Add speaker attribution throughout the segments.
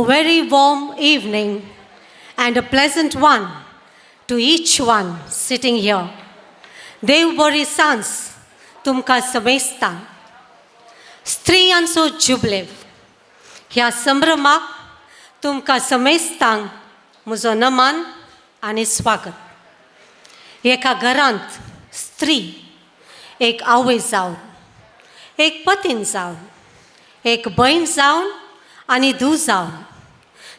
Speaker 1: very warm evening and a pleasant one to each one sitting here. देव बरी सांस तुमकां समेस्तां. स्त्रियांचो जुबलेव ह्या संभ्रमाक तुमकां समेस्तांक म्हजो नमन आनी स्वागत. एका घरांत स्त्री एक आवय जावन, एक पतीन जावन, एक भयण जावन आनी धूव जावन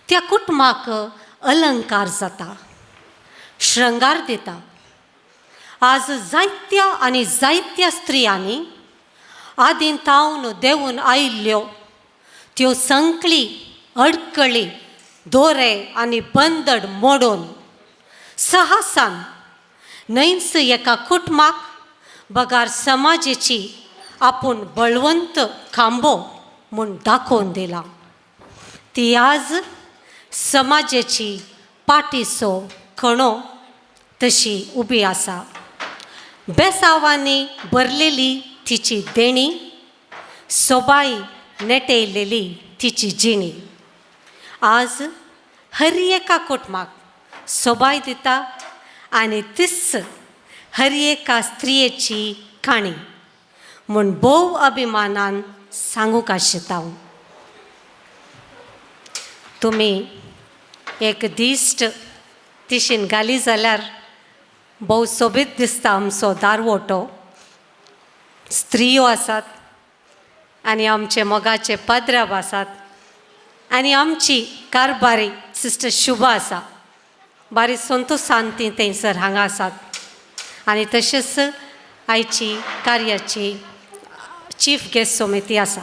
Speaker 1: त्या कुटुंबाक अलंकार जाता, श्रृंगार दिता. आज जायत्या आनी जायत्या स्त्रियांनी आदीं तावन देंवून आयिल्ल्यो त्यो संकळी, अडकळी, दोरे आनी बंदड मोडून साहसान न्हयच एका कुटुंबाक बगार समाजाची आपूण बळवंत खांबो म्हूण दाखोवन दिला. ती आज समाजाची पाठीचो कणो तशी उबी आसा. बेसांवांनी भरलेली तिची देणी, सोबाई नेटयलेली तिची जिणी आज हर एका कुटुंबाक सोबाय दिता आनी तीच हर एका स्त्रियेची काणी म्हूण भोव अभिमानान सांगूंक आशिता. तुमी एक दिश्ट तिशीन घाली जाल्यार भोव सोबीत दिसता आमचो दारवोटो. स्त्रियो आसात आनी आमचे मोगाचे पद्रब आसात आनी आमची कारबारी सिस्टर शुभा आसा. बारी संतोशान ती थंयसर हांगा आसात आनी तशेंच आयची कार्याची चीफ गेस्ट समिती आसा.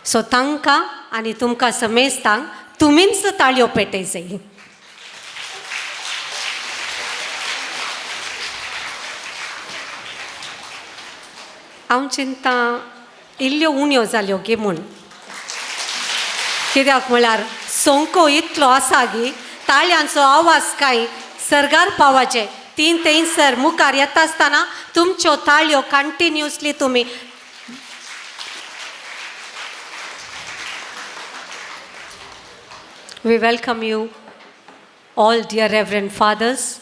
Speaker 1: सो तांकां आनी तुमकां समेस्तांक तुमीच ताळयो पेटय जाय. हांव चिंता इल्ल्यो उण्यो जाल्यो गे म्हूण. कित्याक म्हळ्यार सोंको इतलो आसा गी ताळयांचो आवाज कांय सरगार पावचे. तीन थंयसर मुखार येता आसतना तुमच्यो ताळयो कंटिन्युअसली तुमी We welcome you all, dear Reverend Fathers,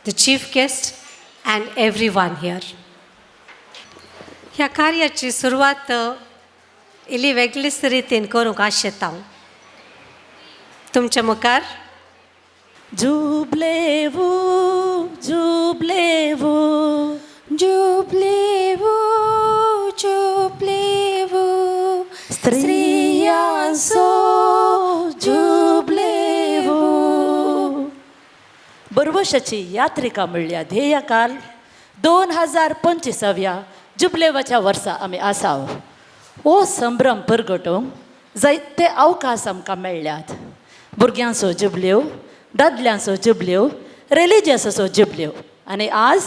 Speaker 1: the chief guest, and everyone here. ह्या कार्याची सुरवात इल्ली वेगळीच रितीन करूंक आशेता. तुमच्या मुखार
Speaker 2: जुबलेवू जुबलेवू
Speaker 3: जुबलेवू जुबलेवू
Speaker 2: स्त्रियांचो जुबलेवू. बरवशाची यात्रिका म्हणल्या ध्येयकाल 2025व्या जुबलेवाच्या वर्सा आमी आसाव. हो संभ्रम परगटोवंक जायते अवकाश आमकां मेळ्ळ्यात. भुरग्यांचो जुबल्यो, दादल्यांचो जुबल्यो, रिलिजियसाचो जुबल्यो आनी आज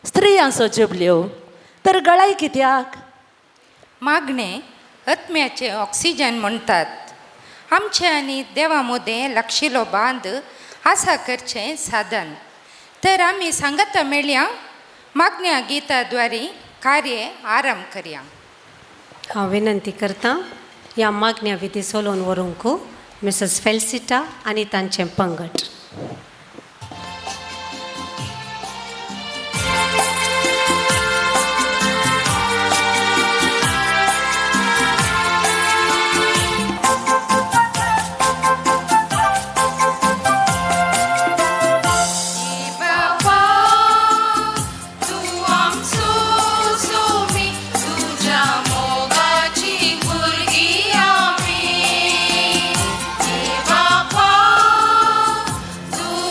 Speaker 2: स्त्रियांचो जुबल्यो. तर गळाय कित्याक?
Speaker 3: मागणे आत्म्याचे ऑक्सिजन म्हणटात. आमचे आनी देवा मोदें लागशिल्लो बांद आसा करचें साधन. तर आमी सांगता मेळया मागण्या गिताद्वारे कार्य आरंभ करया.
Speaker 1: हांव विनंती करतां ह्या मागण्या विधी सोलोवन व्हरूंक मिसेस फेल्सिटा आनी तांचें पंगड.
Speaker 4: तू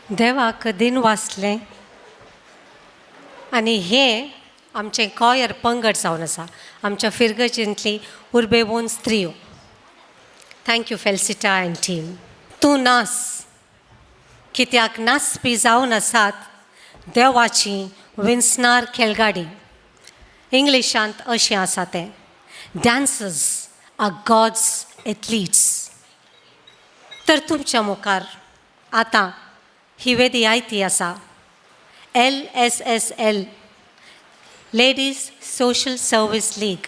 Speaker 1: देवाक दिन वाचलें आनी हें आमचें कॉयर पंगड जावन आसा आमच्या फिरगजींतली उर्बेवून स्त्रियो. Thank you Felicita and team. तूं नास कित्याक नासपी जावन आसात देवाची विन्सनार खेळगाडी. इंग्लिशांत अशें आसा तें, डान्सर्स आर गॉड्स एथलीट्स. तर तुमच्या मुखार आतां ही वेदी आयती आसा. LSSL ladies social service league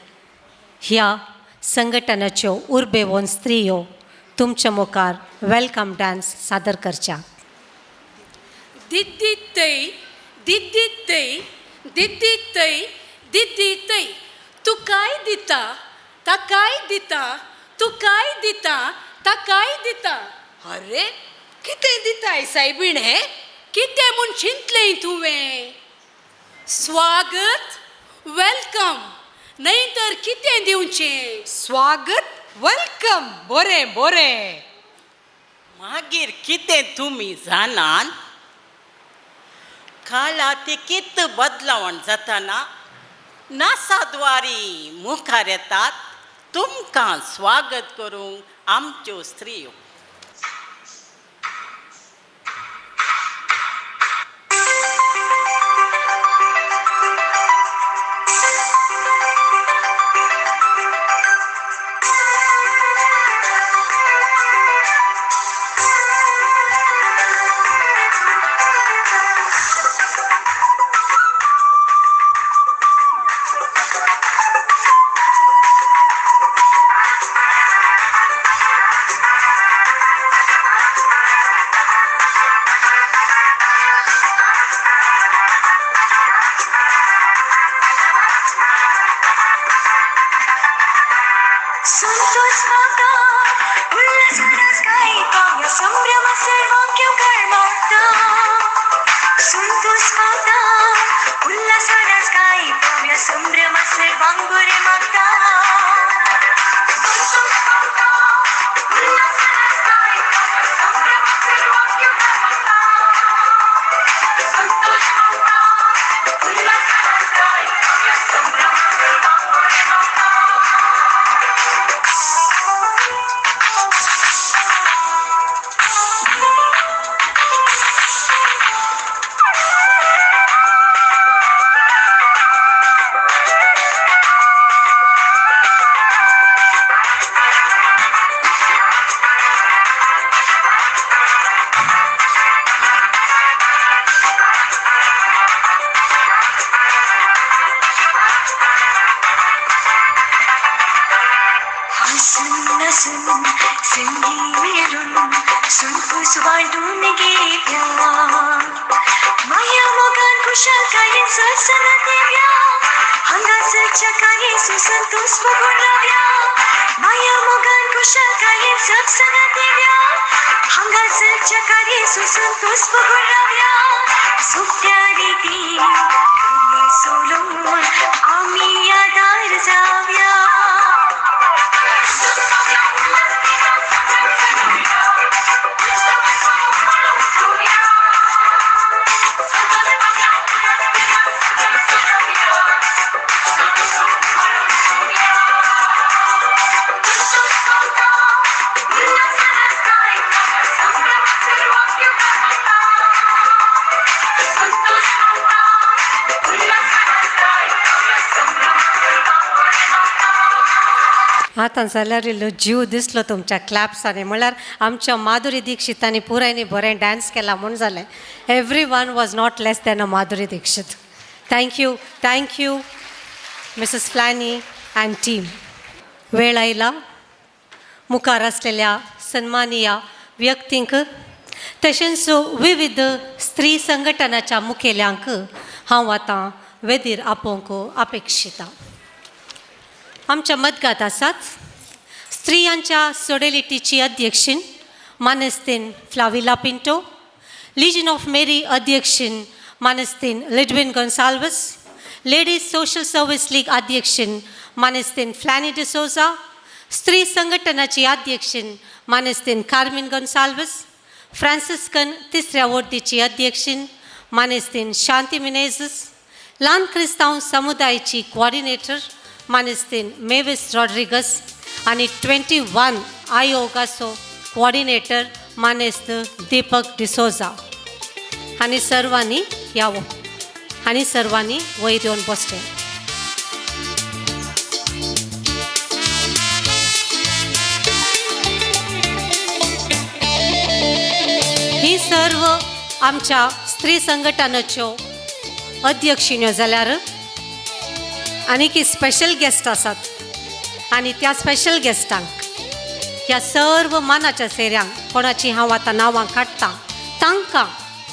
Speaker 1: ह्या संघटनाच्यो उर्बेवून स्त्रियो तुमच्या मुखार वेलकम डान्स सादर करच्या.
Speaker 4: दिद्दितै दिद्दितै दिद्दितै दिद्दितै तूं काय दिता ता काय दिता तूं काय दिता ता काय दिता. अरे कितें दिताय सायबिणे कितें म्हूण चिंतलें तुवें. स्वागत वेलकम न्हय तर कितें दिवचें.
Speaker 5: स्वागत वेलकम बरें बरें. मागीर कितें तुमी जाणान काळाची कित बदलावण जाताना नासाद्वारी मुखार येतात तुमकां स्वागत करूंक आमच्यो स्त्रियो.
Speaker 1: आतां जाल्यार इल्लो जीव दिसलो तुमच्या क्लॅप्सांनी. म्हळ्यार आमच्या माधुरी दिक्षितांनी पुरायनी बरें डान्स केला म्हूण जालें. Everyone was not less than a Madhuri Dixit. Thank you Mrs Flany and team. वेळ आयला मुखार आसलेल्या सन्मानीय व्यक्तींक तशेंच विविध स्त्री संघटनाच्या मुखेल्यांक हांव आतां वेदीर आपोवंक अपेक्षिता. आमच्या मदगात आसात स्त्रियांच्या सोडेलिटीची अध्यक्षीण मानेस्तीन Flavila Pinto, legion of Mary अध्यक्षीण मानेस्तीन Lidwin Gonsalves, ladies social service league अध्यक्षीण मानेस्तीन फ्लॅनी डिसोजा, स्त्री संघटनाची अध्यक्षीण मानेस्तीन कार्मिन गोन्साल्वस, फ्रांसिस्कन तिसऱ्या वर्दीची अध्यक्षीण मानेस्तीन शांती मिनेझस, ल्हान क्रिस्तांव समुदायाची कोऑर्डिनेटर मानेस्तीन मेविस रॉड्रिगस आणि 21 आयोगाचो कोऑर्डिनेटर मानेस्त दीपक डिसोजा आणि सर्वांनी यावं आणि सर्वांनी वयर येवन बसचे. ही सर्व आमच्या स्त्री संघटनाच्यो अध्यक्षिण्यो जाल्यार आनीक स्पेशल गेस्ट आसात आणि त्या स्पेशल गेस्टांक ह्या सर्व मानाच्या सेऱ्यांक कोणाची हांव आतां नांवां काडटां तांकां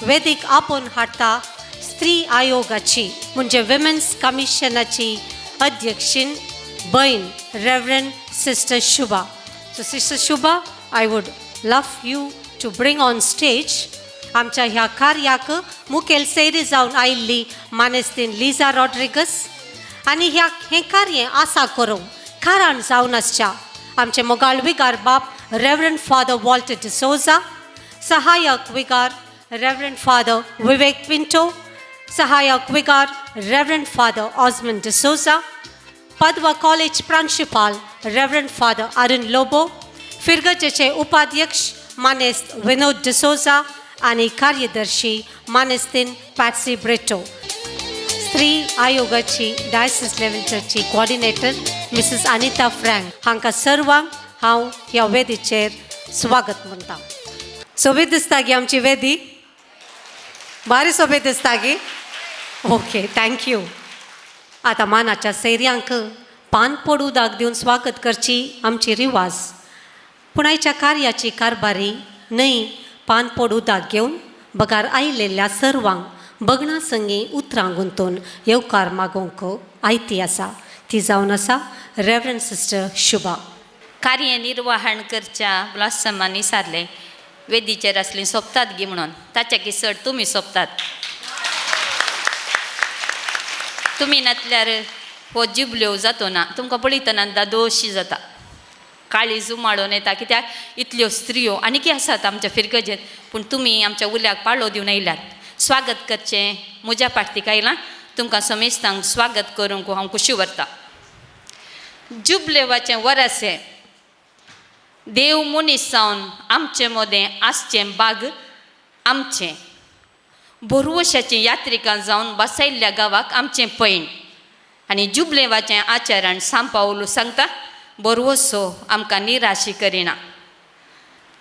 Speaker 1: वेदीक आपोवन हाडटा स्त्री आयोगाची म्हणजे विमेन्स कमिशनाची अध्यक्षीण भयण reverend sister Shubha. So sister Shubha, I would love you to bring on stage आमच्या ह्या कार्याक मुखेल सैरी जावन आयिल्ली मानेस्तीन लिझा रॉड्रिगस आणि हें कार्य आसा करूंक खारान जावन आसच्या आमचे मोगाळ विगार बाप रेव्हरंड फादर वॉल्टर डिसोजा, सहायक विगार रेव्हरंड फादर विवेक पिंटो, सहायक विगार reverend father Osmond D'Souza, Padua college प्रांशुपाल रेव्हरंड फादर अरुण लोबो, फिरगजेचे उपाध्यक्ष मानेस्त विनोद डिसोजा आणि कार्यदर्शी मानेस्तीन पॅट्सी ब्रेटो. स्त्री आयोगाची डायसिस लेव्हलची कोऑर्डिनेटर मिसेस अनिता फ्रँक हांकां सर्वांक हांव ह्या वेदीचेर स्वागत म्हणटा. सोबीत दिसता गी आमची वेदी, बारी सोबीत दिसता गी. Okay, thank you. आतां मानाच्या सैर्यांक पान पड उदक दिवन स्वागत करची आमची रिवाज, पूण आयच्या कार्याची कारभारी न्हय पान पड उदक घेवन बगार आयिल्ल्या सर्वांक भगणा संगी उतरां गुंतून येवकार मागोवंक आयती आसा. ती जावन आसा रेव्हरंड सिस्टर शुभा.
Speaker 6: कार्यनिर्वहण करच्या ब्लॉसमांनी सारले वेदीचेर असली सोंपतात गी म्हणून ताच्या की चड तुमी सोंपतात. तुमी नातल्यार हो जुबल्यो जातो ना तुमकां पळयतना दादोशी जाता, काळी जुमाळोन येता. कित्याक इतल्यो स्त्रियो आनीकय आसात आमच्या फिरगजेंत, पूण तुमी आमच्या उल्याक पाळो दिवन आयल्यात. स्वागत करचें म्हज्या फाटतीक आयलां. तुमकां समेस्तांक स्वागत करूंक हांव खुशी व्हरतां. जुबलेवाचें वरासें देव मनीस जावन आमचें मोदें आसचें बाग आमचें, बोरवशाचें यात्रिकां जावन बसयल्ल्या गांवाक आमचें पैण. आनी जुबलेवाचें आचरण सांपावलू सांगता बोरवोसो आमकां निराशी करिना.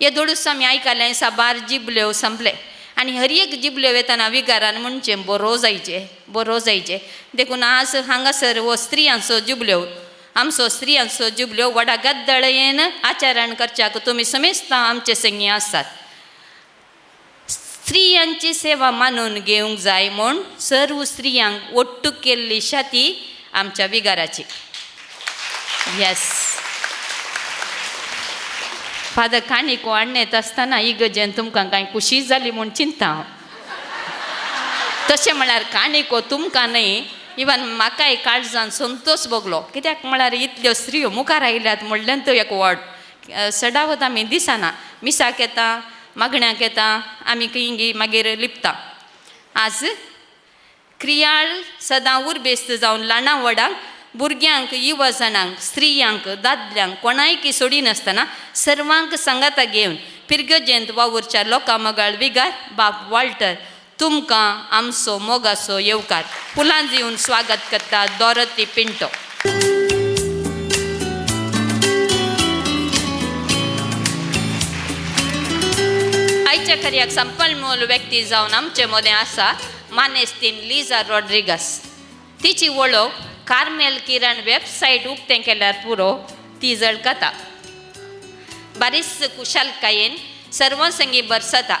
Speaker 6: हे दोडूस आमी आयकलें साबार जिबल्यो संपले आनी हर एक जिबल्यो येतना विगारान म्हणचें बरो जायचें. देखून आज हांगासर हो स्त्रियांचो जुबल्यो, आमचो स्त्रियांचो जुबल्यो व्हडा गद्दळयेन आचरण करच्याक तुमी समेस्तां आमचे संगी आसात. स्त्रियांची सेवा मानून घेवंक जाय म्हूण सर्व स्त्रियांक ओट्टू केल्ली शाती आमच्या विगाराची. येस, फादर काणीक वाडणेत आसतना इगजेन तुमकां कांय खुशी जाली म्हूण चिंता हांव. तशें म्हळ्यार काणीको तुमकां न्हय, इवन म्हाकाय काळजान संतोश भोगलो. कित्याक म्हळ्यार इतल्यो स्त्रियो मुखार आयल्यात म्हणल्यार तो एक व्हड सडावत आमी दिसना. मिसाक येता, मागण्याक येता, आमी हिंगी मागीर लिपता. आज क्रियाळ सदां उर्बेस्त जावन ल्हाना व्हडांक, भुरग्यांक, युवा जाणांक, स्त्रियांक, दादल्यांक कोणायकी सोडी नासतना सर्वांक सांगाता घेवन फिरगजेंत वावुरच्या लोकां मोगाळ विगार बाब वॉल्टर तुमकां आमचो मोगाचो येवकार. फुलां दिवन स्वागत करता डॉरथी पिंटो. आयच्या कार्याक संपन्मूल व्यक्ती जावन आमचे मदें आसा मानेस्तीन लिझा रॉड्रिगस. तिची वळख कार्मेल किरण वेबसायट उक्तें केल्यार पुरो ती जळकता. बारीस कुशलकायेन सर्वसंगी बरसता.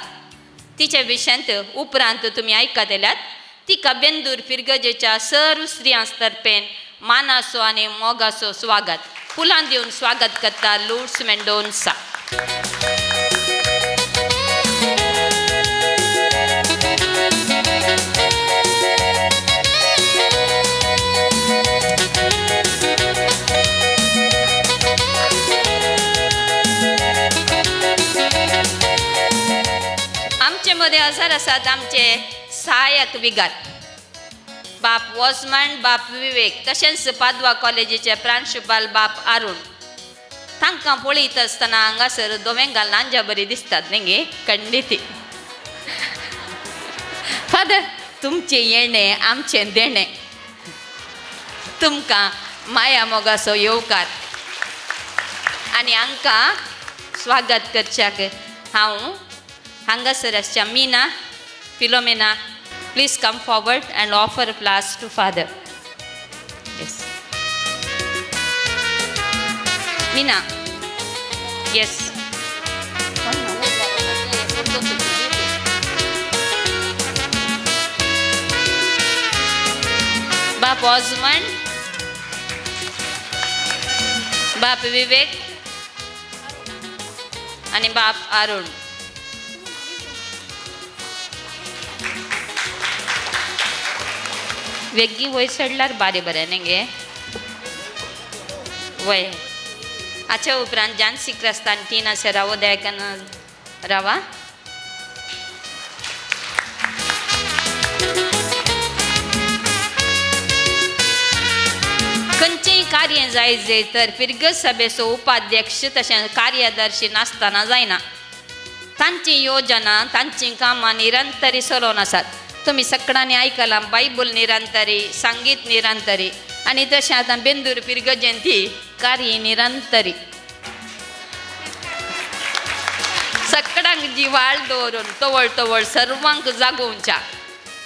Speaker 6: तिचे विशंत उपरांत तुमी आयकत येल्यात. तिका बेंदूर फिरगजेच्या सर्व स्त्रियां तर्फेन मानाचो आनी मोगाचो स्वागत. फुलां दिवन स्वागत करता लुड्स मेंडोन्सा. आमचे मध्ये हजर आसात आमचे सहाय्यक विगार बाप वॉजमन, बाप विवेक, तशेंच पादवा कॉलेजीचे प्रांशुपाल बाप अरुण. तांकां पळयत आसतना हांगासर दोवेंगाल नांजा बरी दिसतात न्ही खंडिती. फादर, तुमचे येणे आमचें देणें. तुमकां माया मोगाचो येवकार आनी हांकां स्वागत करच्याक हांव हांगासर आसच्या Meena, Philomena, please come forward and offer flowers to father. Yes Meena, yes. बाप ऑजमन, बाप विवेक आणि बाप अरुण. वेग्गी वय चडल्यार बारे बरें न्ही गे वय. हाच्या उपरांत जानसी क्रिस्तान टीना सेरावो देयकन रावा. खंयचेंय कार्य जाय तर पिरगत सभेचो उपाध्यक्ष तशेंच कार्यदर्शी नासतना जायना. तांची योजना, तांची कामां निरंतरी चलोवन आसात. तुमी सगळ्यांनी आयकलां बायबल निरंतरी, संगीत निरंतरी आनी तशें आतां बेंदूर पिरगत जयंती कार्य निरंतरी. सगळ्यांक जिवाळ दवरून तवळ तवळ सर्वांक जागोवच्या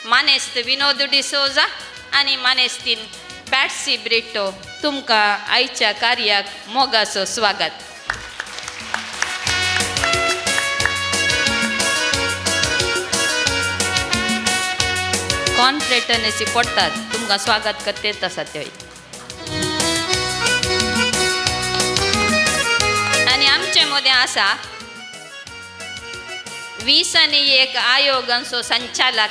Speaker 6: मानेस्त विनोद डिसोजा आनी मानेस्तीन पॅट्सी ब्रिटो तुमकां आयच्या कार्याक मोगाचो स्वागत. कॉन्फ्रेटर्नसी पडटात तुमकां स्वागत करतेत आसात त्यो. आनी आमचे मदें आसा 21 आयोगांचो संचालक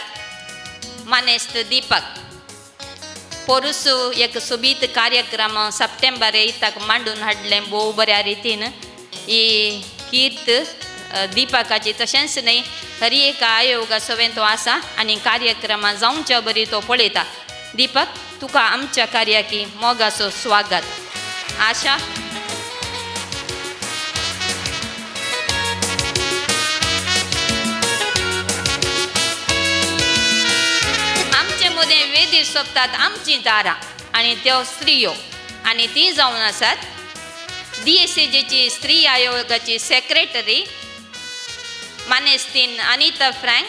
Speaker 6: मानेस्त दीपक. पोरुसू एक सोबीत कार्यक्रम सप्टेंबर 8 मांडून हाडलें भोव बऱ्या रितीन. ही कीर्त दीपकाची तशेंच न्ही हर एक आयोग सवें तो आसा आनी कार्यक्रमां जावच्या बरी तो पळयता. दीपक, तुका आमच्या कार्याकी मोगाचो स्वागत. आशा, आमचे मदें वेदी सोंपतात आमची दारां आनी त्यो स्त्रियो आनी ती जावन आसात DSAGची स्त्री आयोगाची सेक्रेटरी मानेस्तीन अनिता फ्रँक,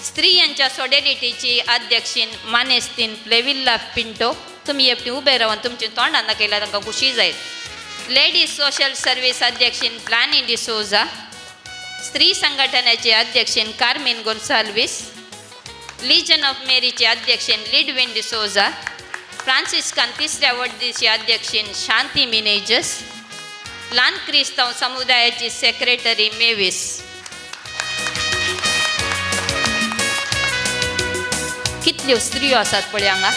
Speaker 6: स्त्रियांच्या सॉलिडॅरिटीची अध्यक्षीण मानेस्तीन फ्लेविल्ला पिंटो. तुम्ही एकटी उबे रावन तुमची तोंडां दाखयल्यार तांकां खुशी जायत. लेडीज सोशल सर्वीस अध्यक्षीण प्लानी डिसोजा, स्त्री संघटनेचे अध्यक्षीण कार्मिन गोन्साल्वीस, लिजन ऑफ मेरीचे अध्यक्षीण लिडविन डिसोजा, फ्रांसिस्कान 3ऱ्या वर्डीची अध्यक्षीण शांती मिनेजस, ल्हान क्रिस्तांव समुदायाची सेक्रेटरी मेवीस. कितल्यो स्त्रियो आसात पळय हांगा.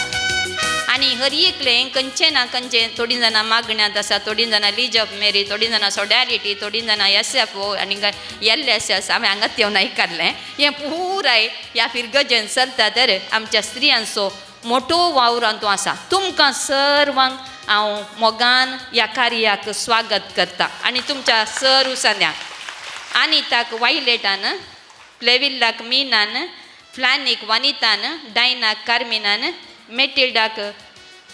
Speaker 6: आनी हर एकलें खंयचें ना खंयचें, थोडीं जाणां मागण्यांत आसा, थोडीं जाणां लीज ऑफ मेरी, थोडीं जाणां सॉलिडॅरिटी, थोडीं जाणां SFO आनी LSS. हांवें हांगाच येवन आयकल्लें. हें पुराय ह्या फिरगजेन चलता तर आमच्या स्त्रियांचो मोठो वावरांतू आसा. तुमकां सर्वांक हांव मोगान ह्या कार्याक स्वागत करता. आनी तुमच्या सर उसान्यांक आनिताक वायलेटान, फ्लेविल्लाक मीनान, फ्लॅनीक वनितान, डायनाक कार्मिनान, मेटिल्डाक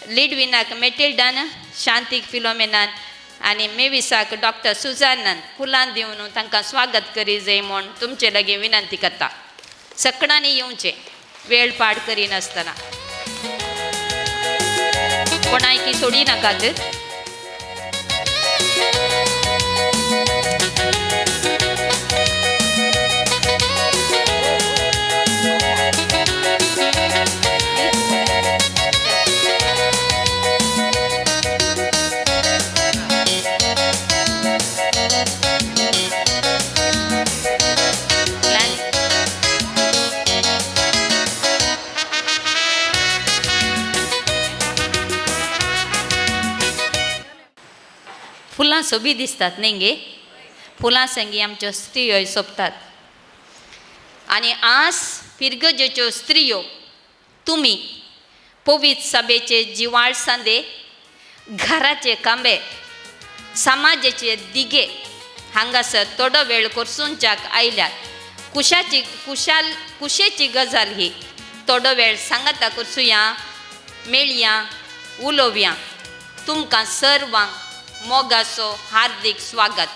Speaker 6: लिडविनाक मेटिल्डान, शांतीक फिलोमेनान आनी मेविसाक डॉक्टर सुजानान फुलां दिवन तांकां स्वागत करी जाय म्हूण तुमचे लागीं विनंती करता. सगळ्यांनी येवचें वेळ पाड करिनासतना. कोणायकी सोडी नाकात. फुलां सोबी दिसतात न्ही गे. फुलां संगी आमच्यो स्त्रियो सोंपतात. आणि आज पिरगजेच्यो स्त्रियो तुम्ही पवित्र सभेचे जिवाळ सांदे, घराचे कांबे, समाजाचे दिगे हांगासर थोडो वेळ करसूंच्याक आयल्यात. कुशेची गजाल ही थोडो वेळ सांगाता करसुया, मेळया, उलोवया. तुमकां सर्वांक मोगाचो हार्दिक स्वागत.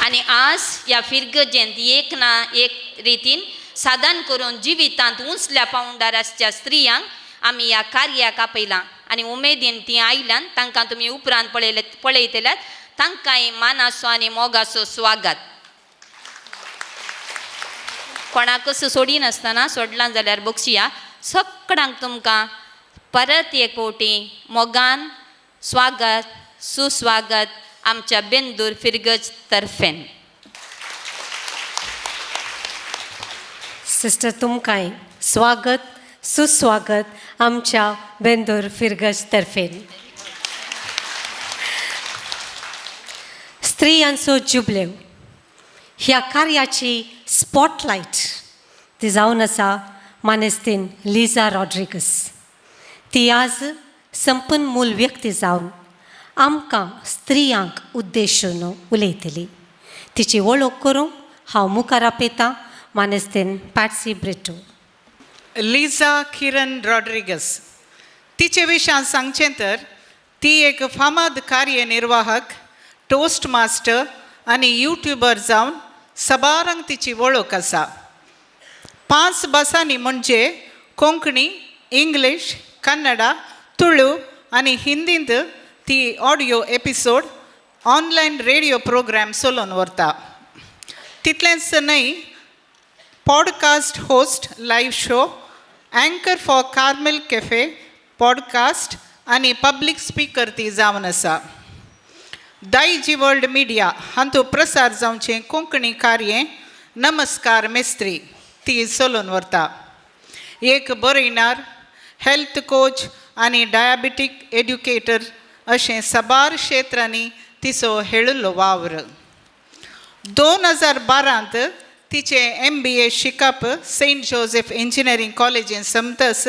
Speaker 6: आणि आज ह्या फिरगजेंत एक ना एक रितीन साधन करून जिवितांत उंचल्या पावंडाराच्या स्त्रियांक आमी ह्या कार्याक आपयलां आनी उमेदीन ती आयल्यान तांकां तुमी उपरांत पळयतल्यात. तांकांय मानाचो आनी मोगाचो स्वागत. कोणाकच सोडिनासतना सोडलां जाल्यार बक्षिया. सगळ्यांक तुमकां परत एक फावटी मोगान स्वागत, सुस्वागत आमच्या बेंदूर फिरगज तर्फेन.
Speaker 1: सिस्टर तुमकांय स्वागत, सुस्वागत आमच्या बेंदूर फिरगज तर्फेन. स्त्रियांचो जुबलेव ह्या कार्याची स्पॉटलायट ती जावन आसा मानेस्तीन लिझा रॉड्रिगस. ती आज संपन्मूल व्यक्ती जावन आमकां स्त्रियांक उद्देशून उलयतली. तिची वळख करूंक हांव मुखार आपयतां मानेस्तीन Patsy Brito.
Speaker 7: Liza Kiran Rodrigues. तिचे विशयान सांगचें तर ती एक फामाद कार्यनिर्वाहक, टोस्ट मास्टर आनी यूट्यूबर जावन सबारांक तिची वळख आसा. 5 भासांनी म्हणजे कोंकणी, इंग्लीश, कन्नडा, तुळू आनी हिंदींत ती audio episode, online radio programme चलोवन व्हरता. तितलेंच न्हय, पॉडकास्ट होस्ट, लायव्ह शो, अँकर फॉर कार्मेल कॅफे पॉडकास्ट आनी पब्लीक स्पीकर ती जावन आसा. दायजी वर्ल्ड मिडिया हातूंत प्रसार जावचें कोंकणी कार्य नमस्कार मेस्त्री ती चलोवन व्हरता. एक बरयणार, हेल्थ कोच आनी डायबिटीक एड्युकेटर अशें साबार क्षेत्रांनी तिचो हेळिल्लो वावर. 2012 तिचें MBA शिकप सेंट जोसेफ इंजिनियरींग कॉलेजीन समतस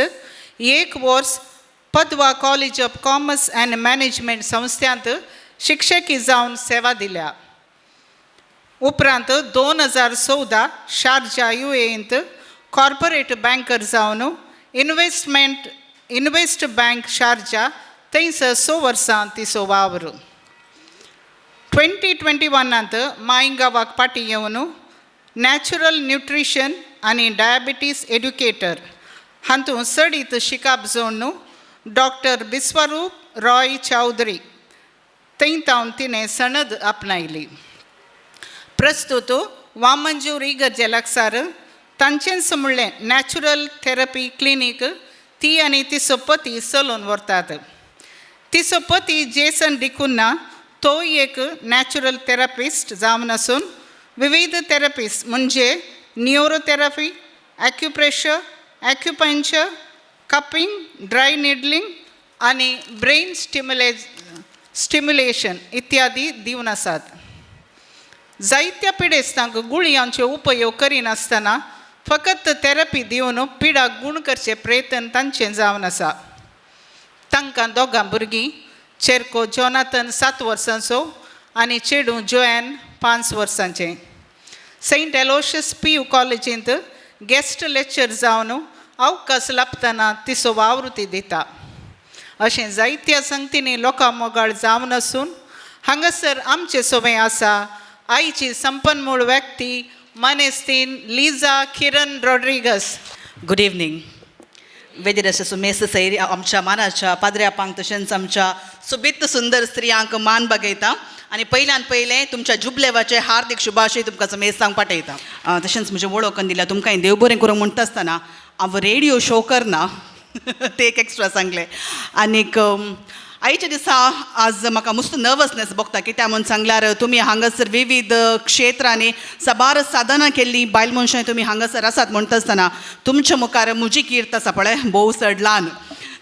Speaker 7: 1 वर्स Padua college of commerce and management संस्थांत शिक्षकी जावन सेवा दिल्या. उपरांत 2014 शारजा UAEंत कॉर्पोरेट बँकर जावन इन्वेस्ट बँक शारजा थंयसर 6 वर्सां तिचो वावर. 2021 मायगांवाक पाटी येवन नॅचरल न्यूट्रिशन आनी डायबिटीस एड्युकेटर हातूंत सडीत शिकप जोडून डॉक्टर बिस्वरूप रॉय चौधरी थंयतावन तिणें सनद आपणायली. प्रस्तुत वामंजूर इगर्जे लागसार तांचेंच म्हणलें नॅचरल थेरपी क्लिनीक ती आनी तिचो पती चलोवन व्हरतात. तिचो पती जेसन डिकुन्ना तो एक नॅचरल थेरपिस्ट जावन आसून विविध थेरपीस म्हणजे neurotherapy, acupressure, acupuncture, cupping, dry needling आनी ब्रेन स्टिम्युलेशन इत्यादी दिवन आसात. जायत्या पिडेस्तांक गुळयांचो उपयोग करिनासतना फकत थेरपी दिवन पिडाक गूण करचे प्रयत्न तांचें जावन आसा. तांकां दोगां भुरगीं, चेरको जोनाथन 7 वर्सांचो आनी चेडूं जोएन 5 वर्सांचें. सेंट एलोशियस PU कॉलेजींत गेस्ट लेक्चर जावन अवकाश लाभतना तिचो वावर ती दिता. अशें जायत्या संगतींनी लोकां मोगाळ जावन आसून हांगासर आमचे सोबे आसा आयची संपन्मूळ व्यक्ती मानेस्तीन लिझा किरण रॉड्रिगस.
Speaker 8: Good evening. वेदीर अशें सुमेस्त सैरी आमच्या मानाच्या पाद्र्यापांक तशेंच आमच्या सुबित सुंदर स्त्रियांक मान बागयता आनी पयल्यान पयलें तुमच्या जुबलेवाचे हार्दिक शुभाशय तुमकां समेस्तांक पाठयता. तशेंच म्हजें वळख दिल्या तुमकां देव बरें करूंक म्हणटा आसतना हांव रेडिओ शो करना ते एक एक्स्ट्रा सांगलें. आनीक आयच्या दिसा आज म्हाका मस्त नर्वसनेस भोगता कित्याक म्हूण सांगल्यार तुमी हांगासर विविध क्षेत्रांनी साबार साधनां केल्लीं बायल मनशां तुमी हांगासर आसात म्हणटा आसतना तुमच्या मुखार म्हजी कीर्त आसा पळय भोव चड ल्हान.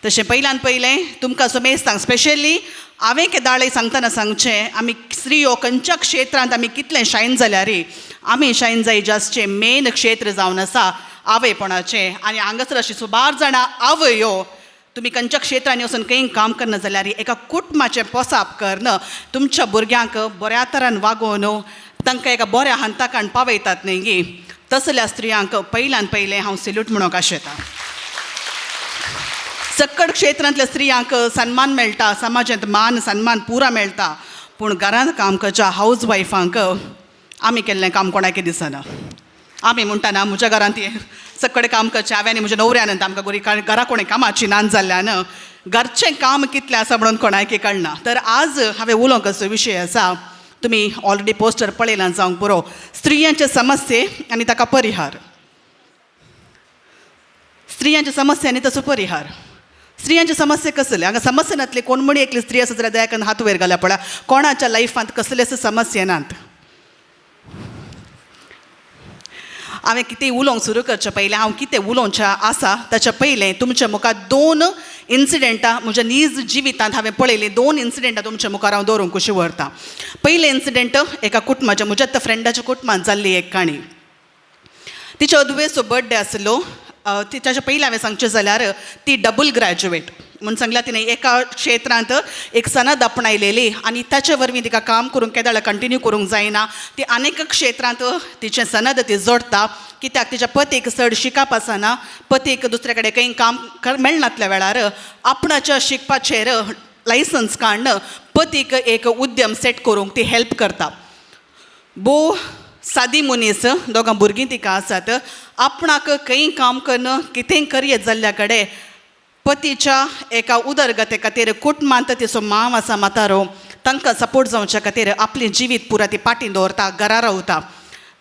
Speaker 8: तशें पयल्यान पयलें तुमकां समेस्तांक स्पेशली हांवें केदाळे सांगतना सांगचें आमी स्त्रियो खंयच्या क्षेत्रांत आमी कितलें शायन जाल्यार आमी शायन जाय जास्तचें मेन क्षेत्र जावन आसा आवयपणाचें. आनी हांगासर अशीं सुमार जाणां आवयो तुमी खंयच्या क्षेत्रांनी वचून खंय काम करना जाल्यार एका कुटुंबाचें पोसाप करन तुमच्या भुरग्यांक बऱ्या तरान वागोवन तांकां एका बऱ्या हंताकान पावयतात न्ही, तसल्या स्त्रियांक पयल्यान पयलें हांव सेल्यूट म्हणूंक आशेतां. सकट क्षेत्रांतल्या स्त्रियांक सन्मान मेळटा, समाजांत मान सन्मान पुरा मेळटा, पूण घरांत काम करच्या हावज वायफांक आमी केल्लें काम कोणाकय दिसना. आमी म्हणटाना म्हज्या घरांत सकड काम करचें हांवें आनी म्हज्या णवऱ्यान आमकां गोरी घरा कोणें कामाची नान जाल्ल्यान घरचें काम कितलें आसा म्हणून कोणाकय कळना. तर आज हांवें उलोवंक असो विशय आसा, तुमी ऑलरेडी पोस्टर पळयलां जावंक पुरो, स्त्रियांचे समस्ये आनी ताका परिहार. स्त्रियांचे समस्या आनी ताचो परिहार. स्त्रियांचे समस्या कसले? हांगा समस्या नातले, कोण म्हणी एकली स्त्री आसा जाल्यार दयाकन हात वयर घाल्या पळय, कोणाच्या लायफांत कसलेच समस्या नात. हांवें कितें उलोवंक सुरू करचे पयलें, हांव कितें उलोवचें आसा ताच्या पयलें तुमच्या मुखार 2 इन्सिडेंटां म्हज्या नीज जिवितांत हांवें पळयलीं. 2 इन्सिडेंटां तुमच्या मुखार हांव दवरूंक कशी व्हरतां. पयलें इन्सिडेंट एका कुटुंबाच्या म्हज्या फ्रेंडाच्या कुटुंबांत जाल्ली एक काणी. तिच्या अदुवेचो बर्थडे आसलो. ताच्या पयलीं हांवें सांगचें जाल्यार ती डबल ग्रॅज्युएट म्हूण सांगल्यार तिणें एका क्षेत्रांत एक सनद आपणायलेली आनी ताचे वरवीं तिका काम करूंक केदाळ कंटिन्यू करूंक जायना. ती आनीक क्षेत्रांत तिचें सनद ती जोडटा, कित्याक तिच्या पतीक चड शिकप आसना. पतीक दुसरे कडेन खंय काम मेळनातल्या वेळार आपणाच्या शिकपाचेर लायसन्स काडन पतीक एक उद्यम सेट करूंक ती हेल्प करता. भोव सादी मनीस, दोगां भुरगीं तिका आसात. आपणाक खंय काम करन कितेंय करयत जाल्ल्या कडेन पतीच्या एका उदरगते खातीर कुटुंबांत तिचो मांव आसा म्हातारो, तांकां सपोर्ट जावच्या खातीर आपलें जिवीत पुरा ती पाटीन दवरता, घरा रावता.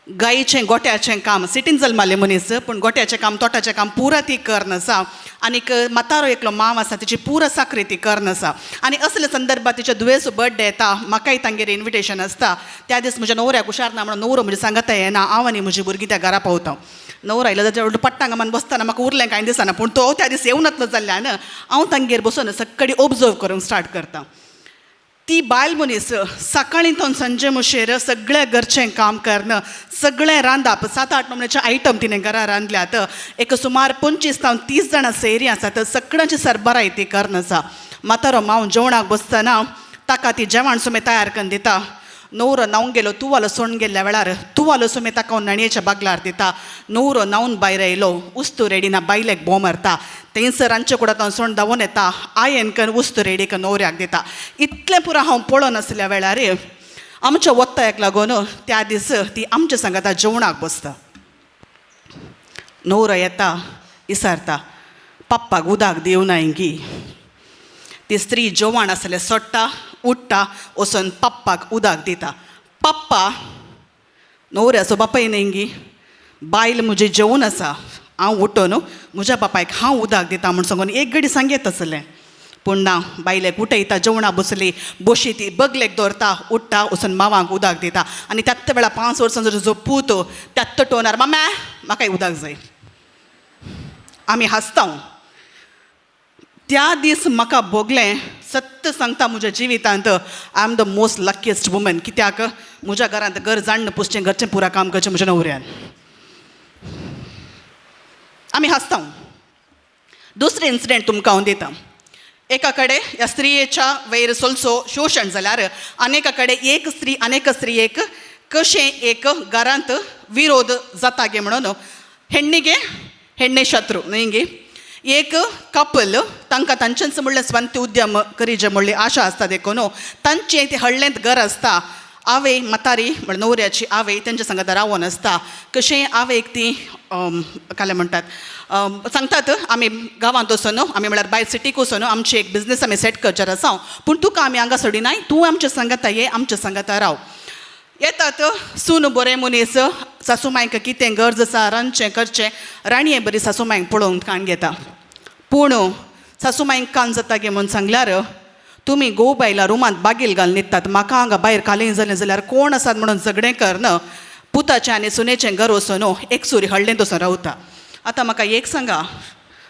Speaker 8: गायेचें गोट्याचें काम, सिटीन जल्मालें मनीस पूण गोट्याचें काम तोटाचें काम पुरा ती करनासा. आनीक म्हातारो एकलो मांव आसा तिची पुरा साखरी ती करनासा. आनी असल्या संदर्भात तिच्या दुयेचो बर्थडे येता, म्हाकाय तांगेर इन्विटेशन आसता. त्या दीस म्हज्या णवऱ्याक हुशार ना म्हणून णवरो म्हजे सांगता येना, हांव आनी म्हजी भुरगीं त्या घरा पावता. णवरो आयलो जाल्यार पट्टांग मान बसतना म्हाका उरलें कांय दिसना, पूण तो त्या दीस येवनातलो जाल्ल्यान हांव तांगेर बसून सकाळी ऑब्जर्व करूंक स्टार्ट करता. ती बायल मनीस सकाळीं तो संजे मुशेर सगळें घरचें काम करन, सगळें रांदप, 7-8 नमुन्याचे आयटम तिणें घरा रांदल्यात. एक सुमार 25 ते 30 जाणां सैरी आसात, सगळ्यांची सरबराय ती करनासा. म्हातारो मांव जेवणाक बसतना ताका ती जेवण सुमें तयार करून दिता. णवरो न्हावंक गेलो, तुवालो सोडून गेल्ल्या वेळार तुवालो सुमें ताका हांव न्हणयेच्या बागलार दिता. णवरो न्हावून भायर येयलो, उस्तू रेडी ना, बायलेक भोंव मारता. थंयसर रांदचे कुडांत हांव सोंड धांवून येता, आयन करून उस्तू रेडी करून णवऱ्याक दिता. इतलें पुरो हांव पळोवन आसल्या वेळार आमच्या वत्ताक लागून त्या दीस ती आमच्या सांगाता जेवणाक बसता. णवरो येता, विचारता, पप्पाक उदक दिवना हिंगी. ती स्त्री जेवण आसलें सोडटा, उठ्ठा, वचून पप्पाक उदक दिता. पप्पा, णवऱ्याचो बापाय न्ही, बायल म्हजी जेवून आसा, हांव उठून म्हज्या बापायक हांव उदक दिता म्हूण सांगून एक घडी सांगीत आसलें. पूण ना, बायलेक उठयता, जेवणा बसली, बशी ती बगलेक दवरता, उठ्ठा, वचून मावांक उदक दिता. आनी त्याच वेळा 5 वर्सांचो जो पूत त्यात तटोवणार, मम्मा म्हाकाय उदक जाय. आमी हांसता. त्या दीस म्हाका भोगलें, सत्य सांगता म्हज्या जिवितांत I am the most luckiest woman. कित्याक म्हज्या घरांत घर जाणणं पुसचें, घरचें पुरा काम करचें म्हज्या णवऱ्यान. आमी हांसता. दुसरें इन्सिडेंट तुमकां हांव दिता. एका कडेन ह्या स्त्रियेच्या वयर सोलसो शोशण जाल्यार आनेका कडेन एक स्त्री आनेक स्त्रियेक कशें एक घरांत विरोध जाता गे म्हणून हेण्णे शत्रू न्ही गे. एक कपल तांकां तांचेंच म्हणलें स्वांत उद्यम करीचे म्हणली आशा आसता देखून तांचें तें हडलेंत घर आसता. आवय म्हातारी म्हळ्यार णवऱ्याची आवय तेंच्या सांगात रावून आसता. कशें आवयक ती काय म्हणटात सांगतात, आमी गांवांत वचून आमी म्हळ्यार भायर सिटीक वचून आमची एक बिझनेस आमी सेट करचेर आसा, पूण तुका आमी हांगा सोडिनाय, तूं आमच्या सांगाता ये, आमच्या सांगाता राव. येतात सून बरें मनीस, सासूमायक कितें गरज आसा रांदचें करचें, राणये बरी सासूमायक पळोवंक कान घेता. पूण सासूमायक कान जाता गे म्हूण सांगल्यार तुमी घोव बायला रुमांत बागेल घालून न्हिदतात, म्हाका हांगा भायर कालें जालें जाल्यार कोण आसात म्हणून झगडें करन पुताचें आनी सुनेचें घर वचून एक सुरी हळडेंत वचून रावता. आतां म्हाका एक सांगा,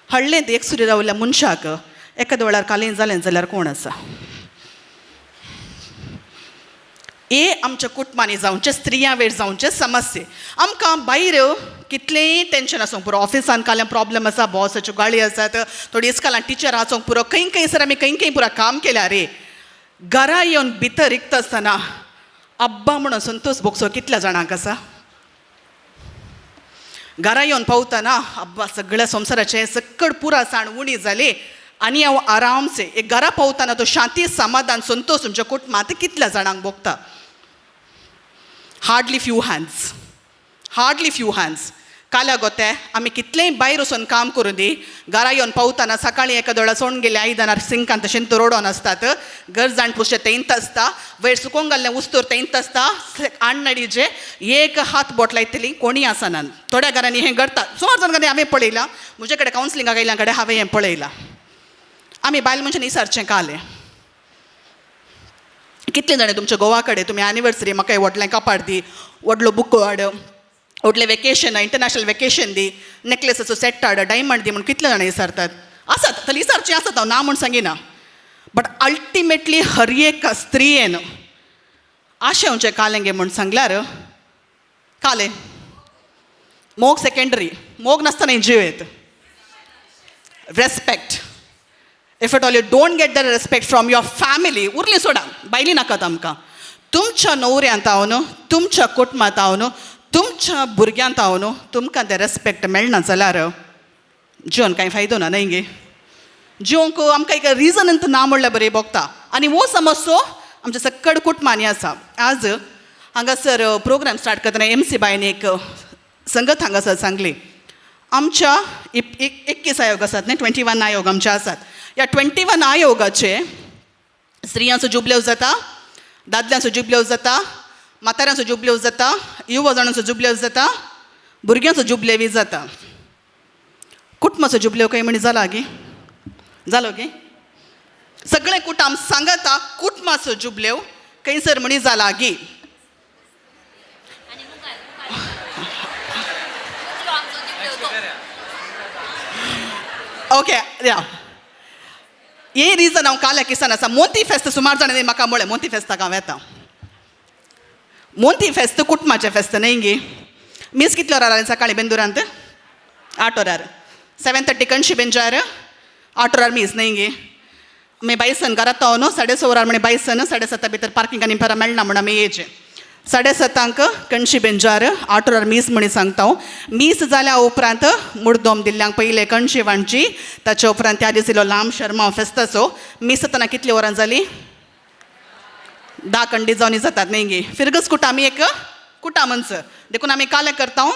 Speaker 8: हळडेंत एक सुरी रावल्या मनशाक एखाद्या वेळार कालें जालें जाल्यार कोण आसा? हे आमच्या कुटुंबांनी जावचे स्त्रियां वेळ जावचे समस्ये आमकां भायर कितलेंय टेंशन आसूंक पुरो ऑफिसान काल्यां प्रॉब्लेम आसा बॉसाच्यो गाळी आसात थोडी इस्कालां टिचर आसूंक पुरो खंय सर आमी खंय पुरो काम केल्या रे घरा येवन भितर रिकता आसतना अब्बा म्हणून संतोष भोगसो कितल्या जाणांक आसा घरा येवन पावतना अब्बा सगळ्या संवसाराचे सकड पुरा साण उणी जाली आनी हांव आरामसे एक घरा पावतना तो शांती समाधान संतोष तुमच्या कुटुंबांत कितल्या जाणांक भोगता हार्डली फ्यू हँड्स काल्या गोते आमी कितलेंय भायर वचून काम करूं दी घरा येवन पावतना सकाळीं एका दोळा सोडून गेले आयदनार सिंकान तशें तरोडोन आसतात घर जाण पुसचें तेंत आसता वयर सुकोवंक घाल्लें उस्तोर तेंत आसता आणनडीचे एक हात बोट लायतली कोणी आसनात थोड्या घरांनी हें घडटा सुमार जाण हांवें पळयलां म्हजे कडेन कावन्सिलिंगाक आयल्या कडेन हांवें हें पळयलां आमी बायल मनशांनी विचारचें कालें कितले जाणे तुमच्या गोवा कडेन तुमी एनिवर्सरी म्हाका व्हडलें कापाड दी व्हडलो बुको हाड व्हडलें वेकेशन इंटरनॅशनल वेकेशन दी नेक्लेसाचो सेट हाड डायमंड दी म्हूण कितले जाणां विचारतात आसात तरी विचारचें आसत हांव ना म्हूण सांगिना बट अल्टिमेटली हर एक स्त्रियेन आशेवचें कालें गे म्हूण सांगल्यार कालें मोग सेकंडरी मोग नासतना जीव येत respect if at all you don't get the respect from your family उरली सोडा बायली नाकात आमकां तुमच्या न्हवऱ्यांत हांव तुमच्या कुटुंबांत हांव तुमच्या भुरग्यांत हांव तुमकां तें रेस्पेक्ट मेळना जाल्यार जिवन कांय फायदो ना न्हय गे जिवंक आमकां एक रिजन ना म्हणल्यार बरें भोगता आनी हो समस्यो आमच्या सकड कुटुंबांनी आसा आज हांगासर प्रोग्राम स्टार्ट करतना MC बायन एक संगत हांगासर सांगली आमच्या 21 आयोग आसात न्ही 21 आयोग आमचे आसात ह्या 21 आयोगाचे स्त्रियांचो जुबलेव जाता दादल्यांचो जुबलेव जाता म्हाताऱ्यांचो जुबलेव जाता युवा जाणांचो जुबलेव जाता भुरग्यांचो जुबलेवी जाता कुटुंबाचो जुबलेव खंय म्हणी जाला गे जालो गे सगळे कुटुंब सांगता कुटुंबाचो जुबलेव खंयसर म्हणी जाला गे ओके या हे रिजन हांव काल्या किसान आसा मोती फेस्त सुमार जाणांनी म्हाका म्हळें मोती फेस्ताक हांव येता मोती फेस्त कुटुंबाचें फेस्त न्हय गे मीस कितले वरार सकाळीं बेंदुरांत 8 वरार 7:30 कणशी बेंचार 8 वरार मीस न्हय गे आमी बायसन घरात हांव न्हू 6:30 वरार म्हणे बायसन 7:30 भितर पार्किंग आनी परत मेळना म्हण आमी येयचे 7:30 कणशी बेंचार 8 वरार मीस म्हणी सांगता हांव मीस जाल्या उपरांत मुर्दोम दिल्ल्यांक पयले कणशी वांची ताच्या उपरांत त्या दिस इल्लो लांब शर्मा फेस्ताचो मीस जातना कितली वरां जाली 10 कंडी जावन जातात न्हय गे फिरगस कुट आमी एक कुटामंच देखून आमी कालें करता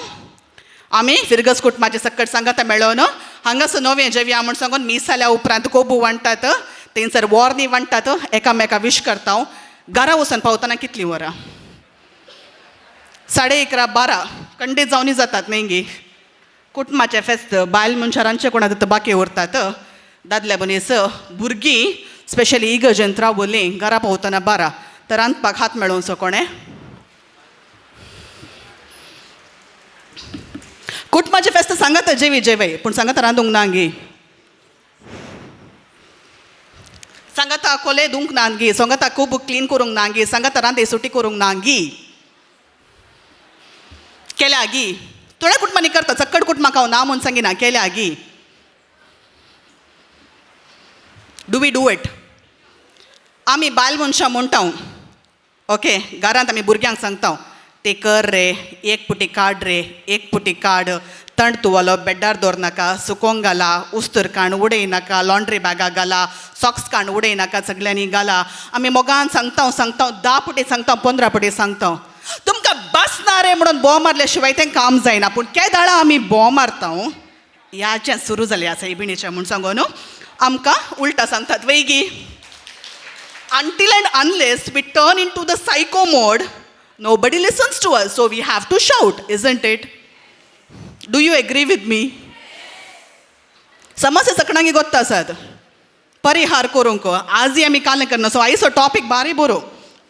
Speaker 8: आमी फिरगस कुटुंबाचे सकट सांगाता मेळोन हांगासर नवें जेवया म्हूण सांगून मीस जाल्या उपरांत कोबू वांटतात थंयसर वॉर्नी वांटतात एकामेका विश करता घरा वचून पावतना कितलीं वरां 11:30 12 कंडी जावन जातात न्हय गे कुटुंबाचें फेस्त बायल मनशां रांदचे कोणाक बाकी उरतात दादले मनीस भुरगीं स्पेशली इगर्जेंत रावलीं घरा पावतना 12 तर रांदपाक हात मेळोवचो कोणें कुटुंबाचें फेस्त सांगात जेवय पूण सांगात रांदूंक ना गे सांगाता कोले धुंक ना गे सांगाता खूब क्लीन करूंक ना गे सांगाता रांदे सुटी करूंक ना गी केल्या गी थोड्या कुटुंबांनी करता चक्कड कुटुंबाक हांव ना म्हूण सांगिना केल्या गी डू वी डू इट आमी बायल मनशां म्हणटा ओके घरांत आमी भुरग्यांक सांगता ते कर रे एक पुटी काड रे एक पुटी काड थंड तुवालो बेड्डार दवरनाका सुकोवंक घाला उस्तर काण उडय नाका लॉन्ड्री बॅगा घाला सॉक्स काण उडय नाका सगल्यांनी घाला आमी मोगान सांगता 10 पुटी सांगता 15 पुटी सांगता तुमकां बसना रे म्हणून बो मारल्या शिवाय तें काम जायना पूण केदाळा आमी बो मारता ह्याचें सुरू जालें आसा इबिणीचें म्हूण सांगून आमकां उलटा सांगतात वैगी until and unless we turn into the psycho mode nobody listens to us so we have to shout isn't it do you agree with me समस्या सकणांगी गोत्ता आसात परिहार करूंक आजय आमी कालें करना सो आयचो टॉपीक बारी बरो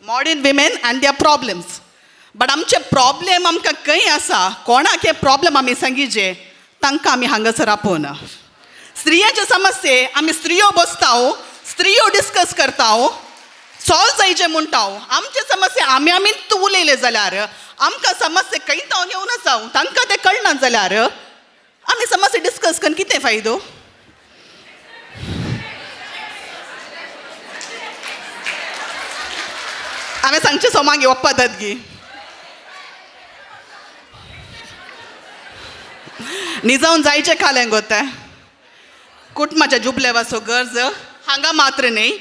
Speaker 8: modern women and their problems but आमचे प्रॉब्लेम आमकां खंय आसा कोणाक हे प्रॉब्लेम आमी सांगिजे तांकां आमी हांगासर आपोवना स्त्रियांचे समस्ये आमी स्त्रियो बसता स्त्रियो डिस्कस करता सॉल्व जायचे म्हणटा हांव आमचे समस्या आमी तूं उलयले जाल्यार आमकां समस्या खंय जावन येवनच जावं तांकां तें कळना जाल्यार आमी समस्या डिस्कस करून कितें फायदो. हांवें सांगचें सोमागे हो पद्दत गी निजावन जायचें खालें गो तें कुटुंबाच्या जुबले वाचो गरज हांगा मात्र न्ही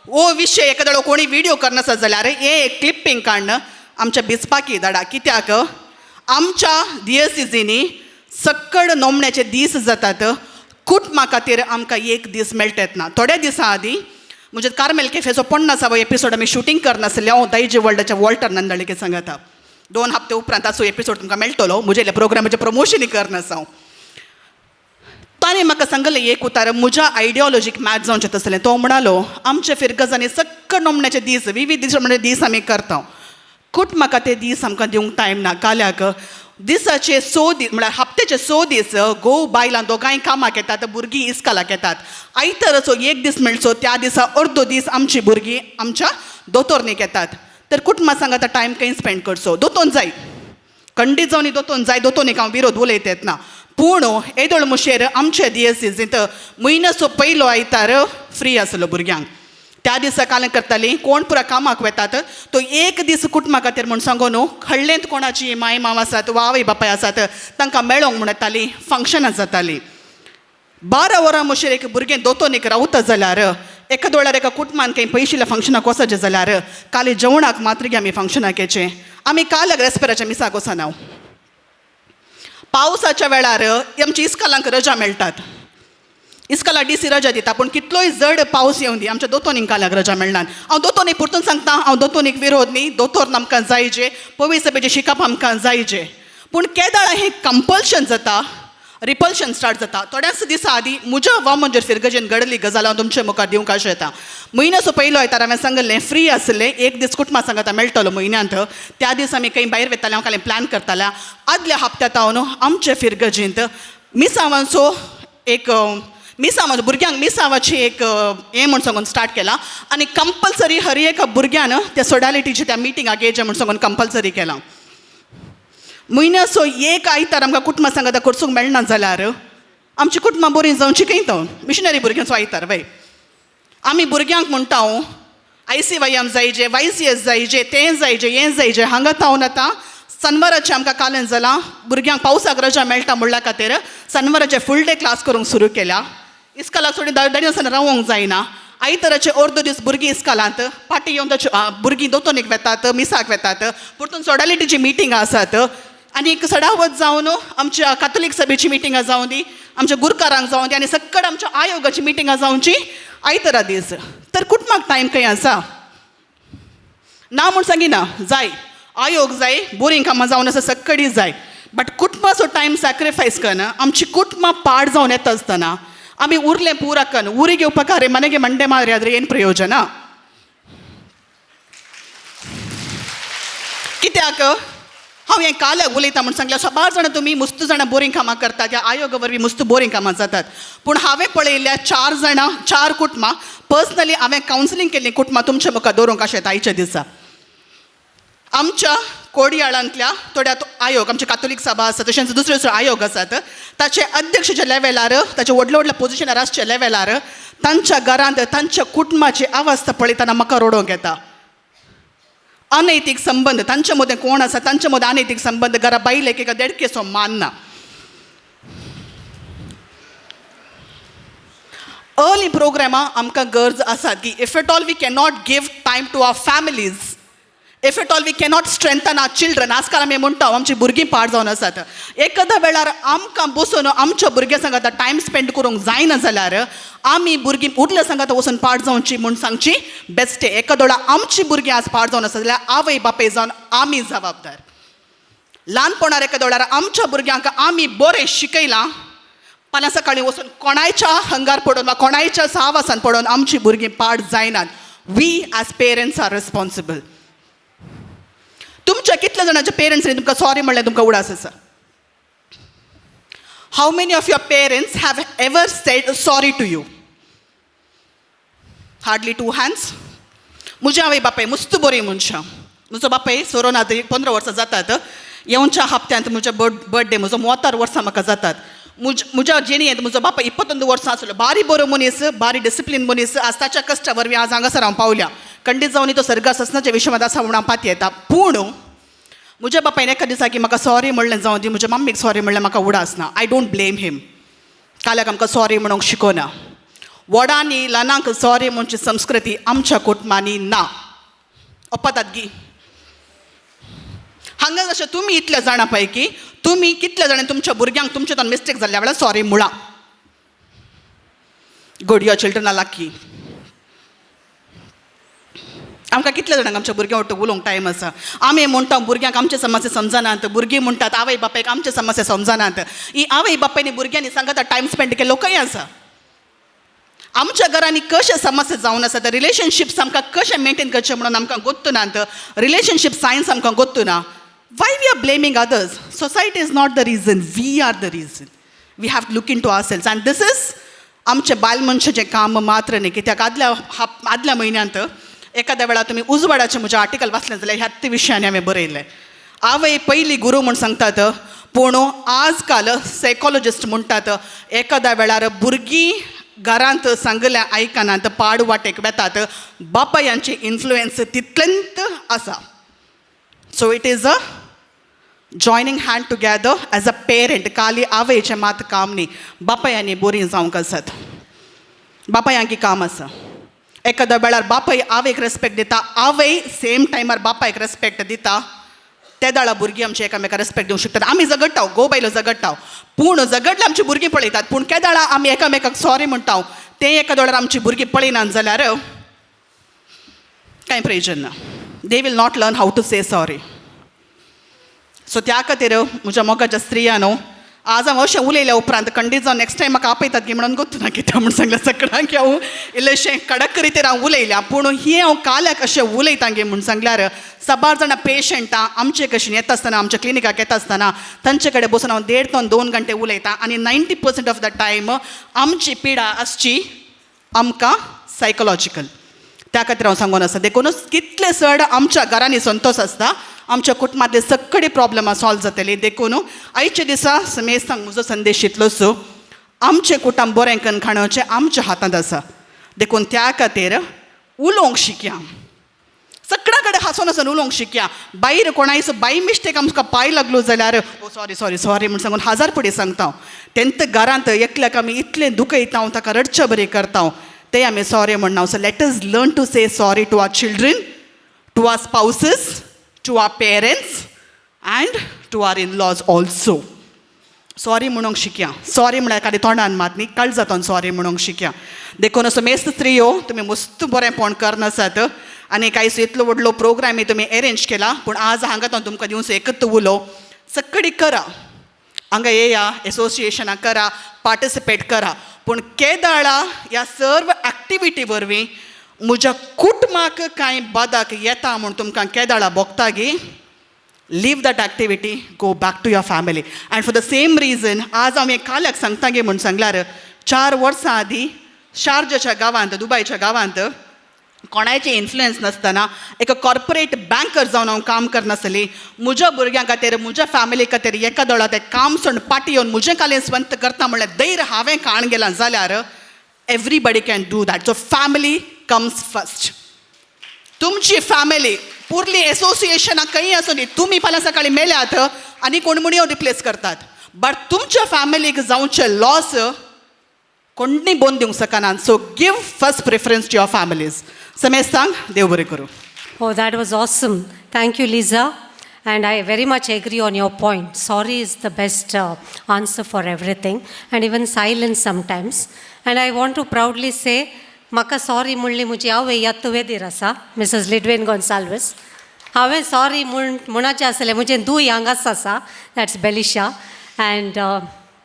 Speaker 8: हो विशय एखादो कोणी व्हिडिओ करनासत जाल्यार हे एक क्लिपिंग काडन आमच्या बिचपाकी धाडा. कित्याक आमच्या दियसिजींनी सक्कड नोमण्याचे दीस जातात कुटुंबा खातीर आमकां एक दीस मेळटेत ना. थोड्या दिसां आदीं म्हणजे कार्मेल कॅफेचो 50वा एपिसोड आमी शूटिंग करनासले हांव दायजी वर्ल्डाच्या वॉल्टर नंदळीके सांगता. 2 हप्ते उपरांत ताचो एपिसोड तुमकां मेळटलो म्हज्या प्रोग्रामाचें प्रमोशनूय करनासा हांव. ताणें म्हाका सांगलें एक उतार म्हज्या आयडियोलॉजीक मॅच जावचें तसलें. तो म्हणलो आमचे फिरगजांनी सक्कड नोमण्याचे दीस विविध दीस आमी करता कुटुंबा खातीर दीस आमकां दिवंक टायम ना. काल्याक दिसाचे 6 दीस म्हळ्यार हप्त्याचे 6 दीस घोव बायलां दोगांय कामाक येतात भुरगीं इस्कालाक येतात. आयताराचो एक दीस मेळचो त्या दिसा अर्दो दीस आमची भुरगीं आमच्या दोतोरनीक येतात. तर कुटुंबा सांगात टायम खंय स्पेंड करचो. दोतोन जाय खंडीत जावन दोतोन जाय दोतोनीक हांव विरोध उलयत येत ना. पूण येदोळ मुशेर आमच्या दियसिजींत म्हयन्याचो पयलो आयतार फ्री आसलो भुरग्यांक. त्या दिसा कालें करतालीं कोण पुरा कामाक वेतात तो एक दीस कुटुंबा खातीर म्हूण सांगो न्हू खडलेंत कोणाची माय माव आसात वा आवय बापाय आसात तांकां मेळोंक म्हण येतालीं फंक्शनां जातालीं. 12 वरां मुशेर एक भुरगें दोतोनीक रावता जाल्यार एखादो वेळार एका कुटुंबान खंय पयशिल्ल्या फंक्शनाक वचचें जाल्यार काली जेवणाक मात्र आमी फंक्शनाक येचें. आमी काल रेस्पेराच्या मिसाक वचना. पावसाच्या वेळार आमच्या इस्कालांक रजा मेळटात. इस्काला DC रजा दिता पूण कितलोय जड पावस येवन दी आमच्या दोतोनीक काल्याक रजा मेळना. हांव दोतोनीक परतून सांगता हांव दोतोनीक विरोध न्ही. दोतोर आमकां जायचे पवित्र सभेचें शिकप आमकां जायचें. पूण केदाळ हें कंपल्शन जाता रिपल्शन स्टार्ट जाता. थोड्याच दिसा आदीं म्हज्या वा म्हणजे फिरगजेन घडली गजाल हांव तुमचे मुखार दिवंक आशा येता. म्हयन्याचो पयलो आयतार हांवें सांगलें फ्री आसलें एक दीस कुटुंबा सांगाता मेळटलो म्हयन्यांत. त्या दीस आमी खंय भायर वेतालें हांव कालें प्लॅन करतालें. आदल्या हप्त्यांत हांव न्हू आमचे फिरगजेंत मिसावांचो एक मिसांव भुरग्यांक मिसांवाची एक हें म्हूण सांगून स्टार्ट केलां आनी कंपल्सरी हर एका भुरग्यान त्या सोडालिटीच्या त्या मिटिंगाक येचें म्हूण सांगून कंपल्सरी केलां. म्हयन्याचो एक आयतार आमकां कुटुंबा सांगाता करसूंक मेळना जाल्यार आमची कुटुंबां बरीं जावची खंय तो मिशनरी भुरग्यांचो आयतार वय. आमी भुरग्यांक म्हणटा हांव ICYM जायचे YCS जायचे तें जायचें हें जायचें हांगा तावन आतां शनवाराचें आमकां कालें जालां भुरग्यांक पावसाक रजा मेळटा म्हणल्या खातीर शनवाराचे फूल डे क्लास करूंक सुरू केल्या. इस्कालाक सोडी दडी आसतना रावोंक जायना. आयताराचे अर्दो दीस भुरगीं इस्कालांत पाटी येवन भुरगीं दोतोनीक वेतात मिसाक वेतात परतून सोडालिटीची मिटिंगां आसात आनी सडावत जावन आमच्या कातोलीक सभेची मिटिंगां जावं दी आमच्या गुरकारांक जावं दी आनी सक्कड आमच्या आयोगाची मिटिंगां जावची आयतारा दीस. तर कुटुंबाक टायम खंय आसा ना म्हूण सांगिना जाय आयोग जाय बोरींग कामां जावन आसा सक्कडी जाय बट कुटुंबाचो टायम सॅक्रिफायस करना. आमची कुटुंबां पाड जावन येता आसतना आमी उरलें पुराकन उरी घेवपाक अरे मनेगे मंडे मारी आದ್ರೆ ಏನು ಪ್ರಯೋಜನ. कित्याक हांव हें काल्याक उलयता म्हूण सांगलें 100 जाणां तुमी मस्त जाणां बोरींग कामां करतात ह्या आयोगा वरवीं मस्त बोरींग कामां जातात. पूण हांवें पळयल्ल्या 4 कुटुंबां पर्सनली हांवें कावन्सिलींग केल्लीं कुटुंबां तुमच्या मुखार दवरूंक अशें येता आयच्या दिसा. आमच्या कोडयाळांतल्या थोड्या आयोग आमचे कातोलीक सभा आसा तशेंच दुसरे आयोग आसात ताचे अध्यक्षाच्या लेवलार ताचे व्हडल्या व्हडल्या पोजिशनार आसच्या लेवलार तांच्या घरांत तांच्या कुटुंबाची अवस्था पळयतना म्हाका रडोंक येता. अनैतीक संबंध तांच्या मदें कोण आसा तांच्या मदें अनैतीक संबंध घरा बायलेक एका देडकेचो मान ना. अर्ली प्रोग्रामां आमकां गरज आसा की if at all we can not give time to our families if at all we cannot strengthen our children आजकाल आमी म्हणटा आमची भुरगीं पाड जावन आसात. एखाद्या वेळार आमकां बसून आमच्या भुरग्यां सांगात टायम स्पेंड करूंक जायना जाल्यार आमी भुरगीं उरल्या सांगात वचून पाड जावची म्हूण सांगची बेस्टे. एखादो वेळार आमची भुरगीं आज पाड जावन आसा जाल्यार आवय बापाय जावन आमी जबाबदार. ल्हानपणार एखाद्या वेळार आमच्या भुरग्यांक आमी बरें शिकयलां फाल्यां सकाळीं वचून कोणायच्या हंगार पडोवन वा कोणायच्या साहवासान पडोवन आमची भुरगीं पाड जायनात. We as parents are responsible. तुमच्या कितल्या जाणांच्या पेरंट्सांनी तुमकां सॉरी म्हणलें तुमकां उडास आसा. How many of your parents have ever said sorry to you? Hardly 2 hands. म्हजे आवय बापाय मस्त बरी मनशां. म्हजो बापाय सोरोन आतां 15 वर्सां जातात. येवच्या हप्त्यांत म्हज्या बर्थडे म्हजो 32 वर्सां म्हाका जातात. म्हज्या जिणेंत म्हजो बापाय 21 वर्सां आसलो. बारी बरो मनीस, बारी डिसिप्लीन मनीस. आज ताच्या कश्टा वरवीं आज हांगासर हांव पावल्या. खंडीत जावन तो सर्गास असनाच्या विशमात आसा म्हणून हांव पातयेता. पूण म्हज्या बापायन एका दिसा की म्हाका सॉरी म्हणलें जावन दी, म्हज्या मम्मीक सॉरी म्हणलें म्हाका उडासना. आय डोंट ब्लेम हिम. काल्याक आमकां सॉरी म्हणूंक शिकोना. व्हडांनी ल्हानांक सॉरी म्हणची संस्कृती आमच्या कुटुंबांनी ना. ओपतात गी. हांगा जशें तुमी इतल्या जाणां पैकी तुमी कितल्या जाणांनी तुमच्या भुरग्यांक तुमचेतून मिस्टेक जाल्ल्या वेळार सॉरी म्हणा. Good, your children are lucky. आमकां कितल्या जाणांक आमच्या भुरग्यां वांगडा उलोवंक टायम आसा. आमी म्हणटा भुरग्यांक आमचे समस्या समजनात. भुरगीं म्हणटात आवय बापायक आमचे समस्या समजनात. ही आवय बापायनी भुरग्यांनी सांगात टायम स्पेंड केल्लोकय आसा. आमच्या घरांनी कशे समस्या जावन आसा, ते रिलेशनशिप्स आमकां कशे मेंटेन करचे म्हणून आमकां गोत्तू नात. रिलेशनशीप सायन्स आमकां गोत्तू ना. Why we are blaming others? Society is not the reason. We are the reason. We have to look into ourselves. And this is आमचे बायल मनशाचें काम मात्र न्ही. कित्याक आदल्या म्हयन्यांत एखाद्या वेळार तुमी उजवाडाचें म्हजें आर्टिकल वाचलें जाल्यार ह्याच विशयांनी हांवें बरयलें. आवय पयली गुरू म्हूण सांगतात, पूण आजकाल सायकोलॉजिस्ट म्हणटात एखाद्या वेळार भुरगीं घरांत सांगल्या आयकनात पाड वाटेक वेतात. बापायांचे इन्फ्लुएन्स तितलेंत आसा. So it is a joining hand together as a parent. खाली आवयचें मात काम न्ही, बापायांनी बरीं जावंक आसात. बापायांकी काम आसा. एखाद्या वेळार बापाय आवयक रेस्पेक्ट दिता, आवय सेम टायमार बापायक रेस्पेक्ट दिता. त्या दाळा भुरगीं आमची एकामेकाक रेस्पेक्ट दिवंक शकतात. आमी झगडटाव, घोव बायलो झगडटाव, पूण झगडले आमची भुरगीं पळयतात. पूण त्या दाळा आमी एकामेकाक सॉरी म्हणटाव, तें एखाद्या वेळार आमची भुरगीं पळयनात जाल्यार कांय प्रयोजन ना. They will not learn how to say sorry. So त्या खातीर म्हज्या मोगाच्या स्त्रियानो, आज हांव अशें उलयल्या उपरांत खंडीत जावन नेक्स्ट टायम म्हाका आपयतात की म्हणून गोत्तू ना कित्याक म्हूण सांगलें. सगळ्यांक हांव इल्लेशें कडक रितीन हांव उलयल्या, पूण ही हांव काल्याक अशें उलयतां गे म्हूण सांगल्यार साबार जाणां पेशंटां आमचे कशीं येता आसतना, आमच्या क्लिनिकाक येता आसतना तांचे कडेन बसून हांव 1.5 ते 2 घंटे उलयतां. आनी 90% ऑफ द टायम आमची पिडा आसची आमकां सायकोलॉजिकल. त्या खातीर हांव सांगून आसा, देखूनच कितले चड आमच्या घरांनी संतोश आसता, आमच्या कुटुंबांतले सगळीं प्रॉब्लमां सॉल्व जातलीं. देखून आयचे दिसा मेस्तांक म्हजो संदेश इतलोच, आमचें कुटुंब बरें करून खाणोवचें आमच्या हातांत आसा. देखून त्या खातीर उलोवंक शिकया. सगळ्या कडेन हांसून हांसून उलोवंक शिकया. भायर कोणायचो बाय मिस्टेक आमकां पांय लागलो जाल्यार सॉरी सॉरी सॉरी म्हूण सांगून 1000 फावटी सांगता. तेंत घरांत एकल्याक आमी इतलें दुखयता, ताका रडचे बरें करता, ते आमी सॉरी म्हणना. So let us learn to say sorry to our children, to our spouses, to our parents and to our in-laws also. Sorry म्हणूंक शिकया. सॉरी म्हळ्यार खाली तोंडान मात न्ही, काळजांतून सॉरी म्हणूंक शिकया. देखून असो मेस्त स्त्रियो तुमी मस्त बरेंपण करनासात. आनी कांयच इतलो व्हडलो प्रोग्रामी तुमी अरेंज केला, पूण आज हांगा तुमकां दिवचो एकच उलो, सगळी करा, हांगा येया, एसोसिएशनां करा, पार्टिसिपेट करा. पूण केदाळा ह्या सर्व एक्टिविटी वरवीं म्हज्या कुटुंबाक कांय बादाक येता म्हूण तुमकां केदाळा भोगता गी, leave that activity, go back to your family. And for the same reason आज हांव काल्याक सांगता गे म्हूण सांगल्यार 4 वर्सां आदीं शार्जाच्या गांवांत, दुबयच्या गांवांत कोणाचें इन्फ्लुएन्स नासतना एक कॉर्पोरेट बँकर जावन हांव काम करनासली. म्हज्या भुरग्यां खातीर, म्हज्या फॅमिली खातीर एका दोळा तें काम सोडून पाटी येवन म्हजें कालें स्वंत करता म्हणल्यार धैर्य हांवें काण गेलां जाल्यार everybody can do that. So family comes first. तुमची फॅमिली पुरली एसोसिएशनां खंय आसूं दी, तुमी फाल्यां सकाळीं मेल्यात आनी कोण म्हूण येवन रिप्लेस करतात, बट तुमच्या फॅमिलीक जावचे लॉस कोणूय बोन दिवंक शकनात. So give first preference to your families. समेश सांग, देव बरें करूं.
Speaker 1: Oh, that was awesome. Thank you, Lisa. And I very much agree on your point. Sorry is the best answer for everything, and even silence sometimes. And I want to proudly say, म्हाका sorry म्हणली म्हजी आवय याद तुवेदीर आसा, Mrs लिडवेन Gonsalves. हांवें sorry म्हणचे आसलें, म्हजें धूय हांगाच आसा, that's Belisha, and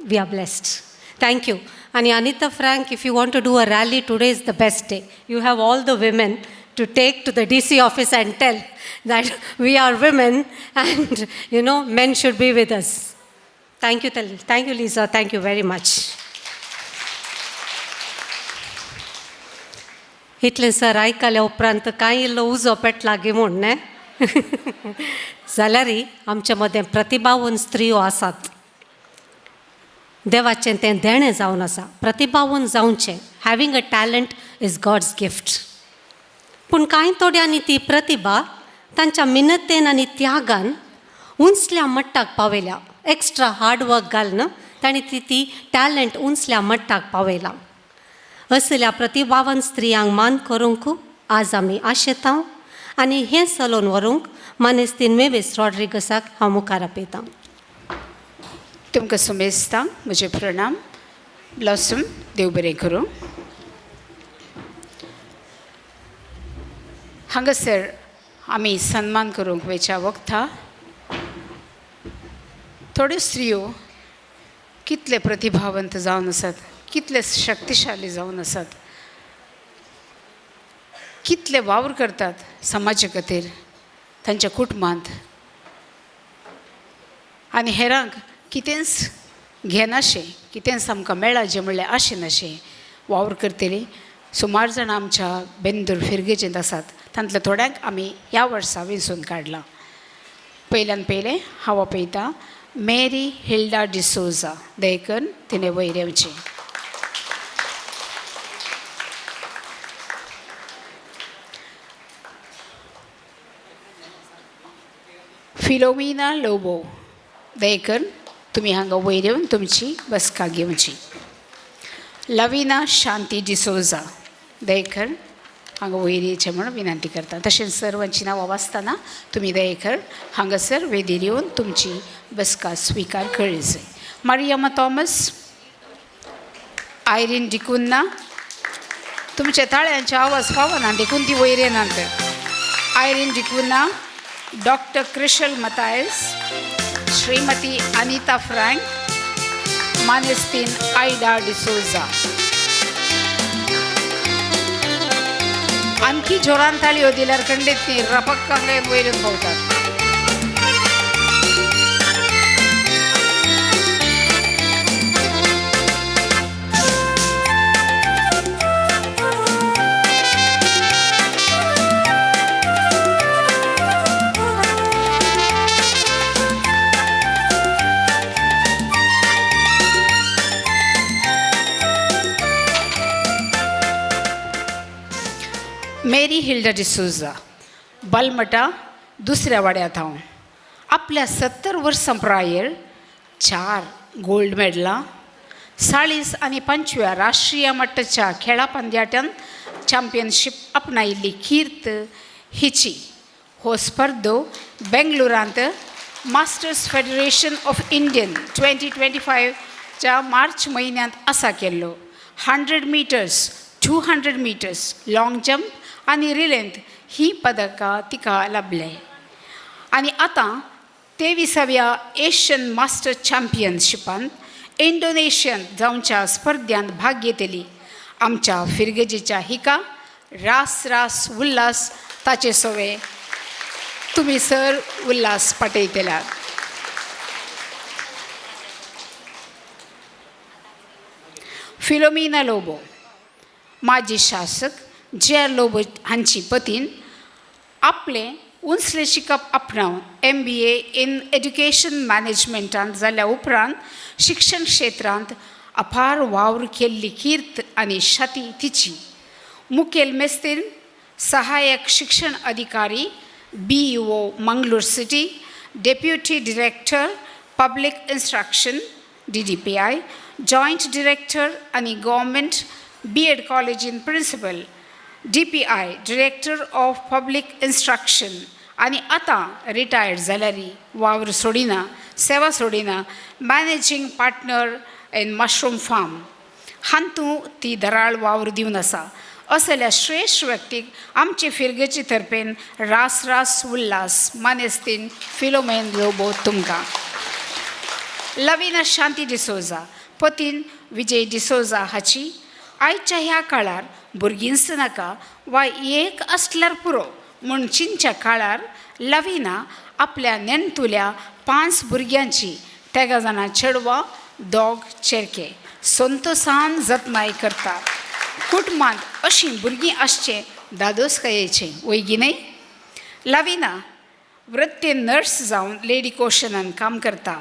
Speaker 1: we are blessed. Thank you. आणि Anita Frank, if you want to do a rally, today is the best day. You have all the women to take to the DC office and tell that we are women and, you know, men should be with us. Thank you, thank you, Lisa. Thank you very much. इतलें sir आयकल्या उपरांत कांय इल्लो उजो पेटला गे म्हूण न्ही जाल्यारय आमचे मदें प्रतिभावंत स्त्रियो आसात. देवाचें तें देणें जावन आसा. प्रतिभावंत जावचें. Having a talent is God's gift. पूण कांय थोड्यांनी ती प्रतिभा तांच्या मिनतेन आनी त्यागान उंचल्या मट्टाक पावयल्या. एक्स्ट्रा हार्ड वर्क घालन तांणी ती टॅलंट उंचल्या मट्टाक पावयला. असल्या प्रतिभावंत स्त्रियांक मान करूंक आज आमी आशेतां आनी हें चलोवन व्हरूंक मानेस्तीन मेवेस रॉड्रिगसाक हांव मुखार आपयतां.
Speaker 9: तुमकां सुमेस्तां म्हजे प्रणाम. ब्लॉसम देव बरें करूं. हांगासर आमी सन्मान करूंक वेच्या वखदां थोड्यो स्त्रियो कितले प्रतिभावंत जावन आसात, कितले शक्तिशाली जावन आसात, कितले वावर करतात समाजा खातीर, तांच्या कुटुंबांत आनी हेरांक कितेंच घेनाशें, कितेंच आमकां मेळ्ळा जें म्हणल्यार आशिनाशें वावर करतलीं सुमार जाणां आमच्या बेंदूर फिरगेचेंत आसात. तांतल्या थोड्यांक आमी ह्या वर्सा वेंचून काडलां. पयल्यान पयलें हांव आपयतां मेरी हिल्डा डिसोजा. दयकन तिणें वयर येवचें. फिलोमिना लोबो. दयकन तुमी हांगा वयर येवन तुमची बसका घेवची. लविना शांती डिसोजा. दयेकर हांगा वयर येवचें म्हणून विनंती करता. तशेंच सर्वांची नांवां वाचतना तुमी दयेकर हांगासर वेदीर येवन तुमची बसका स्विकार कळली जाय. मारियामा थॉमस. आयरीन डिकुन्ना. तुमच्या ताळ्यांचे आवाज पावना देखून ती वयर येनात. आयरीन डिकुन्ना. डॉक्टर क्रिशल मतायस. श्रीमती अनिता फ्रँक. मानेस्तीन आयडा डिसोजा. आणखी जोरान ताळयो दिल्यार खंडीत ती रपक्कांगे वयरून भोंवतात. मेरी हिल्डा डिसोजा. बलमटा दुसऱ्या वाड्यांत हांव. आपल्या 70 वर्सां प्रायर 4 गोल्ड मेडलां, 40 आनी 25 राष्ट्रीय मट्टाच्या खेळा पंद्याट्यान चॅम्पियनशीप आपणायिल्ली कीर्त हिची हो स्पर्धो बेंगलुरांत मास्टर्स फेडरेशन ऑफ इंडियन 2025च्या मार्च म्हयन्यांत आसा केल्लो. 100 मिटर्स, 200 मिटर्स, लाँग जंप आनी रिलेंत ही पदकां तिका लाभले. आनी आतां 23व्या एशियन मास्टर चॅम्पियनशिपांत इंडोनेशियांत जावच्या स्पर्धांत भाग घेतली. आमच्या फिरगेजीच्या हिका रास रास उल्हास ताचे सोवे तुमी सर उल्हास पाटयतल्यात. फिलोमिना लोबो. माजी शासक जे लोबो हांची पतीन आपलें उंचलें शिकप आपणावन MBA इन एड्युकेशन मॅनेजमेंटांत जाल्या उपरांत शिक्षण क्षेत्रांत अपार वावर केल्ली कीर्त आनी शाती तिची. मुखेल मेस्तीन सहाय्यक शिक्षण अधिकारी BEO Mangalore city, deputy director public instruction DDPI, joint director आनी गव्हर्मेंट B.Ed कॉलेज इन principal DPI, director of public instruction आनी आतां रिटायर्ड जाल्यारी वावर सोडिना, सेवा सोडिना, managing partner in mushroom farm हांतू ती दराळ वावर दिवन आसा. असल्या श्रेश्ठ व्यक्तीक आमचे फिरगेचे तर्फेन रास रास उल्हास. मानेस्तीन फिलोमेन लोबो तुमकां. लविना शांती डिसोजा. पतीन विजय डिसोजा हाची आयच्या ह्या काळार भुरगींच नाका वा एक आसल्यार पुरो म्हूण चिंतच्या काळार लविना आपल्या नेणतुल्या 5 भुरग्यांची 13 जाणां चेडवां 2 चेडके संतोशान जतनाय करता. कुटुंबांत अशीं भुरगीं आसचें दादोसकायेचें वैगी न्हय. लाविना वृत्तेन नर्स जावन लेडी कोशनान काम करता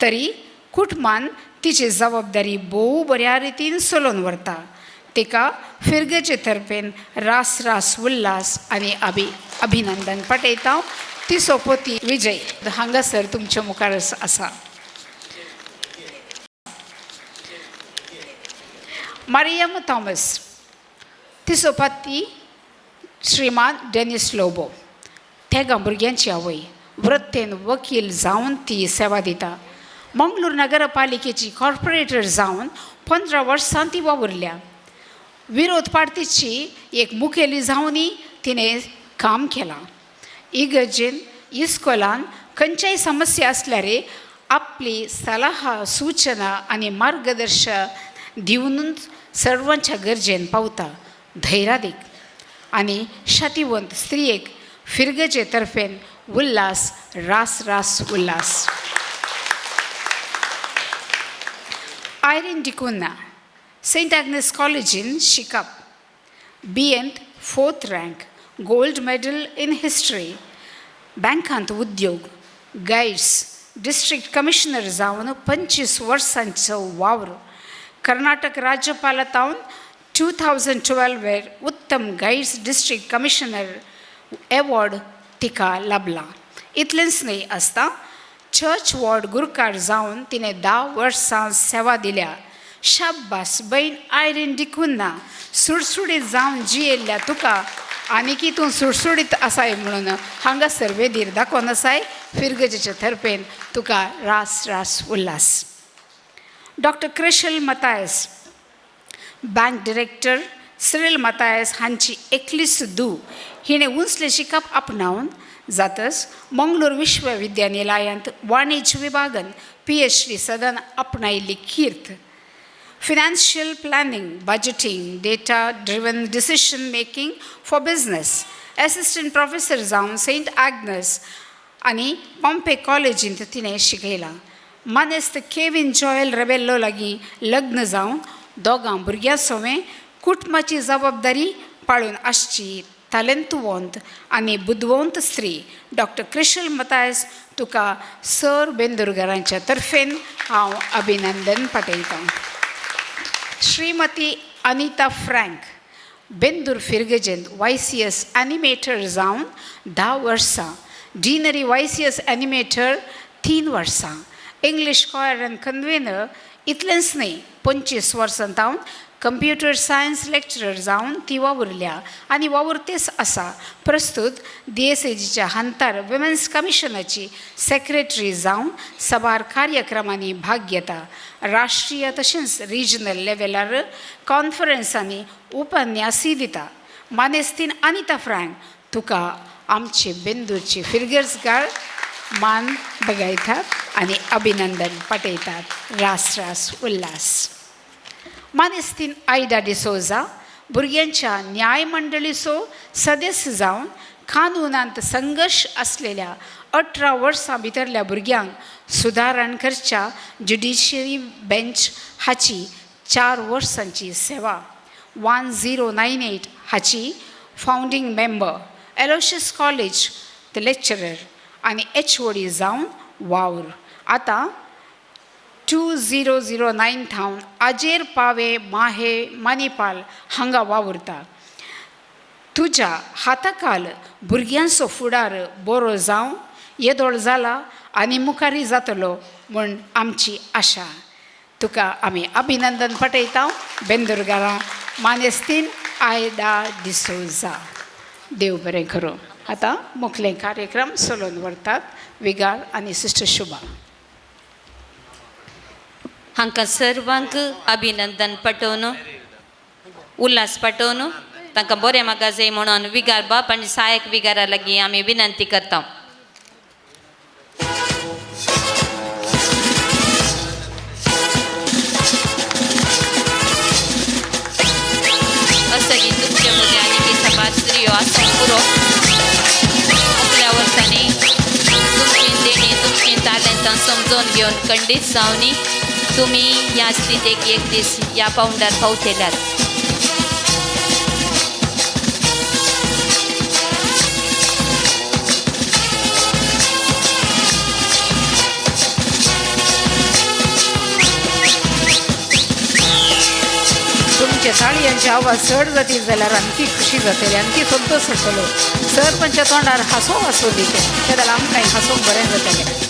Speaker 9: तरी कुटुंबान तिची जबाबदारी भोव बऱ्या रितीन चलोवन व्हरता. तिका फिरगेचे तर्फेन रास रास उल्हास आनी अभिनंदन पाठयता. तिचो पती विजय हांगासर तुमच्या मुखार आसा. मारियम थॉमस तिचो पती श्रीमान डेनिस लोबो तेगा भुरग्यांची आवय वृत्तेन वकील जावन ती सेवा दिता. मंगळूर नगरपालिकेची कॉर्पोरेटर जावन 15 वर्सां ती वावुरल्या. विरोध पार्टीची एक मुखेली जावनय तिणें काम केलां. इगर्जेन इस्कॉलान खंयच्याय समस्या आसल्यार आपली सलहा सूचना आनी मार्गदर्शन दिवनूच सर्वांच्या गरजेन पावता. धैर्यादीक आनी शतिवंत स्त्रियेक फिरगेचे तर्फेन उल्हास रास रास उल्हास. आयरीन डिकुन्ना सेंट एग्नेस कॉलेजीन शिकप. BNth 4th rank gold medal in history. बँकांत उद्योग गायड्स डिस्ट्रिक्ट कमिशनर जावन 25 वर्सांचो वावर. कर्नाटक राज्यपालातावन 2012 वेर उत्तम गायड्स डिस्ट्रिक्ट कमिशनर एवॉर्ड तिका लाभला. इतलेंच न्हय आसता चर्च वॉर्ड गुरकार जावन तिणें 10 वर्सां सेवा दिल्या. शाब्बास बैन आयरीन डिकुन्ना सुडसुडीत जावन जियेल्ल्या तुका आनी तूं सुडसुडीत आसाय म्हणून हांगासर वेदीर दाखोवन आसाय. फिरगजेच्या तर्फेन तुका रास रास उल्हास. Doctor Krishal Mathias bank director Cyril Mathias हांची एकलीच धूव हिणें उंचलें शिकप आपणावन जातच मंगळूर विश्वविद्यानिलयांत वाणिज्य विभागान PhD Sadan आपणायिल्ली Kirt. Financial planning, budgeting, data-driven decision-making for business. Assistant professor जावन सेंट ॲग्नस आनी पॉम्पे कॉलेजींत तिणें शिकयलां. मानेस्त केविन जॉयल रेबेल्लो लागीं लग्न जावन दोगां भुरग्यां सवें कुटुंबाची जबाबदारी पाळून आसची तालेंतुवंत आनी बुदवंत स्त्री डॉक्टर क्रिशल मतायस तुका सर बेंदुरकरांच्या तर्फेन हांव अभिनंदन पाठयतां. श्रीमती अनिता फ्रँक बेंदूर फिरगजेंत YCS एनिमेटर जावन 10 वर्सां. डिनरी YCS एनिमेटर 3 वर्सां. इंग्लीश कॉयर एंड कन्वेनर इतलेंच न्हय 25 वर्सां जावन कंप्युटर सायन्स लेक्चरर जावन ती वावुरल्या आनी वावुरतेच आसा. प्रस्तुत DSAGच्या हंतार विमेन्स कमिशनाची सेक्रेटरी जावन सभार कार्यक्रमांनी भाग घेता. राष्ट्रीय तशेंच रिजनल लेवलार कॉन्फरन्सांनी उपन्यासी दिता. मानेस्तीन अनिता फ्रँक तुका आमची बेंदूरची फिरगर्सगार मान बगयतात आनी अभिनंदन पाठयतात. रास रास उल्हास. मानेस्तीन आयडा डिसोजा भुरग्यांच्या न्याय मंडळीचो सदस्य जावन कानुनांत संघर्ष असलेल्या 18 वर्सां भितरल्या भुरग्यांक सुदारण करच्या ज्युडिशियरी बेंच हाची 4 वर्सांची सेवा. 1098 हाची फावंडींग member. Aloysius college the lecturer आनी HOD जावन वावर. आतां 2009 थावन आजेर पावे माहे मणिपाल हांगा वावुरता. तुज्या हाताखाल भुरग्यांचो फुडार बरो जावं येदोळ जाला आनी मुखारी जातलो म्हूण आमची आशा. तुका आमी अभिनंदन पाठयता. बेंदुरकारां मानेस्तीन आयडा डिसोजा. देव बरें करूं. आतां मुखलें कार्यक्रम चलोवन व्हरतात विगार आनी सिस्टर शुभा.
Speaker 6: हांकां सर्वांक अभिनंदन पाठोवन उल्हास पाठोवन तांकां बरें म्हाका जाय म्हणून विगार बाप आनी सहायक विगारा लागीं आमी विनंती करता. असं तुमचे मध्ये आनी सभा स्त्रियो आसूं पुरो आपल्या वर्सांनी तुमची देणी तुमची तालंतां समजून घेवन खंडीत जावनी तुम्ही या स्थितीक एक दीस या पावंडार पावतल्यात.
Speaker 9: तुमचे ताळयांचे आवाज चड जातील जाल्यार आणखी खुशी जातली आणखी संतोष जातलो सरपंचा तोंडार हांसो आसतली त्या जाल्यार आमकांय हांसोंक बरें जातलें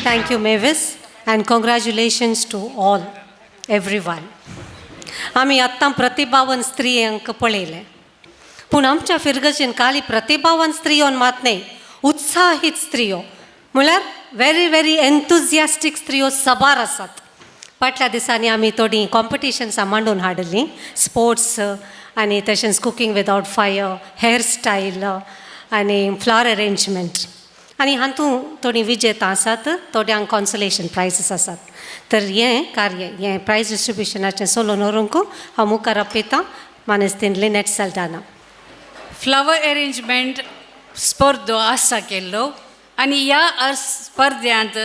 Speaker 1: Thank you, Mavis, and congratulations to all, everyone. आम्ही आत्तां प्रतिभावन स्त्रियांक पळयलें पूण आमच्या फिरगचेन खाली प्रतिभावन स्त्रियोन मात न्ही उत्साहीत स्त्रियो म्हळ्यार व्हेरी एन्थुजियास्टीक स्त्रियो सबार आसात. फाटल्या दिसांनी आमी थोडीं कॉम्पिटिशन्सां मांडून हाडलीं स्पोर्ट्स आनी तशेंच cooking without fire hair style आनी फ्लावर अरेंजमेंट आनी हातूंत थोडीं विजेतां आसात थोड्यांक कॉन्सोलेशन प्रायजीस आसात. तर हें कार्य हें प्रायज डिस्ट्रिब्युशनाचें सोलोन व्हरूंक हांव मुखार आपयतां मानेस्तीन लिनेट सल्डाना.
Speaker 10: फ्लावर अरेंजमेंट स्पर्धो आसा केल्लो आनी ह्या स्पर्धांत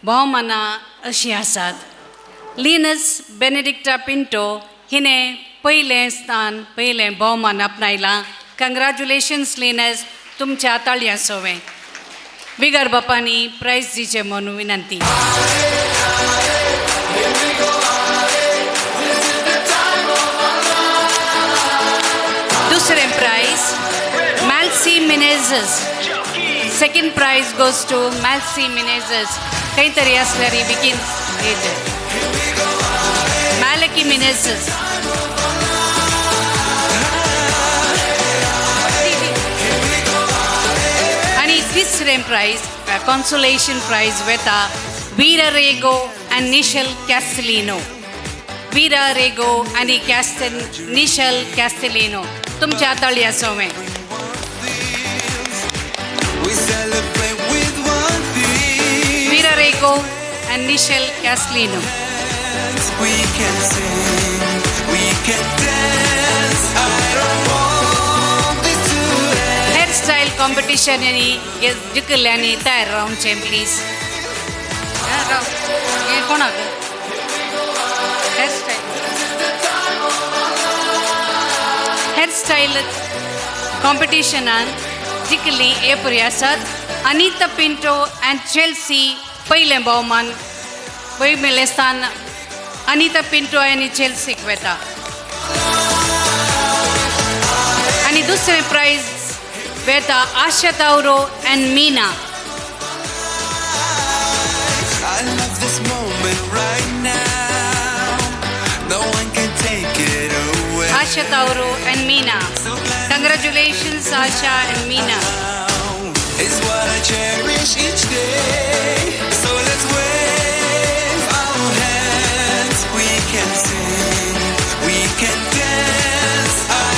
Speaker 10: भोवमानां अशीं आसात. लिनस बेनेडिक्टा पिंटो हिणें पयलें भोवमान आपणायलां. कंग्रॅच्युलेशन्स लिनस, तुमच्या ताळयां सोवें. बिगर बापांनी प्रायज दिचें म्हणून विनंती. दुसरें prize Malcy Menezes. Second prize goes to Malcy Menezes. खंय तरी आसल्यार ही बेगीन येता. मॅलकी मिनेझस. आनी तिसरें प्रायज कॉन्सोलेशन प्रायज वेता वीरा रेगो आनी निशल कॅस्टेलिनो. वीरा रेगो आनी निशल कॅस्टेलिनो, तुमच्या ताळयां सोवें. Vira Rego and Nichelle Castellino. We can sing, we can dance, I don't want this to end. Hairstyle competition yani जिकल्यांनी तयार रावचे प्लीज. हे कोणाक हेअरस्टाईल कॉम्पिटिशनान जिकली हे परी आसात. अनिता पिंटो अँड चेल्सी पयलें भोवमान पयलें स्थान अनिता पिंटो आनी चेल्सीक वेता. आनी दुसरें प्रायज वेता Asha Tauro and Meena. Asha Tauro and Meena. Congratulations, Asha and Meena. Is what I cherish each day. So let's wave our hands. We can sing, we can dance. I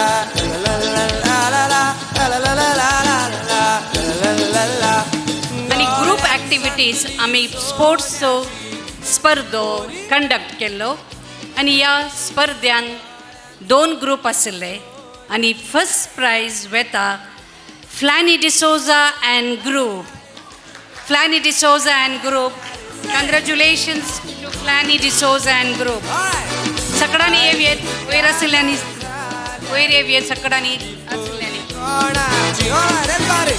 Speaker 10: फावटीच आमी स्पोर्ट्सचो स्पर्धो कंडक्ट केल्लो आनी ह्या स्पर्धान 2 ग्रूप आशिल्ले आनी फर्स्ट प्रायज वेता Flany D'Souza and group. Flany D'Souza and group, congratulations to Flany D'Souza and group. सकडांनी येवयेत, वयर आशिल्ल्यांनी वयर येवयेत, सकडांनी आशिल्ल्यांनी.
Speaker 11: कोणाची रे बारे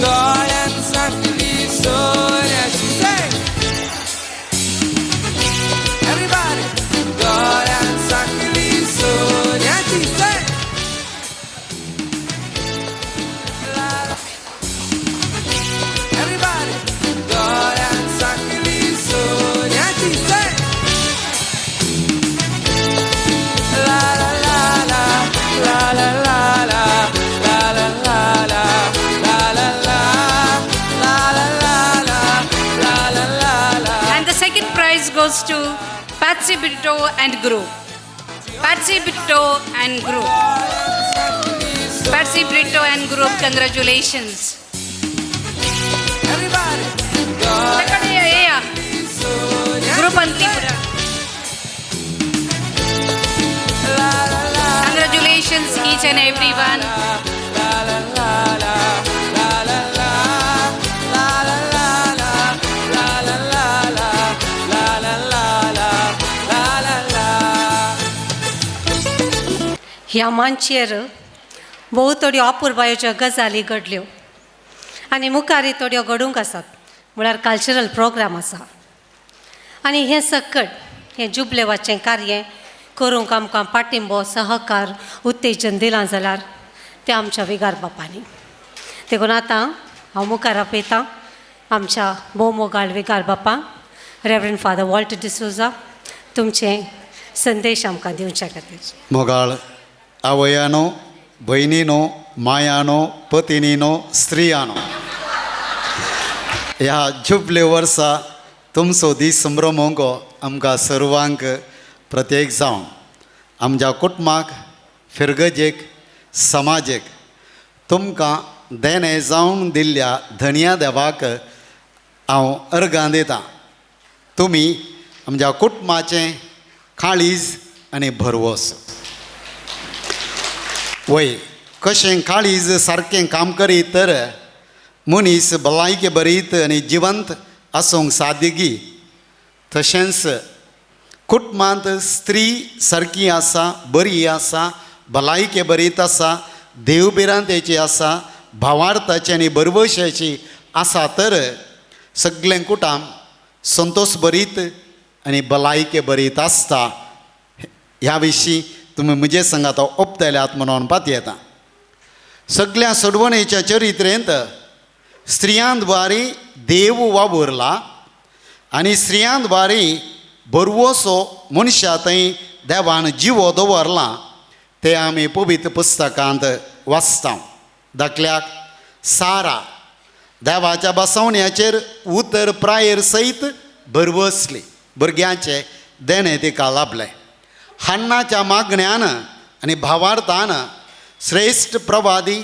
Speaker 11: गळ्यान साकली सोन्याची एव्हरीबॉडी गळ्यान साकली सोन्याची एव्हरीबॉडी गळ्यान साकली सोन्याची ला ला ला ला ला ला ला
Speaker 10: And the second prize goes to Patsy Bitto and Group. Patsy Bitto and Group. Patsy Bitto and Group, congratulations. Sakade ya. Group Antipura. Congratulations each and everyone.
Speaker 1: ह्या मांचेर भोव थोड्यो अपुरबायोच्यो गजाली घडल्यो आनी मुखारय थोड्यो घडूंक आसात. म्हळ्यार कल्चरल प्रोग्राम आसा आनी हें सकट हें जुबलेवाचें कार्य करूंक आमकां पाठिंबो सहकार उत्तेजन दिलां जाल्यार तें आमच्या विगार बापांनी. देखून आतां हांव मुखार आपयतां आमच्या भोव मोगाळ विगार बापा रेव्हरंड फादर वॉल्टर डिसोजा तुमचे संदेश आमकां दिवच्या खातीर.
Speaker 12: मोगाळ आवयानो, भयणीनो, मायानो, पत्नीनो, स्त्रियानो, ह्या जुबले वर्सा तुमचो दीस संभ्रमोवंक आमकां सर्वांक प्रत्येक जावन आमच्या कुटुंबाक, फिरगजेक, समाजेक तुमकां देणे जावन दिल्ल्या धन्या देवाक हांव अर्गां दितां. तुमी आमच्या कुटुंबाचें काळीज आनी भरवोस. वय कशें काळीज सारकें काम करीत तर मनीस भलायकी बरीत आनी जिवंत आसूंक सादिगी, तशेंच कुटुंबांत स्त्री सारकी आसा, बरी आसा, भलायकी बरीत आसा, देवबिरांतेची आसा, भावार्थाची आनी बरवशाची आसा तर सगळें कुटुंब संतोश बरीत आनी भलायकी बरीत आसता. ह्या विशीं तुमी म्हजे सांगात ओपतल्यात म्हणून पात येता. सगळ्या सोडवणेच्या चरित्रेंत स्त्रियां द्वारे देव वावुरला आनी स्त्रियां द्वारे बरवोसो मनशा थंय देवान जिवो दवरला तें आमी पवित्र पुस्तकांत वाचता. दाखल्याक सारा देवाच्या बसवण्याचेर उतर प्रायर सयत बरवसली, भुरग्याचे देणे तिका लाभले. हन्नाच्या मागण्यान आनी भावार्थान श्रेश्ठ प्रवादी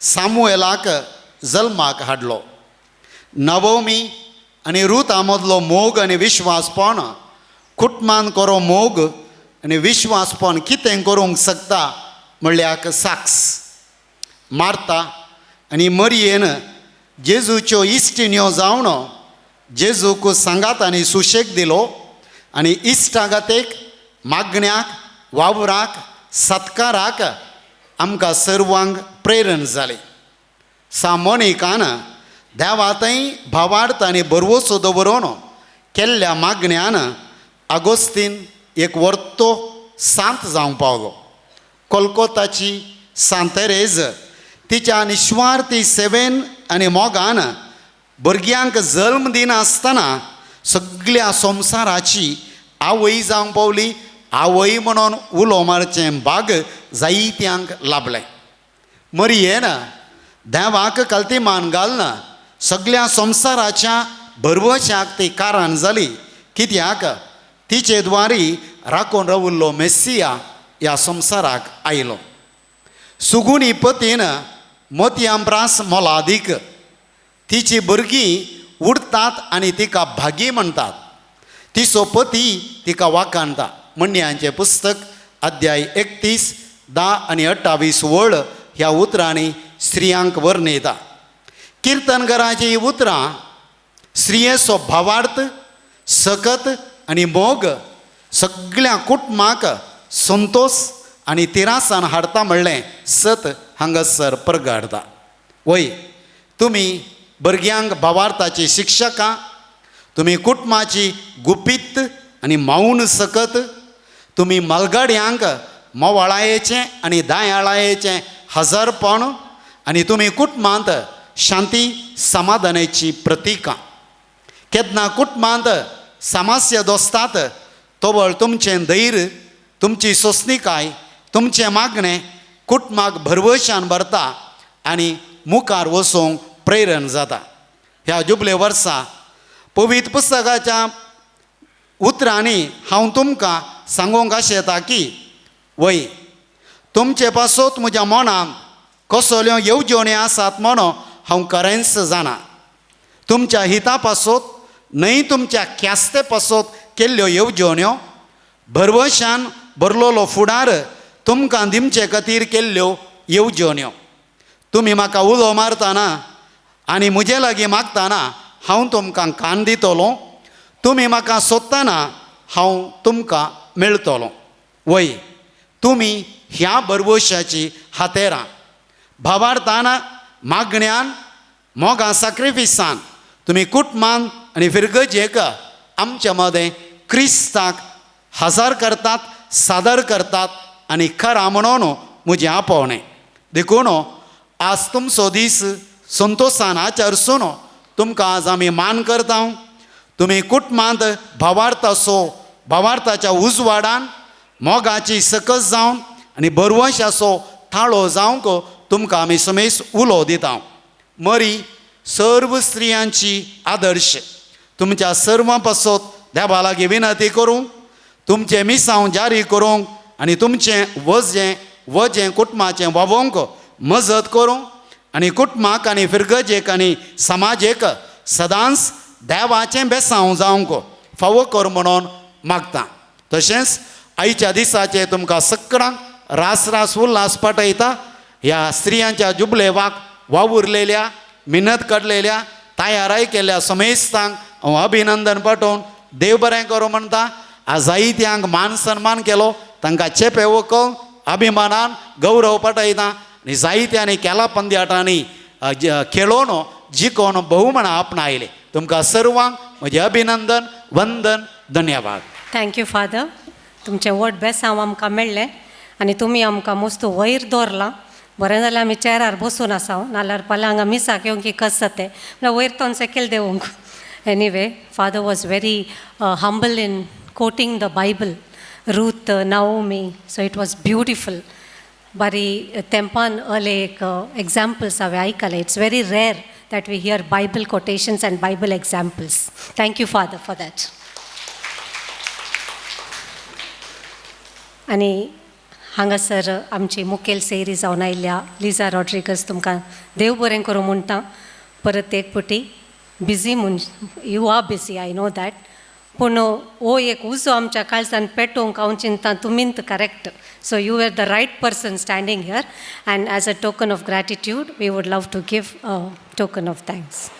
Speaker 12: सामुएलाक जल्माक हाडलो. नवमी आनी रुता मदलो मोग आनी विश्वासपण कुटुंबान करो मोग आनी विश्वासपण कितें करूंक शकता म्हणल्यार साक्स. मार्ता आनी मरियेन जेजूच्यो इश्टिण्यो जावन जेजूक सांगात आनी सुशेग दिलो आनी इश्टागतेक, मागण्याक, वावराक, सत्काराक आमकां सर्वांक प्रेरण जाली. सामोनिकान देवातय भावार्थ आनी बरवोसो दवरून केल्ल्या मागण्यान आगोस्तीन एक वर्तो सांत जावंक पावलो. कोलकोताची सांत तेरेज तिच्या निस्वार्थी सेवेन आनी मोगान भुरग्यांक जल्म दिनासतना सगळ्या संवसाराची आवय जावंक पावली. आवय म्हणून उलो मारचें भाग जायत्यांक लाभलें. मरियेन देवाक कल्तीमान घालना सगळ्या संवसाराच्या भरवशाक ती कारण जाली, कित्याक तिचे द्वारी राखून रावल्लो मेस्सिया ह्या संवसाराक आयलो. सुगुणी पतीन मोतयांब्रास मोलादीक तिची भुरगीं उडतात आनी तिका भागी म्हणटात. तिचो पती तिका वाखाणटा. म्हणयांचें पुस्तक अध्याय 31, 10 आनी 28 वळ ह्या उतरांनी स्त्रियांक वर्णयता. किर्तनकाराची ही उतरां स्त्रियेचो भावार्थ, सकत आनी मोग सगळ्या कुटुंबाक संतोष आनी तिरासान हाडटा म्हणलें सत हांगासर प्रगटता. वय तुमी भुरग्यांक भावार्थाची शिक्षकां, तुमी कुटुंबाची गुपीत आनी मौन सकत, तुमी मलगड्यांक मोवाळायेचें आनी दायाळायेचें हजरपण, आनी तुमी कुटुंबांत शांती समाधानाची प्रतीकां. केन्ना कुटुंबांत समस्या दोसतात तोवळ तुमचें धैर्य, तुमची सोंसणीकाय, तुमचें मागणें कुटुंबाक भरवशान भरता आनी मुखार वचूंक प्रेरण जाता. ह्या जुबले वर्सा पवित्र पुस्तकाच्या उतरांनी हांव तुमकां सांगूंक अशें येता की वय तुमचे पासत म्हज्या मनांत कसल्यो येवजण्यो आसात म्हणून हांव खरेंच जाणा. तुमच्या हिता पासत न्हय तुमच्या ख्यास्ते पासत केल्ल्यो येवजण्यो, भरवशान भरलोलो फुडार तुमकां दिवचे खातीर केल्ल्यो येवजण्यो. तुमी म्हाका उलो मारतना आनी म्हजे लागीं मागतना हांव तुमकां कान दितलों. तुमी म्हाका सोदतना हांव तुमकां मेळटलों. वय तुमी ह्या भरवशाची हातेरां भावार्थान, मागण्यान, मोगां सॅक्रिफिसान तुमी कुटुंबान आनी फिरगजेक आमच्या मदें क्रिस्ताक हजर करतात, सादर करतात आनी खरा म्हणून म्हजें आपोवणें. देखून आज तुमचो दीस संतोशान आचरसून तुमकां आज आमी मान करता. तुमी कुटुंबांत भावार्थाच्या उजवाडान मोगाची सकस जावन आनी भरवशाचो थाळो जावंक तुमकां आमी समेस उलो दिता. मरी सर्व स्त्रियांची आदर्श तुमच्या सर्व पासत देवा लागीं विनंती करूं, तुमचें मिसांव जारी करूंक आनी तुमचें वजें कुटुंबाचें वावोवंक मजत करूं आनी कुटुंबाक आनी फिरगजेक आनी समाजेक सदांच देवाचें बेसांव जावंक फावो कर म्हणून मागता. तशेंच आयच्या दिसाचें तुमकां सगळ्यांक रास उल्हास पाठयता. ह्या स्त्रियांच्या जुबलेवाक वावुरलेल्या, मिनत काडलेल्या, तयाराय केल्ल्या समेस्तांक हांव अभिनंदन पाठोवन देव बरें करूं म्हणटा. आज जायत्यांक मान सन्मान केलो, तांकां चेपे वखल अभिमानान गौरव पाठयता आनी जायत्यांनी केला पंद्याटांनी खेळोन जिखोवन भोवमणां आपणायले. तुमकां सर्वांक म्हजें अभिनंदन, वंदन, धन्यवाद.
Speaker 1: Thank you father. तुमचें व्हड बेसांव आमकां मेळ्ळें आनी तुमी आमकां मस्त वयर दवरलां. बरें जाल्यार आमी चॅरार बसून आसा, नाल्यार फाल्यां हांगा मिसाक येवंक की कस जातें म्हळ्यार वयर तोन सेकेल देवंक. Anyway father was very humble in quoting the Bible, Ruth, Naomi, so it was beautiful. बरी तेंपान अले एक एग्जाम्पल्स हांवें आयकले. It's very rare that we hear Bible quotations and Bible examples. Thank you father for that. आनी हांगासर आमची मुखेल सेरी जावन आयिल्ल्या लिझा रॉड्रिगस तुमकां देव बरें करूं म्हणटा. परत एक पुटी busy you are busy, I know that, पूण हो एक उजो आमच्या काळजान पेटोवंक हांव चिंता तुमींत correct. So you were the right person standing here and as a token of gratitude we would love to give a token of thanks.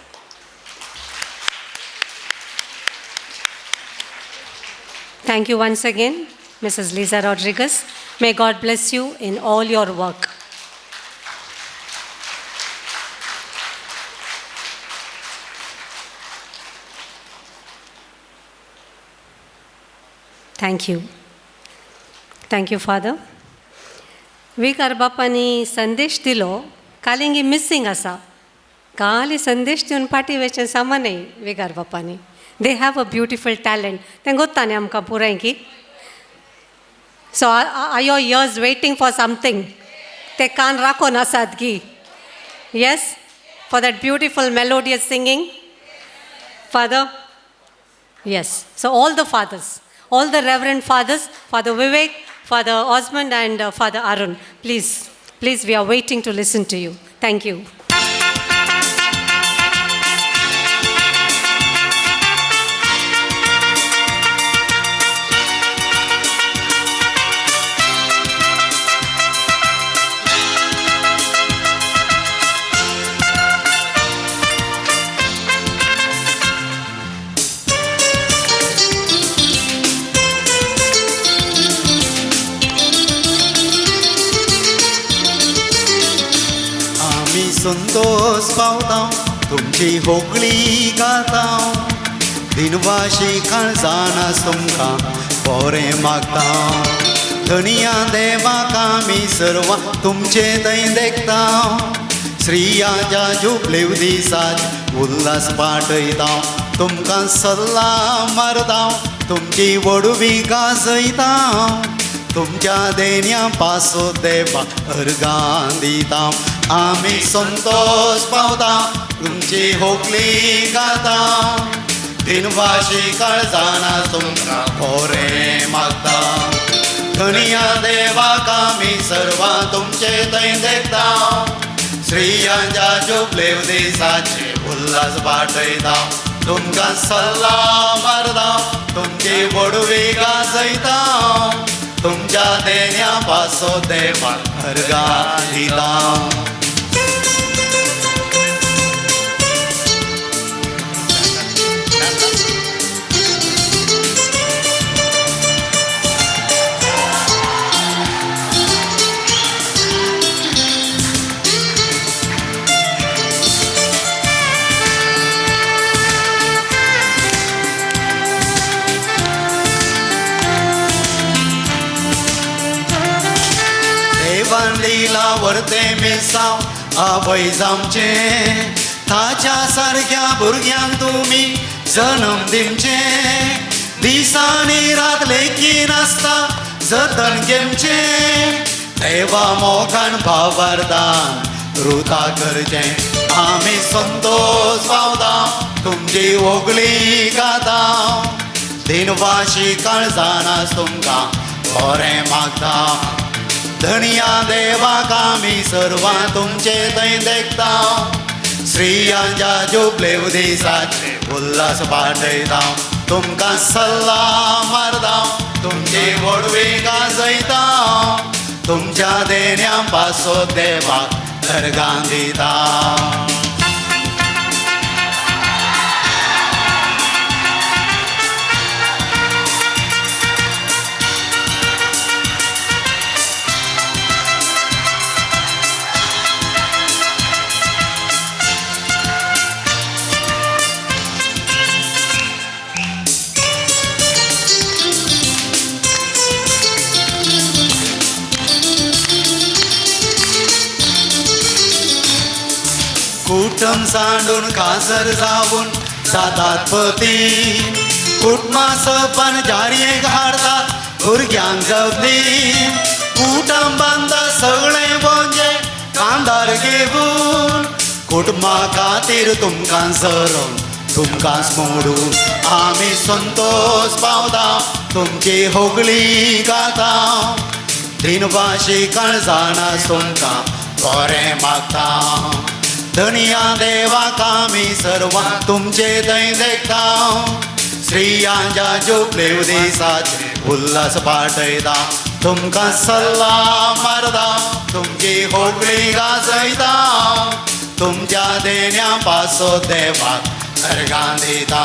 Speaker 1: Thank you once again, Mrs. Liza Rodriguez. May God bless you in all your work. Thank you. Thank you, Father. विकार बापानी संदेश दिलो, कालिंगी missing आसा. काली संदेश दिवन पाटी वेचें सामानय विकार बापानी. They have a beautiful talent. तें गोत्ता न्ही आमकां पुराय की. So are your ears waiting for something? ते कान राखून आसात की. Yes? For that beautiful melodious singing? Father? Yes. So all the fathers, all the reverend fathers, Father Vivek, Father Osmond and Father Arun, please, we are waiting to listen to you. Thank you.
Speaker 12: Santosh पावता तुमची होगळी गाता दिनवाशी काळजान तुमकां बरें मागता धनिया देवाक आमी सर्व तुमचे थंय देखता श्रियाच्या जुबलेव दिसात उल्हास पाठयता तुमकां सल्ला मारता तुमची वडवी गाजयता तुमच्या देण्या पासो देवा अर्गां दिता आमी संतोष पावता तुमची होगली गाता दिनवाशी काळजान तुमकां बरें मागता धनिया देवाक आमी सर्व तुमचे थंय देखता श्रियांच्या जुबलेव दिसाचे उल्हास पाठयता तुमकां सल्ला मारता तुमची वडवी गाजयता तुमच्या देण्या पासो देवाक अर्गां दिता लीला वर्ते मेसाव आवय जावचे ताच्या सारक्या भुरग्यांक तुमी जन्म दिवचे दिसांनी रात लेकी नासता जतन घेवचे देवा मोगान भावार्दान रुता करचे आमी संतोष पावता तुमची होगली गाता दिनवाशी काळजान तुमकां बरें मागता धनिया देवाक आमी सर्व तुमचे थंय देखता श्रियांच्या जुबलेव दिसाचे उल्हास पाठयता तुमकां सल्ला मारता तुमची वडवी गाजयता तुमच्या देण्या पासो देवाक अर्गां दिता कुटुंब सांडून काजर जावून जातात पती कुटुंबा सपन जारयेक हाडतात भुरग्यांक जगली कुटुंबांत सगळें म्हणजे कांदार घेवून कुटुंबा खातीर तुमकां सरोन तुमकांच मोडून आमी संतोष पावता तुमची होगली गाता दिनवाशी काळजान तुमकां बरें मागता धनिया देवाक आमी सर्व तुमचे थंय देखता श्रियांच्या जुबलेव दिसाचे उल्हास पाठयता तुमकां सल्ला मारता तुमची होगळी गाजयता तुमच्या देण्या पासो देवाक अर्गां दिता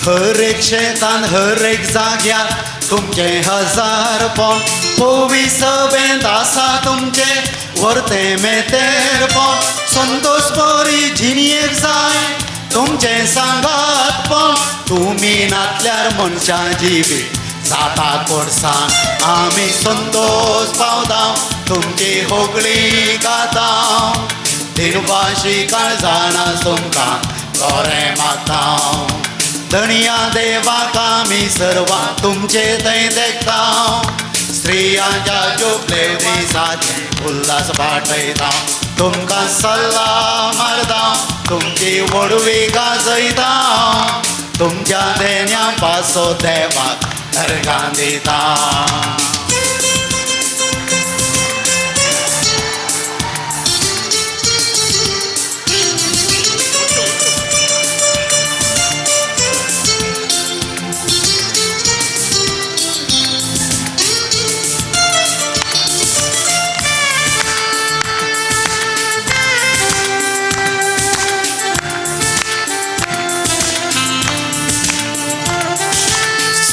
Speaker 12: हर एक शेतान हर एक जाग्यार तुमचे हजारपण पोवी सवेंत आसा तुमचे वर्ते मेतेरपण संतोष बरी जिणयेक जाय तुमचे सांगातपण तुमी नातल्यार मनशा जिबी जाता कोडसाण आमी संतोष पावता तुमची होगळी गाता दिनवाशी काळजान तुमकां बरें मागता धनिया देवाक आमी सर्व तुमचे थंय देखता स्त्रियांच्या जुबलेव दिसाचे उल्हास पाठयता तुमकां सल्ला मारता तुमची वडवी गाजयता तुमच्या देण्या पासो देवाक अर्गां दिता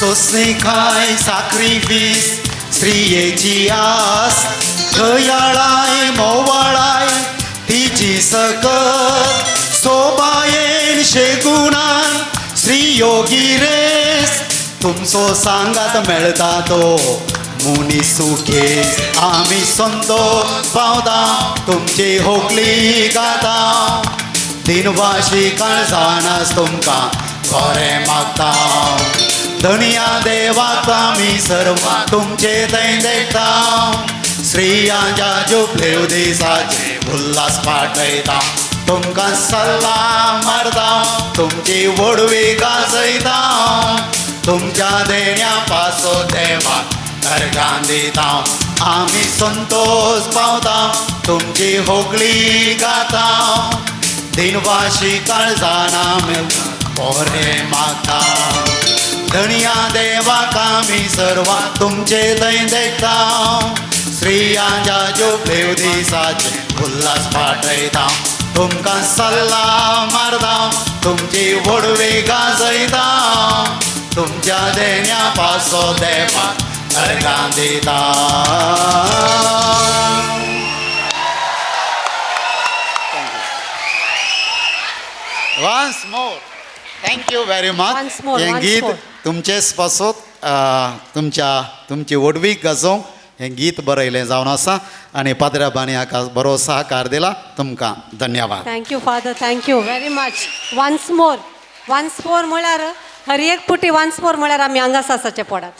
Speaker 12: सोसणी खाय साक्रिफीस स्त्रियेची आस दयाळाय मोवाळाय तिची सकत सोबायेन शेगुणान श्री योगी रेस तुमचो सांगात मेळटा तो मुनी सुखे आमी संतोष पावता तुमची होकली गाता दिनवाशी काळजानास तुमकां बरें मागता धनिया देवाक आमी सर्व तुमचे थंय देखता श्रियांच्या जुबलेव दिसाचे उल्हास पाठयता तुमकां सल्ला मारता तुमची वडवी गाजयता तुमच्या देण्या पासो देवाक अर्गां दिता आमी संतोष पावता तुमची होगली गाता दिनवाशी काळजाना मेळटा बरें मागता धनिया देवाक आमी सर्व तुमचे थंय देखता श्रियांच्या जुबलेव दिसाचे उल्हास पाठयता तुमकां सल्ला मारता तुमची वडवी गाजयता तुमच्या देण्या पासो देवाक अर्गां दिता once more thank you very much
Speaker 1: Once more,
Speaker 12: हें
Speaker 1: once
Speaker 12: गीत
Speaker 1: more.
Speaker 12: तुमचेच पासत तुमची वडवीक गाजोवंक हें गीत बरयलें जावन आसा आनी पाद्र्याबानी हाका बरो सहकार दिला तुमकां धन्यवाद
Speaker 1: thank you father thank you very much once more म्हळ्यार हर एक पुटी वन्स मोर म्हळ्यार आमी हांगाच आसाचे पडात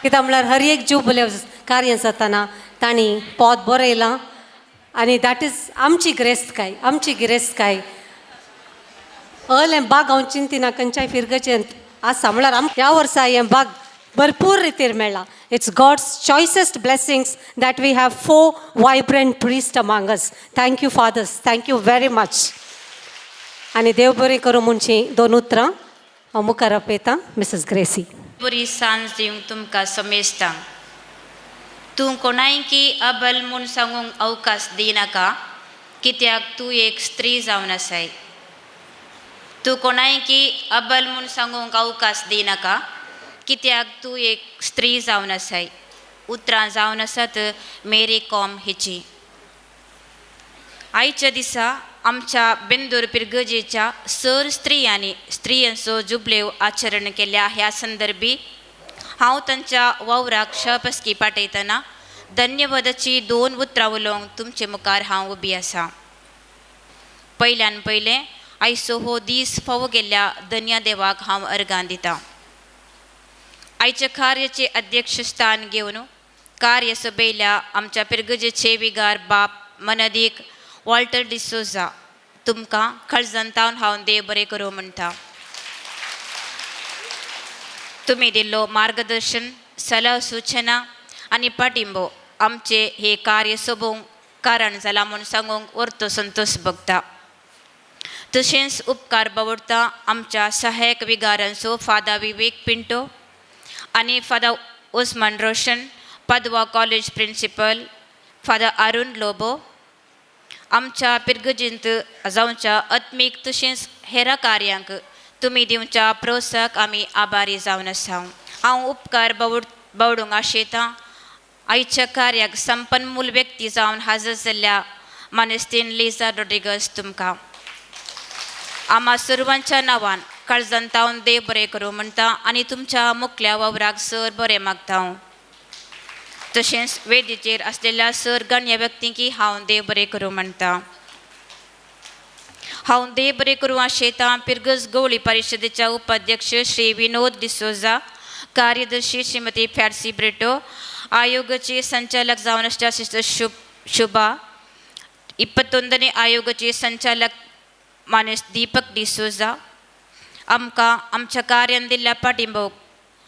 Speaker 1: कित्याक म्हळ्यार हर एक जुबले कार्य जाताना तांणी पोत बरयलां आनी दॅट इज आमची गिरेस्तकाय हें बाग हांव चिंतिना खंयच्याय फिरगेचें आसा म्हळ्यार ह्या वर्सा हें बाग भरपूर रितीर मेळ्ळा it's God's choicest blessings that we have 4 vibrant priest among us thank you fathers thank you very much आनी देव बरें करूं म्हणची 2 उतरां हांव मुखार आपयतां मिसेस ग्रेसी
Speaker 6: बरी सांज दिवंक तुमकां समेस्तां तूं कोणायकी अबल म्हूण सांगूंक अवकाश दिनाका कित्याक तूं एक स्त्री जावन आसाय तूं कोणायकी अबल म्हूण सांगूंक अवकाश दिनाका कित्याक तूं एक स्त्री जावन आसाय उतरां जावन आसात मेरी कॉम हिची आयच्या दिसा आमच्या बेंदूर पिरगजेच्या सर स्त्रियांचो जुबलेव आचरण केल्या ह्या संदर्भी हांव तांच्या वावराक शपस्की पाठयतना धन्यवादाची 2 उतरां उलोवंक तुमचे मुखार हांव उबी आसा पयल्यान पयलें आयचो हो दीस फावो गेल्ल्या धन्या देवाक हांव अर्गां दितां आयच्या कार्याचे अध्यक्षस्थान घेवन कार्यसभेल्या आमच्या पिरगजेचे विगार बाप मनदीक वॉल्टर डिसोजा तुमकां खळजंतावन हांव देव बरें करूं म्हणटा तुमी दिल्लो मार्गदर्शन सलह सुचना आनी पाठिंबो आमचे हे कार्य सोबोवंक कारण जाला म्हूण सांगूंक व्हरतो संतोश भोगता तशेंच उपकार बावडटा आमच्या सहायक विगारांचो फादर विवेक पिंटो आनी father Osmond Roshan Padua college principal father Arun Lobo आमच्या पिरगजींत जावच्या आत्मीक तशेंच हेरां कार्यांक तुमी दिवच्या प्रोत्साहक आमी आभारी जावन आसा हांव उपकार बावडूंक आशेतां आयच्या कार्याक संपन्मूल व्यक्ती जावन हाजर जाल्ल्या मानेस्तीन लिझा रॉड्रिगस तुमकां आम्हा सर्वांच्या नांवान काळजंतावन देव बरें करूं म्हणटा आनी तुमच्या मुखल्या वावराक सर बरें मागता हांव तशेंच वेदीचेर आसलेल्या सर गण्य व्यक्तींकी हांव देव बरें करूं म्हणटा हांव देव बरें करूं आशेतां पिरगज गवळी परिशदेच्या उपाध्यक्ष श्री विनोद डिसोजा कार्यदर्शी श्रीमती फॅर्सी ब्रेटो आयोगाचे संचालक जावन आसच्या सिस्टर शुभा 21ನೇ आयोगाचे संचालक मानेस दीपक डिसोजा आमकां आमच्या कार्यान दिल्ल्या पाठिंबोक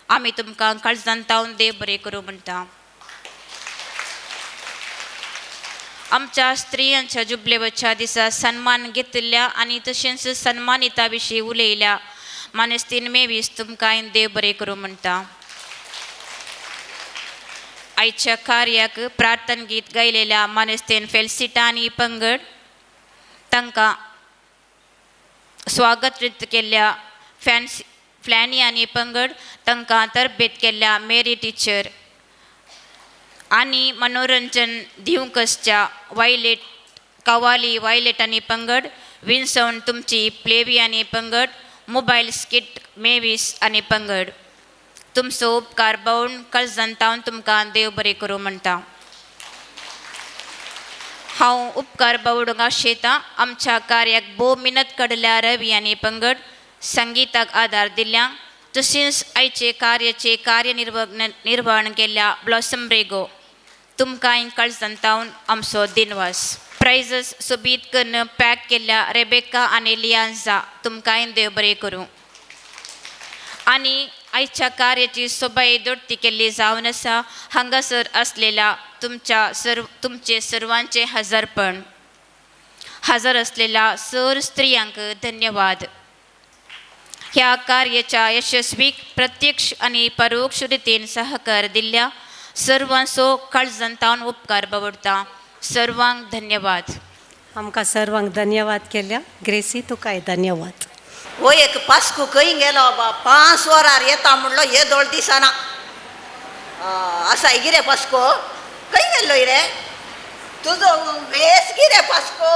Speaker 6: आमी तुमकां काळजांतावन देव बरें करूं म्हणटा आमच्या स्त्रियांच्या जुबलेवच्या दिसा सन्मान घेतिल्ल्या आनी तशेंच सन्मानिता विशीं उलयल्या मानेस्तीन मेवीस तुमकां देव बरें करूं म्हणटा आयच्या कार्याक प्रार्थन गीत गायलेल्या मानेस्तीन फेल्सिटा आनी पंगड तांकां स्वागत व्यक्त केल्ल्या
Speaker 13: फ्लॅनी आनी पंगड तांकां तरबेत केल्ल्या मेरी टिचर आनी मनोरंजन दिवंकसच्या वायलेट कवाली वायलेट आनी पंगड विन्सवन तुमची प्लेवी आनी पंगड मोबायल स्किट मेवीस आनी पंगड तुमचो उपकार भोवून काळजांतावन तुमकां देव बरें करूं म्हणटा. हांव उपकार बावडूंक आशेतां आमच्या कार्याक भोव मिनत काडल्या रवी आनी पंगड संगीताक आदार दिल्ल्या तशेंच आयचे कार्याचे निर्वहण केल्ल्या ब्लॉसम ब्रेगो तुमकां काळजांतावन आमचो दिनवास. प्रायझस सोबीत करून पॅक केल्ल्या रेबेका आनी लियांजा तुमकां देव बरें करूं. आनी आयच्या कार्याची सोबाय दोडती केल्ली जावन आसा हांगासर आसलेल्या तुमचे सर्वांचे हजरपण हजर असलेल्या सर स्त्रियांक धन्यवाद. ह्या कार्याच्या यशस्वीक प्रत्यक्ष आनी परोक्ष रितीन सहकार दिल्ल्या सर्वांचो काळजांतावन उपकार बावडटा. सर्वांक धन्यवाद.
Speaker 1: आमकां सर्वांक धन्यवाद केल्या. ग्रेसी तुकाय धन्यवाद.
Speaker 14: हो एक पास्को खंय गेलो बाबा 5 वरार येता म्हणलो हे दोळ दिसना असा गिरे पास्को खंय गेल्लो रे तुजो वेस गिरे पास्को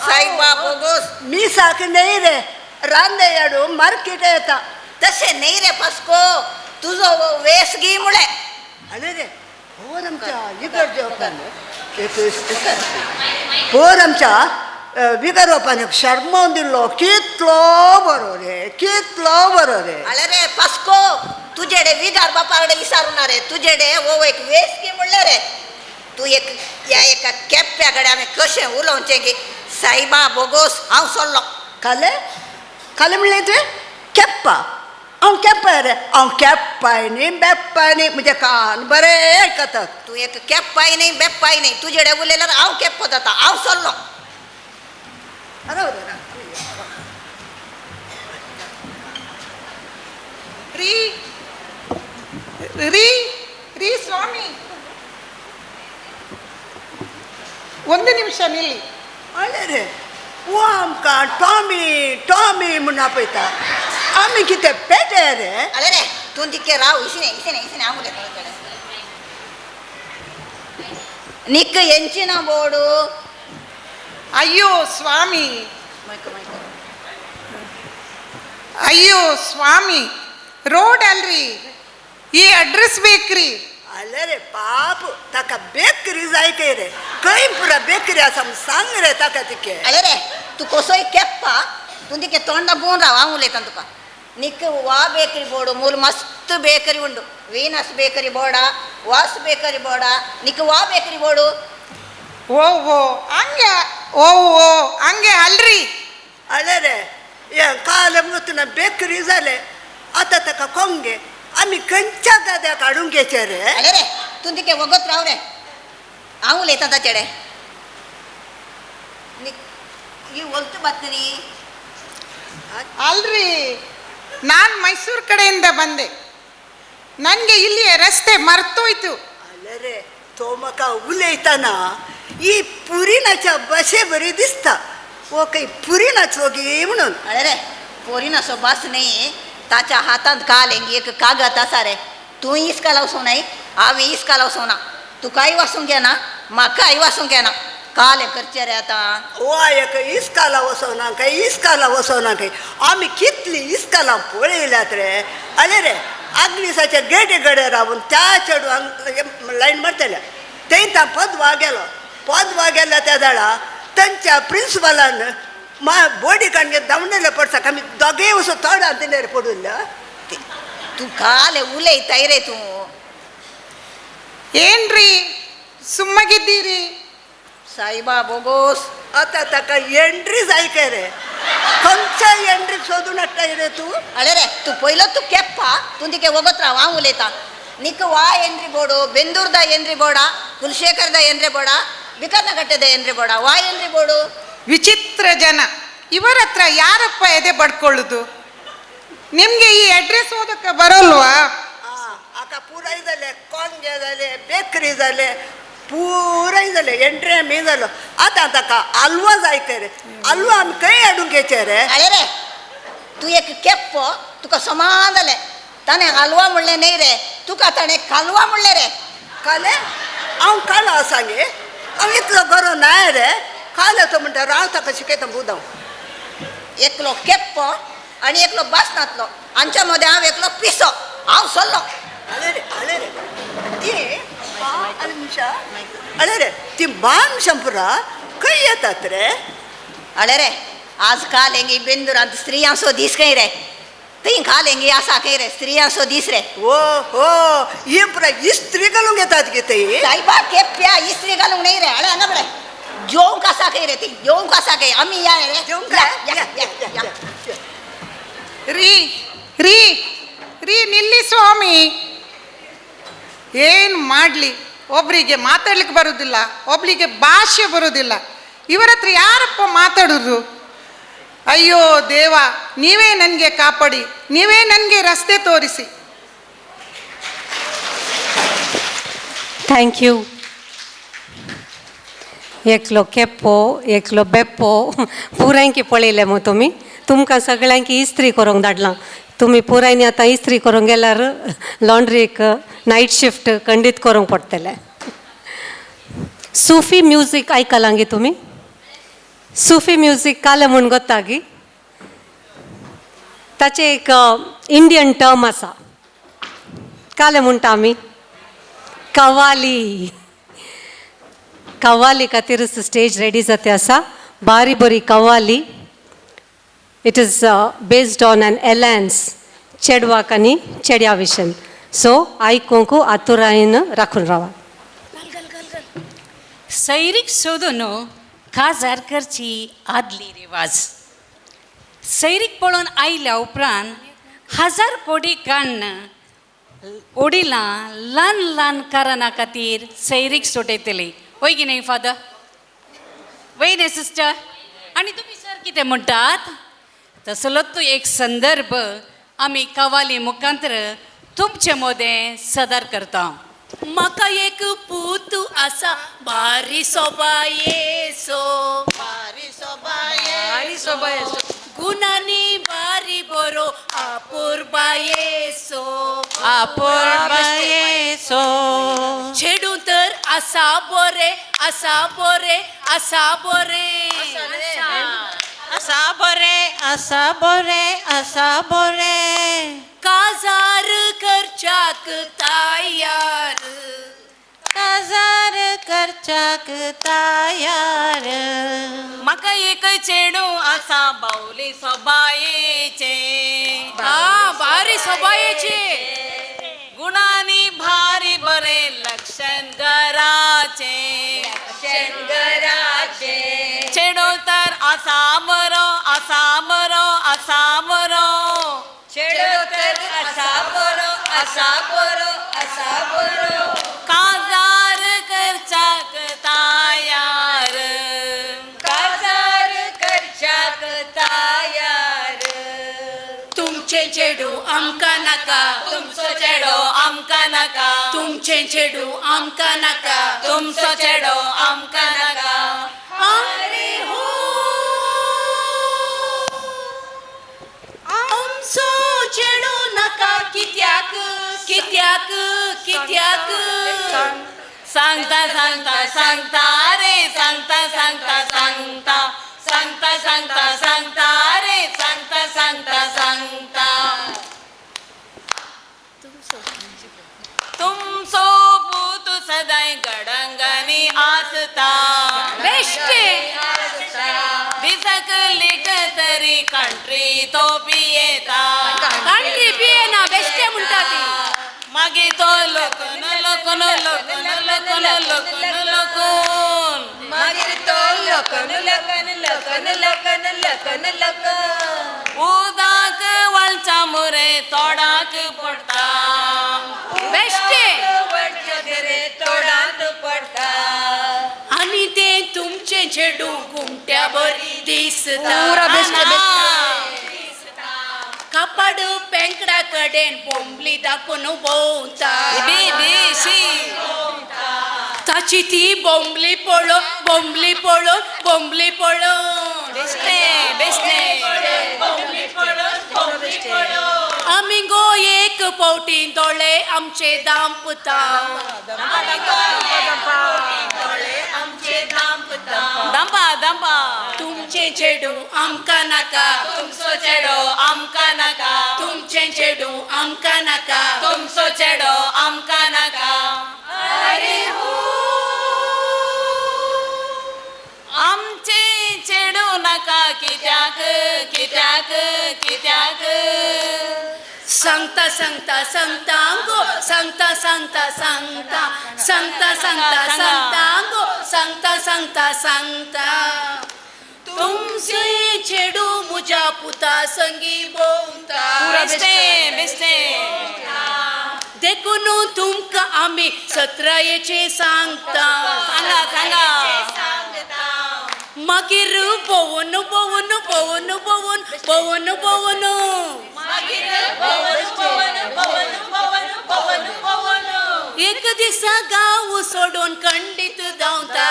Speaker 14: साईबा बोगोस मी साक नाही रे रांदे याडू मार्केट येता तसे नाही रे पास्को तुझो वेस गी मुळे अरे रे हो आमच्या इकडच्या पोर आमच्या विगरोपान शर्मोवन दिल्लो कितलो बरो रे अरे रे पास्को तुझेडे विगार बापाकडे विचारुना रे तुझेडे वो एक वेस की म्हणले रे तू या एका केप्प्याकडे आम्ही कशें उलोवचें की साईबा बोगोस हांव सोडलो काले म्हणले तुवें केप्पा हांव केप्पा रे हांव केप्पाय न्ही बेप्पाय न्ही म्हणजे कान बरें आयकतात तू एक केप्पाय न्ही बेप्पाय न्ही तुझेडे उलयल्यार हांव केप्पो जाता हांव सोडलो.
Speaker 7: ರೀ ಸ್ವಾಮಿ ಒಂದು ನಿಮಿಷ ನಿಲ್ಲಿ.
Speaker 14: अरे रे वो आमकां टॉमी म्हूण आपयता आमी कितें पेटे रे. अरे रे तूं तिके राव इसिने हांव उलयता निक्क ಎಂಚಿನ ಬೋರ್ಡು
Speaker 7: ಅಯ್ಯೋ ಸ್ವಾಮಿ ರೋಡ್ ಅಲ್ರಿ ಈ ಅಡ್ರೆಸ್ ಬೇಕ್ರಿ.
Speaker 14: अरे रे पाप ताका बेकरी जाय काय रे खंय पुरा बेकरी आसा सांग रे ताका तिके. अरे रे तू कसोय केप्पा तू तिके तोंडा बोन राव हांव उलयता तुका निक्क वा बेकरी बोर्ड मूल मस्त बेकरी उंडु ವೀನಸ್ ಬೇಕರಿ ಬೋರ್ಡ ವಾಸ್ ಬೇಕರಿ ಬೋರ್ಡ ನಿಕ್ಕ ವಾ ಬೇಕರಿ ಬೋರ್ಡು
Speaker 7: ಹಂಗೆ ಅಲ್ರಿ.
Speaker 14: अरे रे या काल मुतन बेकरी जाले आता ताका कोंगे आम्ही खंयच्या गाद्या काढून घेचे रे. अरे रे तू तिके वगत राव रे हांव उलयता ताचेडे ಈ ಒಲ್ತು ಬತ್ರಿ
Speaker 7: ಅಲ್ರಿ ನಾನು ಮೈಸೂರು ಕಡೆಯಿಂದ ಬಂದೆ ನನಗೆ ಇಲ್ಲಿ ರಸ್ತೆ ಮರ್ತೋಯ್ತು.
Speaker 14: ಅಲ್ಲರೆ ತೋಮಕ उलयताना ही पुरीनाच्या बशे बरी दिसता वो काही पुरीनाच वगी म्हणून. अरे रे पोरीनाचो बस नाही ताच्या हातात काल एक कागद आसा रे तू इसका लावसो नाही हांवें इसका लावसो ना तुकाय वाचूंक घेना म्हाकाय वाचूंक घेना काल करचे रे आता. वो एक इस्काला वसोना काही इस्काला वसोना काही आम्ही कितली इस्काला पळयल्यात रे. अरे रे आग्निसाच्या गेटे गडे रावून त्या चेडू लायन मारतल्या तेंता पदवा गेल्या त्या झाडा तांच्या प्रिन्सिपलान बोडी काणगे दावणेले पडसाक आमी दोगेय वसो थोडा दिले रे पडूल्ल्या. तू काल उलयताय रे तू
Speaker 7: ಏನ್ರಿ ಸುಮ್ಮಗಿದ್ದೀರಿ.
Speaker 14: साईबा बोगोस आता ताका एंट्री जाय काय रे खंयच्या एंट्रीक सोदून हाडटाय रे तू. अरे रे तू पयलो तू केप्पा तू तिके वगत राव हांव उलयता निक वा एंट्री बोर्डो बेंदूरदा एंट्री बोर्डा कुलशेखरदा एंट्री बोर्डा ಬಿಕರ್ನಗಟ್ಟದ ಎನ್ರಿ ಬೋರ್ಡ ವಾ ಎನ್ರಿ ಬೋರ್ಡು.
Speaker 7: ವಿಚಿತ್ರ ಜನ ಇವರ ಹತ್ರ ಯಾರಪ್ಪ ಎದೆ ಬಡ್ಕೊಳ್ಳೋದು. ನಿಮ್ಗೆ ಈ ಅಡ್ರೆಸ್ ಓದಕ್ಕೆ ಬರೋಲ್ವಾ.
Speaker 14: आता पुराय जाले कोंगे जाले बेकरी जाले पुराय जाले एंट्री आमी जालो आता ताका हलवा जाय काय रे हलवा आमी खंय हाडूंक घेचे रे. अरे रे तू एक केप्प तुका समान जालें ताणें हलवा म्हणलें न्ही रे तुका ताणें कालवा म्हणलें रे काले हांव कालो आसा गे हांव इतलो बरो न्हय रे कालो तो म्हणटा राव ताका शिकयता बुदांव एकलो केप्प आनी एकलो बासनातलो हांच्या मदें हांव एकलो पिसो हांव सरलो आले रे ती अरे रे ती बाण शंपुरा खंय येतात रे अळे रे आज काल हेंगी बेंदुरांत स्त्रियांचो दीस खंय रे थंय काल हेंगी आसा खंय रे स्त्रियांचो दीस रे ओ हो ही पुरा इस्त्री घालूंक येतात गे थंय सायबा केप्या इस्त्री घालूंक न्ही रे अळे हांगा पळय जेवंक आसा खंय रे ती जेवंक आसा खंय आमी या रे जेवंक
Speaker 7: ರೀ ರೀ ರೀ ನಿಲ್ಲಿ ಸ್ವಾಮಿ ಏನು ಮಾಡಲಿ ಒಬ್ಬರಿಗೆ ಮಾತಾಡ್ಲಿಕ್ಕೆ ಬರೋದಿಲ್ಲ ಒಬ್ಳಿಗೆ ಭಾಷೆ ಬರೋದಿಲ್ಲ ಇವರ ಹತ್ರ ಯಾರಪ್ಪ ಮಾತಾಡೋದು ಅಯ್ಯೋ ದೇವ ನೀವೇ ನನಗೆ ಕಾಪಾಡಿ ನೀವೇ ನನಗೆ ರಸ್ತೆ ತೋರಿಸಿ
Speaker 1: थँक यू एकलो केप्पो एकलो बेप्पो पुरायंकी पळयले मग तुमी तुमकां सगळ्यांकी इस्त्री करूंक धाडलां तुमी पुरायनी आतां इस्त्री करूंक गेल्यार लॉन्ड्रीक नायट शिफ्ट खंडीत करूंक पडटलें सुफी म्युजीक आयकलां गे तुमी सुफी म्युजीक काले म्हूण गोता गी ताचें एक इंडियन टर्म आसा काले म्हणटा आमी कवाली कव्वाली खातीरच स्टेज रेडी जाते आसा बारी बरी qawwali it is based on an alliance चेडवाक आनी चेड्या विशयन सो आयकूंक आतुरायेन राखून रावा
Speaker 10: सैरीक सोदून काजार करची आदली रिवाज सैरीक पळोवन आयल्या उपरांत 1000 कोटी काण्ण ओडिलां ल्हान ल्हान कारणां खातीर सैरीक सोटयतली वय की नाही फादर वय न्ही सिस्टर आनी तुमी सर कितें म्हणटात तसलोच तो एक संदर्भ आमी कवाली मुखांतर तुमचे मोदें सदार करता
Speaker 4: म्हाका एक पूत आसा बारी सोबायेसो
Speaker 14: बारी सोबायेसो
Speaker 4: गुणांनी बारी बरो आपूर बायेसो छेडू तर आसा बरे आसा बरे आसा बरे
Speaker 6: आसा बरे आसा बरे आसा बरे
Speaker 4: काजार करच्याक तयार
Speaker 6: काजार करच्याक तयार
Speaker 5: म्हाका एक चेडू आसा बावली सोबायेचे
Speaker 4: बारी सोबायेचे
Speaker 5: गुणांनी भारी बरे लक्षण घराचे चेडू तर आसा बरो आसा बरो आसा बरो
Speaker 14: चेडो तर आसा बरो आसा बरो आसा बरो
Speaker 5: काजार करच्याक तयार
Speaker 14: काजार करच्याक तयार
Speaker 4: तुमचे चेडू आमकां नाका
Speaker 5: तुमचो चेडो आमकां नाका
Speaker 4: तुमचे चेडू आमकां नाका
Speaker 5: तुमचो चेडो आमकां नाका
Speaker 4: अरे हो आमचो चेडू नाका कित्याक कित्याक कित्याक
Speaker 5: सांगता सांगता सांगता रे सांगता सांगता सांगता सांगता सांगता सांगता रे सांगता सांगता सांगता तुमचो पूत सदांय गडंगानी आसता
Speaker 4: बेश्टे
Speaker 5: दिसक लेख तरी कंट्री तो पियेता
Speaker 4: कांटी पियेना बेश्टे म्हणटा ती
Speaker 5: मागीर तो लोकन लोकन लोकन लोकन लोकन लोकून
Speaker 14: मागीर तो लकन लकन लकन लकन लकन लकन
Speaker 5: उदाक वळचा मुरे तोडाक पडटा
Speaker 4: बेश्टे
Speaker 14: तोडाक पडटा
Speaker 4: आनी ते तुमचे चेडू घुमट्या बरी दिसता कापड पेंकडा कडेन बोंबली दाखोवन भोंवता ताची ती बोंबली पळोवन बोंबली पळोवन बोंबली पळोवन
Speaker 5: बेश्टे बेश्टे बोंबली पळोवन
Speaker 4: आमी गो एक पवटी दोळे आमचे दांपता
Speaker 5: दंपा दंपा
Speaker 4: तुमचे चेडू आमकां नाका
Speaker 5: तुमचो चेडो आमकां नाका
Speaker 4: तुमचे चेडू आमकां नाका
Speaker 5: तुमचो चेडो आमकां नाका
Speaker 4: अरे हो
Speaker 5: आमचे चेडू नाका कित्याक कित्याक कित्याक
Speaker 4: सांगता सांगता सांगता गो सांगता सांगता सांगता सांगता सांगता सांगता गो सांगता सांगता सांगता तुमचे चेडू मुजा पुता संगी बोलता
Speaker 5: बेश्टे बेश्टे
Speaker 4: देखून तुमकां आमी सत्रायेचे सांगता
Speaker 5: सांगा सांगा
Speaker 4: मागीर पवन पवन पवन पवन पवन पवन एक दिसा गांव सोडून खंडीत धांवता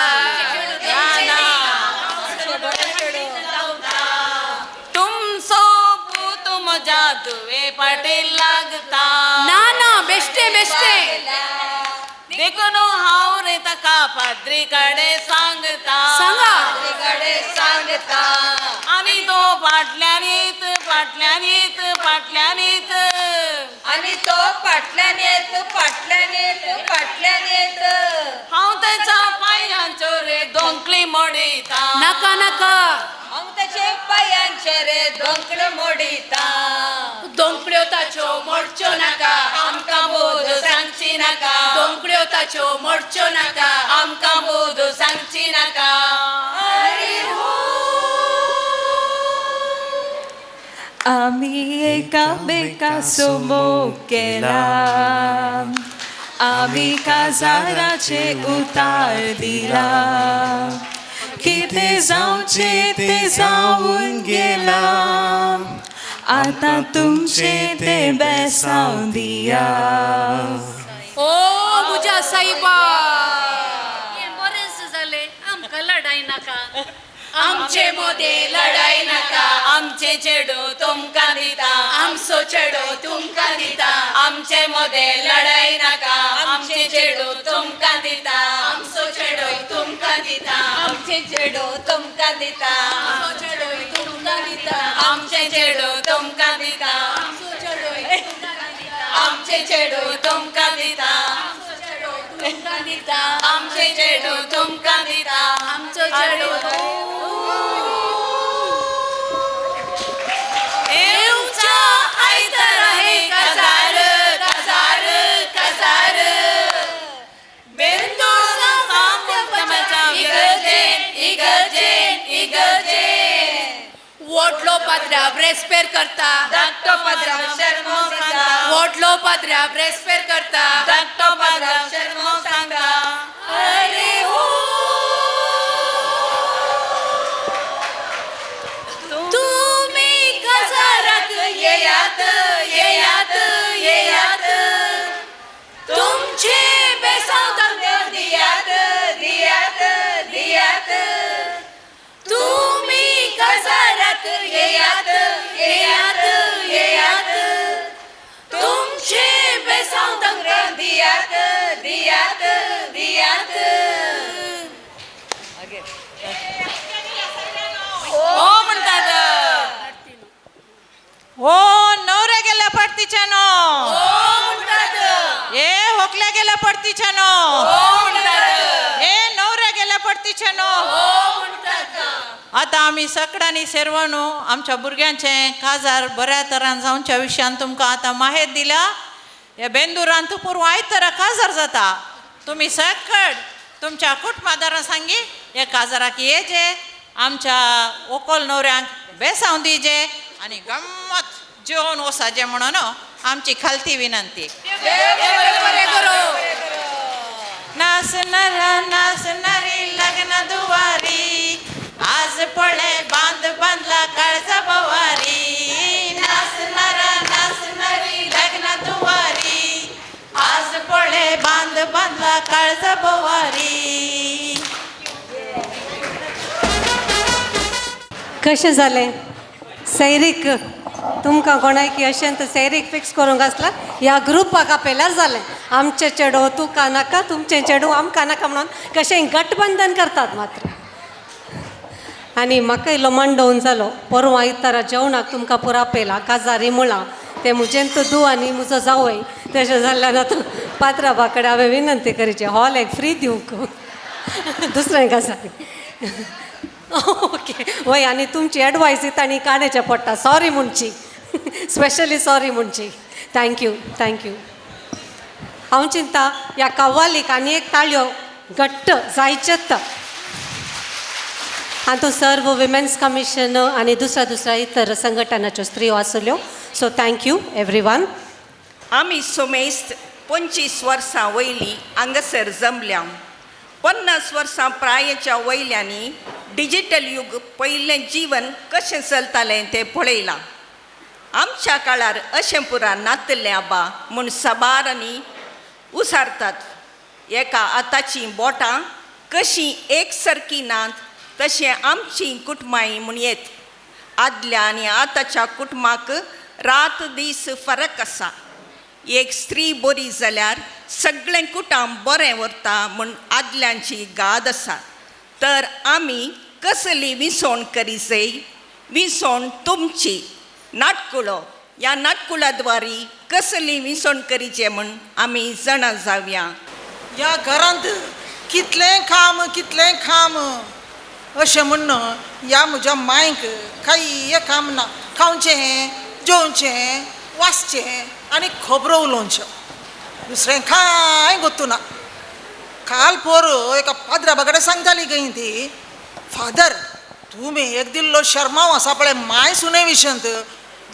Speaker 5: तुमचो पूत म्हज्या तुवे पाटील लागता
Speaker 4: ना ना बेश्टे बेश्टे
Speaker 5: देखून हांव रे ताका पाद्री कडेन सांगता
Speaker 4: सांगा.
Speaker 5: सांगता आनी तो फाटल्यान येत फाटल्यान येत फाटल्यान येत
Speaker 3: आणि तो फाटल्यान येत फाटल्यान येत फाटल्यान येत
Speaker 5: हांव तेच्या पांयांचो रे दोंकली मोडीता
Speaker 4: नाका नाका
Speaker 3: हांव त्याचे पांयांचे रे दोंकळे मोडीता
Speaker 4: दोंकड्यो ताच्यो मोडच्यो नाका
Speaker 5: आमकां बोध सांगची नाका
Speaker 4: दोंकड्यो ताच्यो मोडच्यो नाका
Speaker 5: आमकां बोध सांगची नाका
Speaker 15: आम्ही एकामेकासमोर केला आम्ही काजाराचे उतार दिला किती जाऊचे ते जाऊन गेला आता तुमचे ते बेसाव दिया
Speaker 4: ओ मुजा साईबा बरेच झाले आमकां लढाई नाका आमचे मोदे लढाई नाका
Speaker 5: आमचे चेडू तुमकां दिता
Speaker 4: आमचो चेडो तुमकां दिता
Speaker 5: आमचे मोदे लढाई नाका आमचे चेडू तुमकां दिता
Speaker 4: आमचो चेडो तुमकां दिता
Speaker 3: आमचे चेडो तुमकां दिता
Speaker 4: आमचो चेडो तुमकां दिता
Speaker 5: आमचे चेडू तुमकां दिता
Speaker 4: आमचो चेडो
Speaker 5: आमचे चेडू तुमकां दिता
Speaker 4: तुमकां दिता
Speaker 5: आमचे चेडू तुमकां दिता
Speaker 4: आमचो चेडो
Speaker 5: येवच्या आयतारा हे काजार काजार काजार बेंदूर सामच्या इगर्जेन इगर्जेन इगर्जेन
Speaker 4: वोटलो पाद्र्या रेस्पेर करता
Speaker 5: धाकटो पाद्राव शर्मो सांगता
Speaker 4: वोटलो पाद्र्या रेस्पेर करता
Speaker 5: धाकटो पाद्राव शर्मो सांगता
Speaker 4: अरे हो तुम्ही काजाराक येयात येयात येयात तुमचे बेसाव धंदे दियात दियात दियात तुम्ही काजाराक येयात येयात येयात तुमचे बेसाव धंदे दियात दियात दियात
Speaker 5: हो म्हणतात
Speaker 2: हो नवऱ्या गेल्या पडतीच्यानो ए होकल्या गेल्या पडतीच्यानो ए नवऱ्या गेल्या पडतीच्यानो आता आमी सगळ्यांनी सेरवणू आमच्या भुरग्यांचे काजार बऱ्या तरान जावच्या विशयान तुमकां आतां माहेर दिल्या हे बेंदुरान तूं पुरवू आयतारा काजार जाता तुमी सकट तुमच्या कुटुंबादारांक सांगी हे काजाराक येजे आमच्या व्हंकल न्हवऱ्यांक बेसांव दिजे आनी गम्मत जेवण वसाजे म्हणून आमची खालती विनंती नाचणारी लग्न दुवारी आज पळे बांधला काळजा बवारी नाचणारी लग्न दुवारी आज पळे बांधला काळजा बवारी.
Speaker 1: कशें जालें सैरीक तुमकां कोणाकी अशें सैरीक फिक्स करूंक आसला ह्या ग्रुपाक आपयल्यार जालें. आमचे चेडो तुका नाका, तुमचे चेडो आमकां नाका म्हणून कशें गठबंधन करतात मात्र. आनी म्हाका इल्लो मंडोवन जालो. परवां आयतारा जेवणाक तुमकां पुरो आपयला काजारी मुळां. ते मुजेंत दू आनी म्हजो जावय तशें जाल्ल्यान आतां पात्रांबा कडेन हांवें विनंती करीचे हॉल एक फ्री दिवंक दुसरें काजारी. ओके वय आनी तुमची एडवायस तांणी काडचें पडटा. सॉरी म्हणची, स्पेशली सॉरी म्हणची. Thank you thank you. हांव चिंता ह्या कव्वालीक आनी एक ताळयो घट्ट जायचेत. आनी तो सर्व विमेन्स कमिशन आनी दुसऱ्या इतर संघटनाच्यो स्त्रियो आसल्यो. So thank you every one.
Speaker 16: आमी सोमेस्त 25 वर्सां वयलीं हांगासर जमल्या. 50 वर्सां प्रायेच्या वयल्यांनी डिजिटल युग पयलें जीवन कशें चलतालें तें पळयलां. आमच्या काळार अशें पुरा नातलें आबा म्हूण साबारांनी उसारतात. एका आतांचीं बोटां कशीं एक सारकी नात तशें आमचीं कुटुंबां म्हूण येत. आदल्या आनी आतांच्या कुटुंबाक रात दीस फरक आसा. एक स्त्री बरी जाल्यार सगळें कुटुंब बरें उरता म्हूण आदल्यांची गाद आसा. तर आमी कसली विसवण करी जाय. विसवण तुमची नाटकुळो. ह्या नाटकुळाद्वारी कसली विसवण करीचें म्हूण आमी जाणा जावया.
Speaker 17: ह्या घरांत कितलें काम अशें म्हणून ह्या म्हज्या मांयक काही काम ना. खावचें, जेवचें, वाचचें आनी खबरो उलोवच्यो. दुसरें कांय गोत्तू ना. काल पोर एका पाद्राबा कडेन सांगताली गई ती, फादर तुमी एक दिल्लो शर्माव आसा पळय माय सुने विशयंत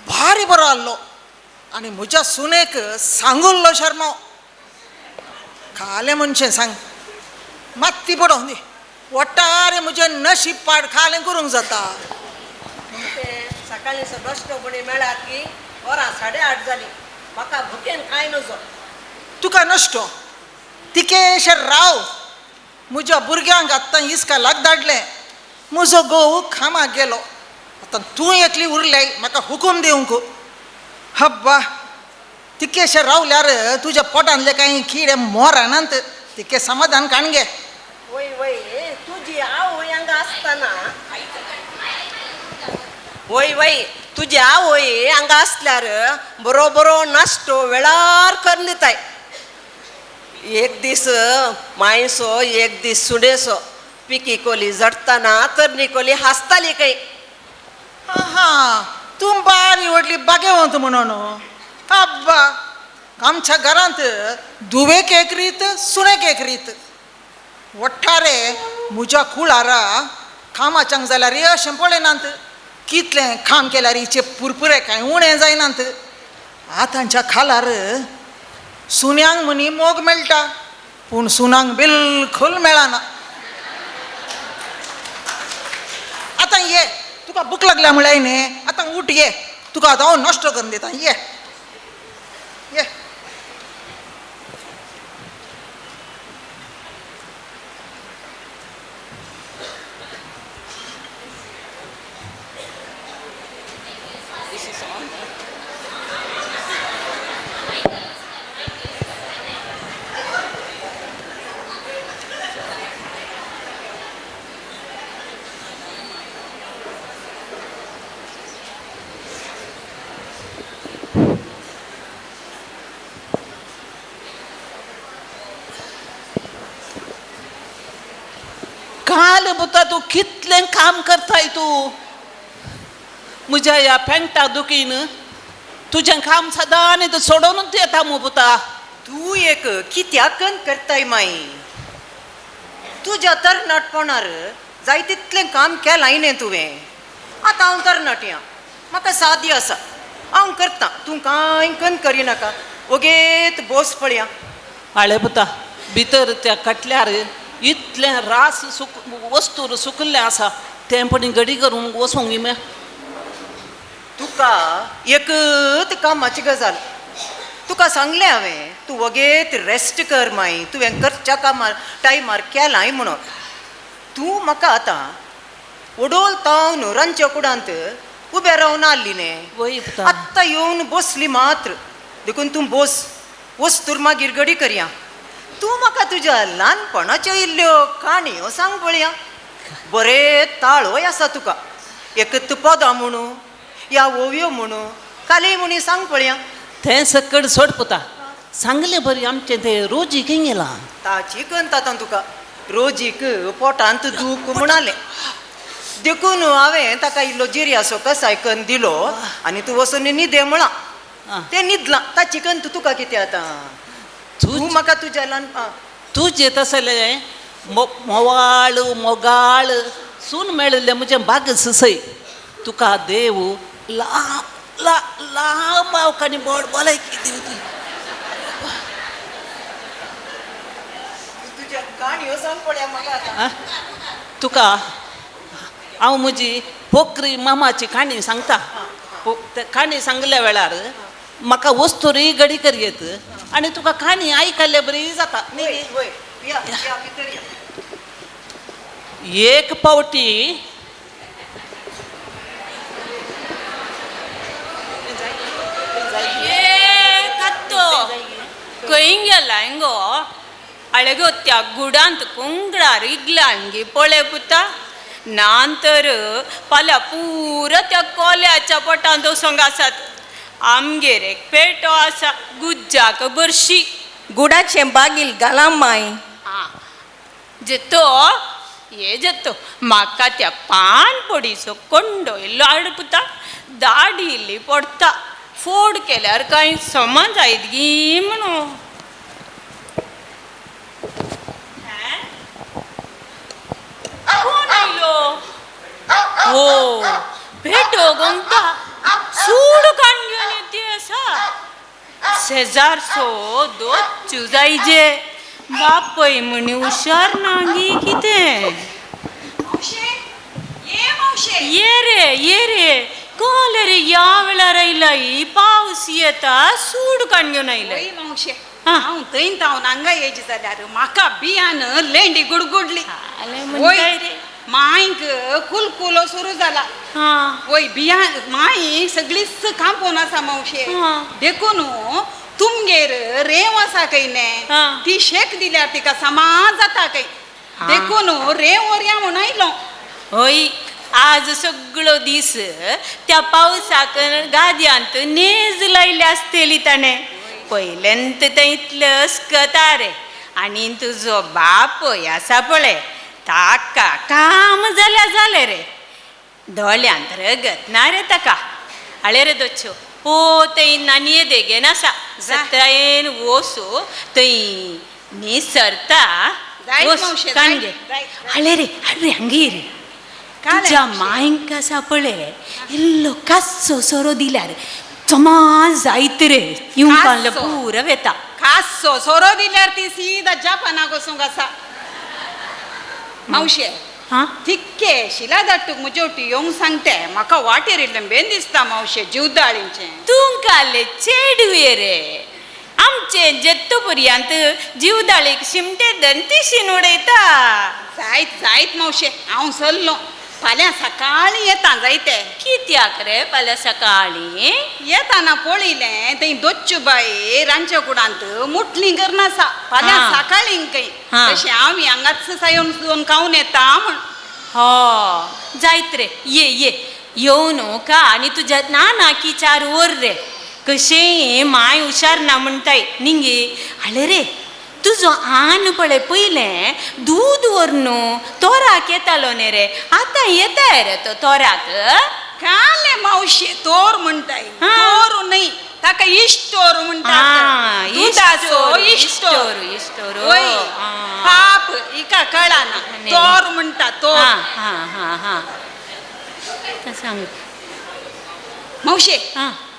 Speaker 17: भारी बरो आहलो आनी म्हज्या सुनेक सांगुल्लो शर्माव. खालें म्हणचें सांग मात्ती पडोवन दी. वट्टारे म्हजें नशीब पाड खालें करूंक जाता.
Speaker 14: सकाळीं नश्टपणी मेळ्ळात की वरां 8:30 जालीं. म्हाका भुकेन कांय नजो.
Speaker 17: तुका नश्टो तिकेशें राव. म्हज्या भुरग्यांक आत्तां इस्कालाक धाडलें. म्हजो घोव कामाक गेलो. आतां तूं एकली उरले म्हाका हुकूम दिवंक. हब्बा तिकेशें रावल्यार तुज्या पोटांतले कांय किडे मोरानात. तिके समाधान काण गे.
Speaker 14: वय वय तुजी आवय हांगा आसतना तुजी आवय हांगा आसल्यार बरो बरो नाश्तो वेळार करून दिताय. एक दीस मायसो एक दीस सुडेसो. पिकी कोली जडटाना तरणी कोली हासताली खंय.
Speaker 17: हा तूं बारी व्हडली बागेवंत म्हणून. अब्बा आमच्या घरांत धुवेक एक रीत सुनेक एक रीत. वट्टारे म्हज्या कुळारा कामाच्यांक जाल्यार अशें पळयनात. कितलें काम केल्यार हिचे पुरपुरे कांय उणें जायनात. आतांच्या खालार सुन्यांक म्हणी मोग मेळटा पूण सुनांक बिलकुल मेळना. आतां ये तुका भूक लागल्या म्हळ्यार न्ही. आतां उठ ये. तुका आतां हांव नाश्तो करून दिता. ये ये.
Speaker 18: काल बुता तू कितलें काम करताय तू. म्हज्या ह्या पेंटा दुखीन तुजें काम सदां सोडूनच येता मू बुता.
Speaker 14: तूं एक कित्याकन करताय माई. तुज्या तरणाटपणार जाय तितलें काम केलाय न्ही तुवें. आतां हांव तरणाट्यां म्हाका सादी आसा. हांव करतां तूं कांय कन करिनाका. ओगेत बोस पळया.
Speaker 18: आळे बुता भितर त्या कटल्यार इतलें रास वस्तू सुकल्लें आसा तें पण घडी करून वचूंक गिम्या.
Speaker 14: तुका एकच कामाची गजाल. तुका सांगलें हांवें तूं वगेत रेस्ट कर माई. तुवें करच्या कामार टायमार केलाय म्हणून. तूं म्हाका आतां उडोल तावन रांदच्या कुडांत
Speaker 19: उभे राहून आली ने
Speaker 18: वय
Speaker 19: आत्ता येऊन बसली मात्र देखून तूं वस्तूर मागीर घडी करया. तूं म्हाका तुज्या ल्हानपणाच्यो इल्ल्यो काणयो सांग पळया. बरे ताळोय आसा तुका. एकत पदां म्हणू या ओव्यो म्हणू काली म्हणी सांग पळया.
Speaker 18: थंय सकड सोड पुता सांगले बरी आमचे ते रोजी खंय गेला.
Speaker 19: ताची कंत आतां तुका. रोजीक पोटांत दूख म्हणालें देखून हांवें ताका इल्लो जिर्यासो कसाय कन्न दिलो आनी तूं वचून न्हिदे म्हळां. तें न्हिदलां. ताची कंत तुका कितें आतां. तूं म्हाका तुज्या ल्हानपण
Speaker 18: तूं जेत आसले मोवाळ मोगाळ सून मेळिल्ले म्हजे बाग ससय तुका देव लांब आनी बड भलायकी दिवं.
Speaker 19: तुज्या काणयो सांग पळया म्हाका आतां.
Speaker 18: तुका हांव म्हजी पोकरी मामाची काणी सांगता. काणी सांगल्या वेळार म्हाका वस्तूरी घडी करयेत आनी तुका काणी आयकल्ले बरी जाता. एक पावटी
Speaker 4: खंय गेलाय गो आळे गो त्या गुडांत कुंगळार इगलांगी पळय पुता. नांतर फाल्यां पुरो त्या कोल्याच्या पोटांत वसोंक आसात. आमगेर एक पेटो आसा गुज्जाक बरशी.
Speaker 16: गुडाचें बागील घाला माय.
Speaker 4: जेतो ये जेतो म्हाका त्या पान पडीचो कोंडो इल्लो हाड पुता. दाडी इल्ली पडटा. फोड केल्यार कांय समज जायत गी म्हणू. कोण आयलो? ओ पेटो गोंगता सूड काणग्यान येते आसा. शेजारचो दोच्चू जायजे. बापय म्हणी हुशार नागी कितें. ये रे कोण रे या वेळार आयला. पावस येता सूड काण घेवन आयलाय.
Speaker 10: मावशे हांव थंय तावन हांगा येयची जाल्यार म्हाका बियान लेंडी गुडगुडली. मांयक कुलकुलो सुरू जाला. वय बियान मांय सगळीच कांपोवन आसा मावशे. देखून तुमगेर रेंव आसा खंय ने ती शेक दिल्यार तिका समाज जाता खंय. देखून रेंव व्हरया म्हूण आयलो.
Speaker 4: हय आज सगळो दीस त्या पावसाक गादयांत नेज लायली आसतली ताणें. पयल्यांत तें इतलें अस्कता रे. आनी तुजो बापय आसा पळय ताका काम जालें रे. दोळ्यांत रगत ना रे ताका. आळे रे दोच्चो हो थंय नानये देगेन आसा. सत्रायेन वसो थंय निसरता. काणगे आळे रे हांगे रे. तुज्या मांयक आसा पळय इल्लो कास्सो सोरो दिल्यार समाज जायत रे. येवंक पुरो वेता.
Speaker 10: खासो सोरो दिल्यार ती सीदा जापानाक वचूंक आसा. मावशे थिक्के शिला धाडटूक म्हजे वटी येवंक सांगते. म्हाका वाटेर इल्लें बेन दिसता मावशे जीवदाळींचें.
Speaker 4: तुमकां चेडवे रे. आमचे जेत्तो पर्यंत जीवदाळीक शिमटे दंतीशीन उडयता.
Speaker 10: जायत मावशे हांव सरलो. फाल्यां सकाळीं येता जायते.
Speaker 4: कित्याक रे फाल्यां सकाळीं?
Speaker 10: येताना पळयलें थंय दोच्चू बाई रांदच्या कुडांत मुटली करनासा. फाल्यां सकाळीं खंय तशें हांव हांगाच येवन खावन येता म्हण.
Speaker 4: हो जायत रे. ये येवन का आनी तुज्या नाकी चार वर रे. कशें माय हुशार ना म्हणटाय निंगे. आले रे तुजो आन पळय पयलें दूद व्हरून तोराक येतालो न्ही रे. आतां येताय रे तो तोराक.
Speaker 10: काले मावशे तोर म्हणटाय. तोर न्हय ताका इश्टोर म्हणटा. दुदाचो इश्टोर. पाप हिका कळना. तोर म्हणटा तोर.
Speaker 4: सांग
Speaker 10: मावशे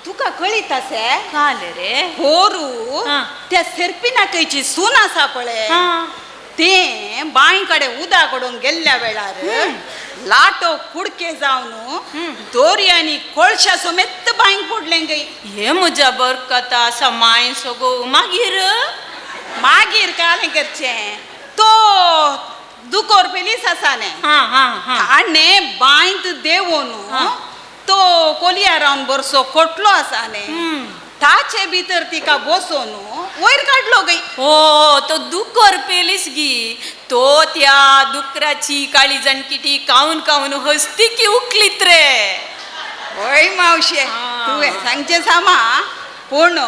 Speaker 10: तुका कळीत आसे
Speaker 4: काले रे.
Speaker 10: होरू त्या सेर्पिनाकयची सून आसा पळय तें बांय कडेन उदक कडून गेल्ल्या वेळार लाटो कुडके जावन दोरयांनी कोळशा समेत बांयक पडलें गई.
Speaker 4: हे म्हज्या बरकता आसा माय सगो.
Speaker 10: मागीर कालें करचें तो दुकोर पेलीस आसा न्ही. ताणें बांयत देंवून
Speaker 5: तो कोलया रावन बरसो कोटलो आसा न्ही ताचे भितर तिका बसोन वयर काडलो गई.
Speaker 4: हो तो दुकर पेलीस गी तो त्या दुकराची काळी जणकिटी काऊन काऊन हसती की उकलीत रे.
Speaker 5: होय मावशे तुवें सांगचें सामा पूण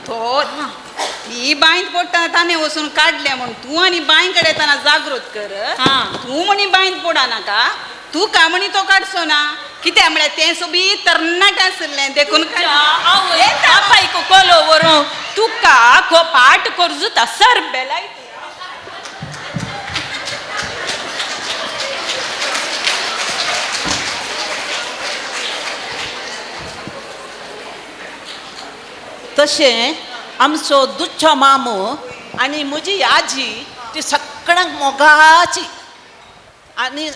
Speaker 5: तो ती बांयत पडटा ताणें वचून काडलें म्हूण तूं आनी बांय कडेन येताना जागृत कर. तूं म्हणी बांयत पडा नाका तूं का म्हणी तो काडचो ना कित्याक म्हळ्यार तें सोबी तरणाट आसलें देखून
Speaker 4: बापायको कोलो व्हरून तुका पाट करजूता सर बेलाय.
Speaker 18: तशें आमचो दुच्चो मामू आनी म्हजी आजी ती सगळ्यांक मोगाची आनी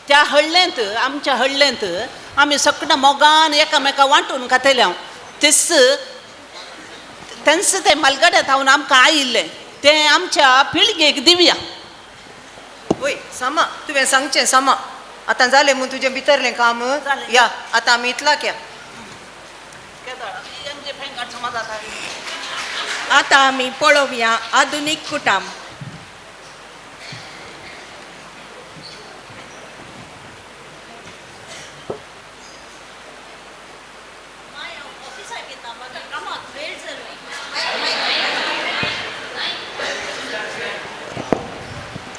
Speaker 18: त्या हळ्ळेंत आमच्या हळ्ळेंत आमी सगळ्या मोगान एकामेका वांटून खातले. तेंच ते मलगड्यात हांवन आमकां आयिल्लें तें आमच्या पिळगेक दिवया.
Speaker 19: वय सामा तुवें सांगचें सामा आतां जालें म्हूण तुजें भितरलें काम या आतां आमी इतलाक या.
Speaker 16: आता आम्ही पळोवया आधुनिक कुटाम.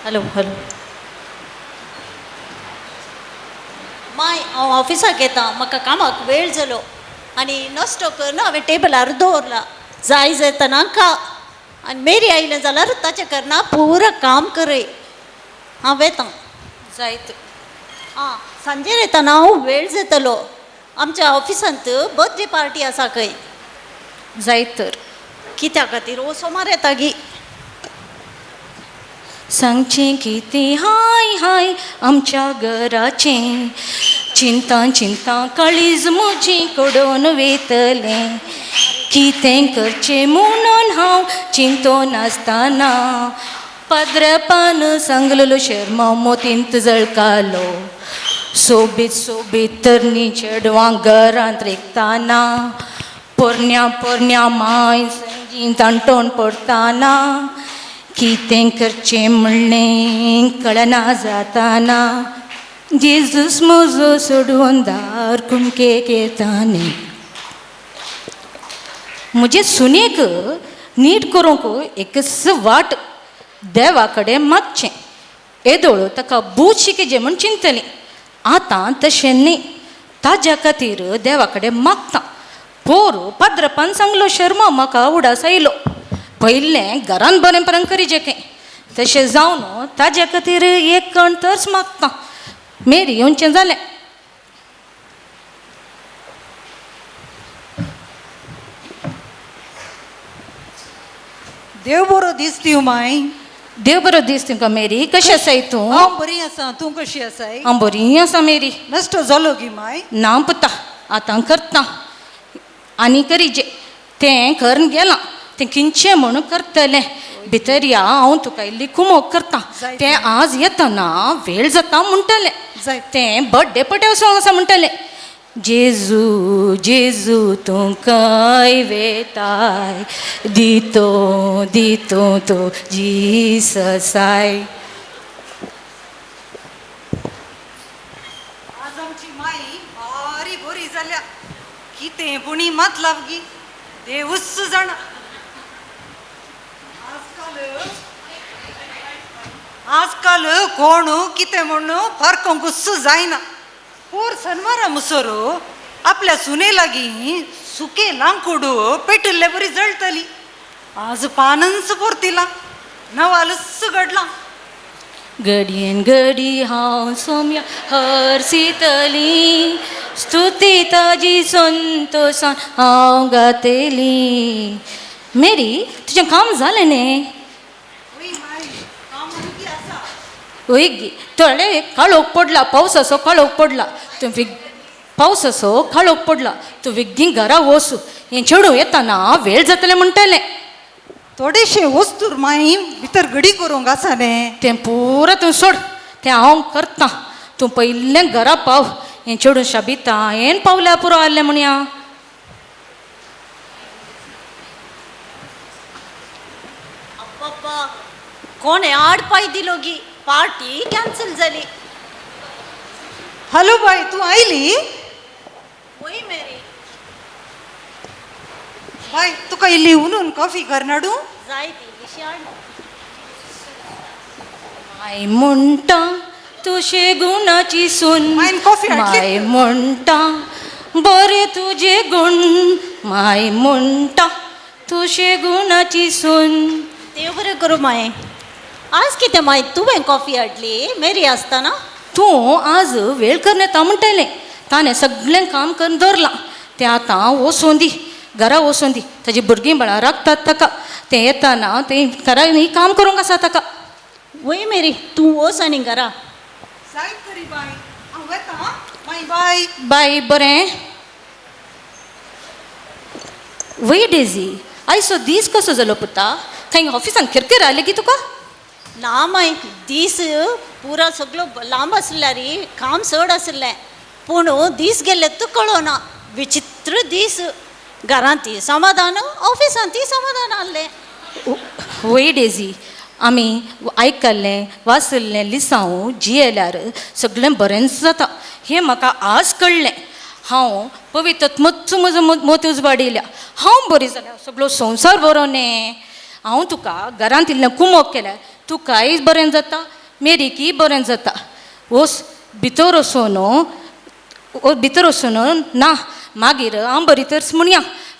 Speaker 20: हॅलो हॅलो माय हांव ऑफिसाक येता म्हाका कामाक वेळ जालो आनी नश्टो करना हांवें टेबलार दवरला जाय जेतना खा आनी मेरी आयलें जाल्यार ताचे करना पुरो काम करय. हांव येता जायत आं सांजेर येतना हांव वेळ जातलो आमच्या ऑफिसांत बर्थडे पार्टी आसा खंय जायत तर कित्या खातीर हो सोमार येता गी.
Speaker 21: सांगचें कितें हाय हाय आमच्या घराचें चिंता चिंता काळीज म्हजी कडून वेतलें कितें करचें म्हणून हांव चिंतोन आसतना पाद्रपान सांगलेलो शर्मा मोतींत जळकालो. सोबीत सोबीत तरणी चेडवां घरांत रेखताना पोरण्या पोरण्या माय संजीन तांटोन पडटाना कितें करचें म्हणलें कळना जाताना जेजूस म्हजो सोडून दार कुमकेक येतानी. म्हजे सुनेक नीट करूंक एकच वाट देवा कडेन मागचें येदोळ ताका बूत शिकेजे म्हूण चिंतलें. आतां तशें न्ही ताज्या खातीर देवा कडेन मागता. पोरू पाद्रपान सांगलो शर्मा म्हाका उडास आयलो पयलें घरान बरें परें करिजेकें तशें जावन ताज्या खातीर एक कण तरच मागता. मेरी येवचें जालें.
Speaker 22: देव बरो दीस दिवं माय.
Speaker 21: देव बरो दीस तुका मेरी. कशें आसाय तूं?
Speaker 22: हांव बरी आसा तूं कशी आसाय?
Speaker 21: हांव बरी आसा मेरी.
Speaker 22: नश्ट जालो गी माय?
Speaker 21: ना पुता आतां करता आनी करिजे तें करून गेलां तें किंचें म्हणून करतलें. भितर या हांव तुका इल्ली कुमोक करता. तें आज येतना वेळ जाता म्हणटलें. तें बर्थडे पट्याव सॉंग आसा म्हणटलें. जेजू जेजू तूं खंय वेताय दितो दितो तो जिससाय.
Speaker 22: आज आमची माई भारी बरी जाल्या. कितें पुणी मात लावगी देवूच जाणा. आजकाल कोण कितें म्हण फरकोंकूच जायना. पोर सनवारा मुसोरो आपल्या सुने लागीं सुके लांकूड पेटिल्ले बरी जळटली. आज पानंच परतिला नवालच घडला.
Speaker 21: घडयेन घडी हांव सोम्या हरसितली स्तुती ताजी संतोषान हांव गातली. मेरी तुजें काम जालें न्ही? वय थोडे काळोख पडला पावसाचो काळोख पडला तूं पावसाचो काळोख पडला तूं विग्गी घरा वच. हें चेडूं येताना वेळ जातलें म्हणटलें.
Speaker 22: थोडेशे वस्तूर माई भितर घडी करूंक आसा न्ही.
Speaker 21: तें पुरो तूं सोड तें हांव करतां. तूं पयलें घरा पाव हें चेडूं शाबिता हें पावल्या पुरो आहलें म्हणया
Speaker 20: अप्पा कोणे आड पाय दिलो गी पार्टी कॅन्सल जाली
Speaker 17: हॅलो बाई तू आयली
Speaker 20: वय मेरी
Speaker 17: बाय तुका इल्ली उलून कॉफी करनाडू
Speaker 20: जाय ती विशाळ
Speaker 21: माय म्हणटा तुझे गुणाची सून माय म्हणटा बरे तुझे गुण माय म्हणटा तुझे गुणाची सून
Speaker 20: देव बरें करूं माय आज कितें माय तुवें कॉफी हाडली मेरी आसतना
Speaker 21: तूं आज वेळ करने ता म्हणटालें ताणें सगळें काम करून दवरलां तें आतां वचून दी घरा वचून दी ताजी भुरगीं बाळां राखतात ताका तें येताना तें घरा न्ही काम करूंक आसा ताका
Speaker 20: वय मेरी तूं वच आनी घरा
Speaker 17: जायत तरी बाय हांव येता बाय बाय
Speaker 21: बाय बरें वय डेझी आयचो दीस कसो जालो पुता खंय ऑफिसान किरकिर आले की तुका
Speaker 20: ना माय दीस पुरा सगळो लांब आसल्या रे काम चड आसलें पूण दीस गेले तू कळोना विचित्र दीस घरांत समाधान ऑफिसांत समाधान आहलें
Speaker 21: वय डेझी आमी आयकल्लें वाचल्लें लिसांव जियेल्यार सगळें बरेंच जाता हें म्हाका आज कळ्ळें हांव पवित्रत्मचो म्हजो मोत उजवाडिल्या हांव बरी जाल्यार सगळो संवसार बरो न्ही हांव तुका घरांत इल्लें कुमोक केल्यार तुकाय बरें जाता मेरीकी बरें जाता वस भितर वचून ना मागीर हांव बरी तरच म्हणया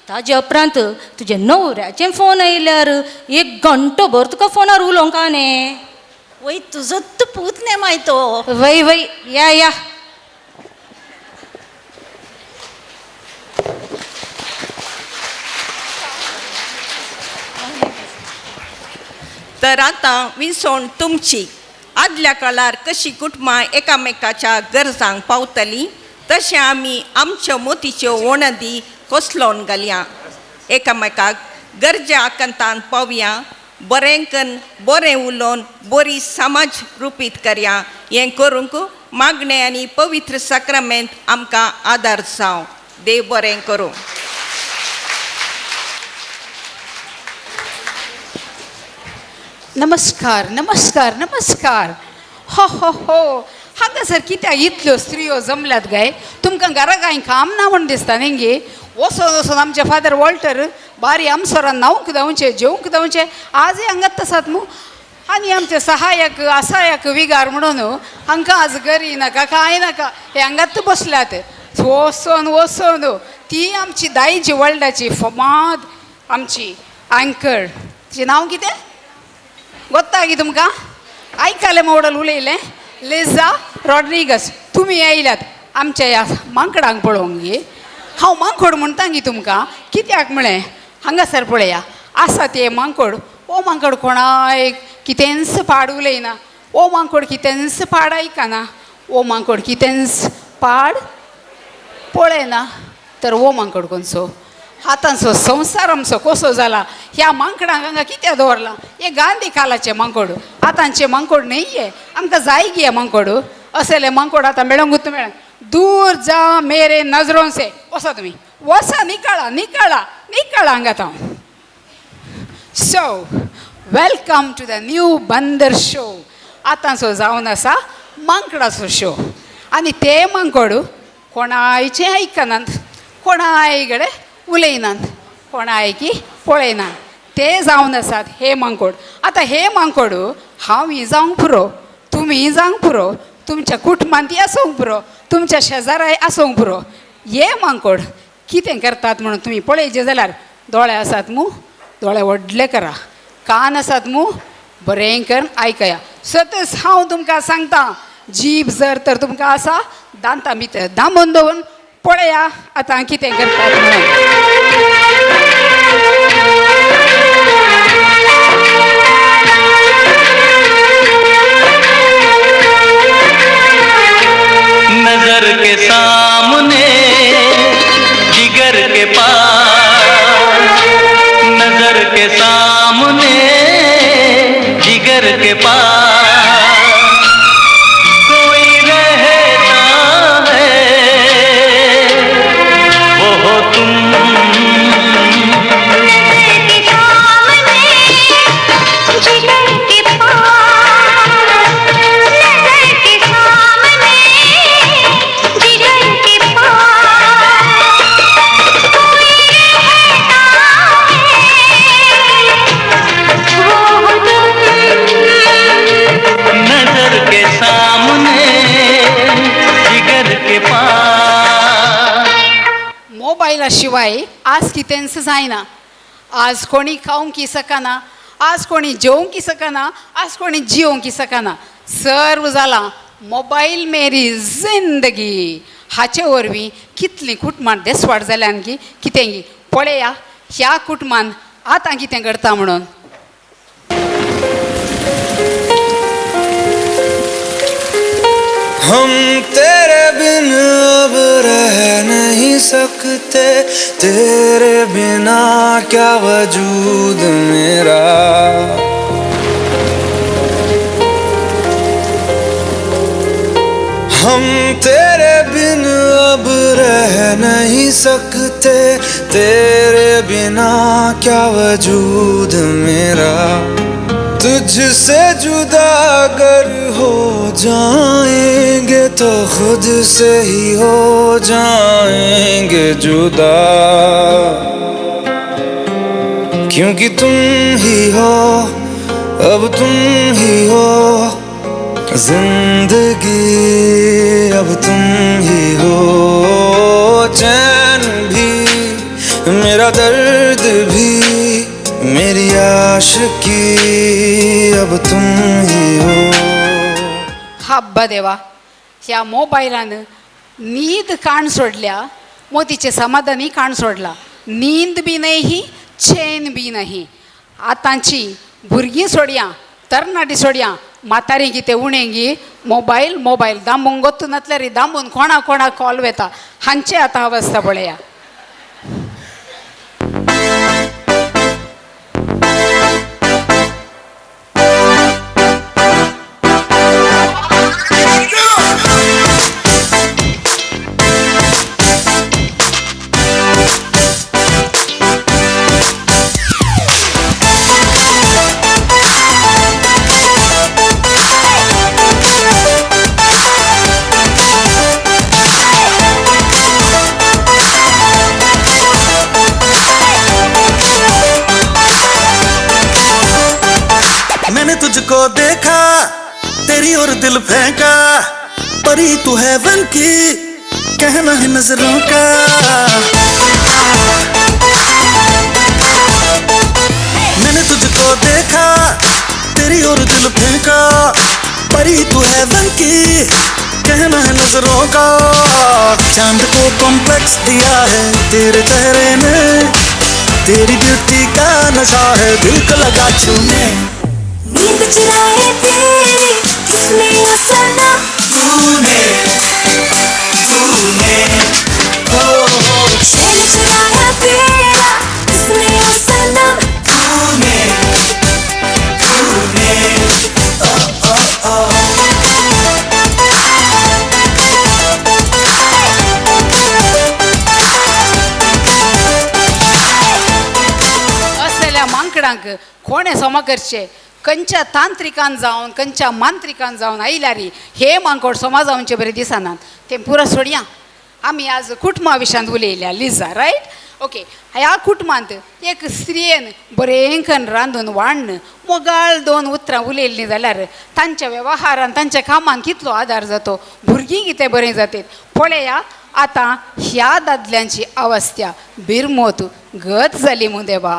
Speaker 21: ताजे उपरांत तुजे न्हवऱ्याचें फोन आयल्यार 1 घंटोभर तुका फोनार उलोवंक न्ही
Speaker 20: वय तुजो तूं पूत न्ही माय तो
Speaker 21: वय वय या
Speaker 16: तर आतां विसोण तुमची आदल्या काळार कशी कुटुंबां एकामेकाच्या गरजांक पावतलीं तशें आमी आमच्यो मोतीच्यो वणदी कोसलोवन घालया एकामेकाक गरजा आकांतान पावया बरें करून बरें उलोवन बरी समाज रुपीत करया हें करूंक मागणें आनी पवित्र साक्रामेंत आमकां आदार जावं देव बरें करूं
Speaker 8: नमस्कार नमस्कार नमस्कार हो हो हो हांगासर कित्याक इतल्यो स्त्रियो जमल्यात गाय तुमकां घरा कांय काम ना म्हण दिसता न्ही गे वचून वचून आमचे फादर वॉल्टर बारी आमसोरान न्हावूंक धांवचे जेवूंक धांवचे आजय हांगात तसात न्हू आनी आमचे सहाय्यक आसायक विगार म्हणून हांकां आज गरी नाका कांय नाका हे हांगात बसल्यात वचून ती आमची दायजी वर्ल्डाची फामाद आमची अँकर तिचें नांव कितें गोत्ता गी तुमकां आयकलें मोडल उलयलें लेझा रॉड्रिगस तुमी येयल्यात आमच्या ह्या मांकडांक पळोवंक गे हांव मांकोड म्हणटा गी तुमकां कित्याक म्हळें हांगासर पळया आसा ते मांकोड ओ मांकोड कोणाय कितेंच पाड उलयना ओ मांकोड कितेंच पाड आयकना ओ मांकोड कितेंच पाड पळयना तर ओ मांकोड खंयचो आतांचो संवसार आमचो कसो जाला ह्या मांकडांक हांगा कित्याक दवरला हे गांधी कालाचे मांकोड आतांचे मांकोड न्हय आमकां जाय गे मांकोड असले मांकोड आतां मेळोंकूच मेळना दूर जा मेरे नजरों से वसा तुमी वसा निकाळा हांगात हांव so welcome to the new Bandar show आतांचो जावन आसा मांकडाचो शो आनी ते मांकोड कोणायचें आयकनात कोणाय कडेन उलयनात कोणायकी पळयनात ते जावन आसात हे मांकोड आतां हे मांकोड हांव ही जावंक पुरो तुमी जावंक पुरो तुमच्या कुटुंबांत आसूंक पुरो तुमच्या शेजाराय आसूंक पुरो हे मांकोड कितें करतात म्हणून तुमी पळयचे जाल्यार दोळे आसात मू दोळे व्हडले करा कान आसात मू बरें करून आयकया सतत हांव तुमकां सांगता जीब जर तर तुमकां आसा दांतां भितर दामून दवरून पळया आतां कितें करतात
Speaker 9: नजर के सामने जिगर के पास नजर के सामने जिगर के पास कोई रहता है
Speaker 8: शिवाय आज कितेंच जायना. आज कोणी खावंक सकाना, आज कोणी जेवंक सकाना, आज कोणी जिवंक सकाना. सर्व जाला मोबायल मेरी जिंदगी. हाचे वरवीं कितलीं कुटुंबां देसवाड जाल्यान की कितें पळया ह्या कुटुंबान आतां कितें करता म्हणून.
Speaker 11: हम तेरे बिन अब रह नहीं सकते, तेरे बिना क्या वजूद मेरा. हम तेरे बिन अब रह नहीं सकते, तेरे बिना क्या वजूद मेरा. तुझसे जुदा अगर हो जाएंगे तो खुद से ही हो जाएंगे जुदा. क्योंकि तुम ही हो, अब तुम ही हो जिंदगी, अब तुम ही हो. चैन भी मेरा दर्द भी मेरी आशिकी, अब तुम ही हो.
Speaker 8: हब्बा देवा, ह्या मोबायलान न्हीद काण सोडल्या, मोतीचे समाधानी काण सोडला. नींद बी नाही, चैन बी नाही. आतांची भुरगीं सोडया, तरणाटी सोडया, म्हातारी कितें उणेंगी मोबायल मोबायल दांबून गोत्तू नातल्यार दांबून कोणा कोणाक कॉल वेता. हांचे आतां अवस्था पळया.
Speaker 11: तुझको देखा, तेरी और दिल फेंका, परी तू हेवन की, कहना है नजरों का. मैंने तुझको देखा, तेरी और दिल फेंका, परी तू हेवन की, कहना है नजरों का. चांद को कॉम्प्लेक्स दिया है तेरे चेहरे ने, तेरी ब्यूटी का नशा है दिल को लगा छूने.
Speaker 12: नींद चुराए तेरी किसने ओ सनम, तूने तूने हो. चैन चुराया तेरा किसने ओ सनम, तूने तूने ओ ओ ओ.
Speaker 8: असलेल्या मांकडांक कोणे सम करचे. खंयच्या तांत्रिकान जावन खंयच्या मांत्रिकान जावन आयल्यारी हे मांकोड समाजांचे बरें दिसनात. तें पुरो सोडया. आमी आज कुटुंबा विशयान उलयल्या लिजा, रायट. ओके, ह्या कुटुंबांत एक स्त्रियेन बरें करून रांदून वाडन मोगाळ 2 उतरां उलयल्लीं जाल्यार तांच्या वेवहारान तांच्या कामान कितलो आदार जातो, भुरगीं कितें बरें जातात पळया. आतां ह्या दादल्यांची अवस्था बिरमोत गत जाली मुदेवा.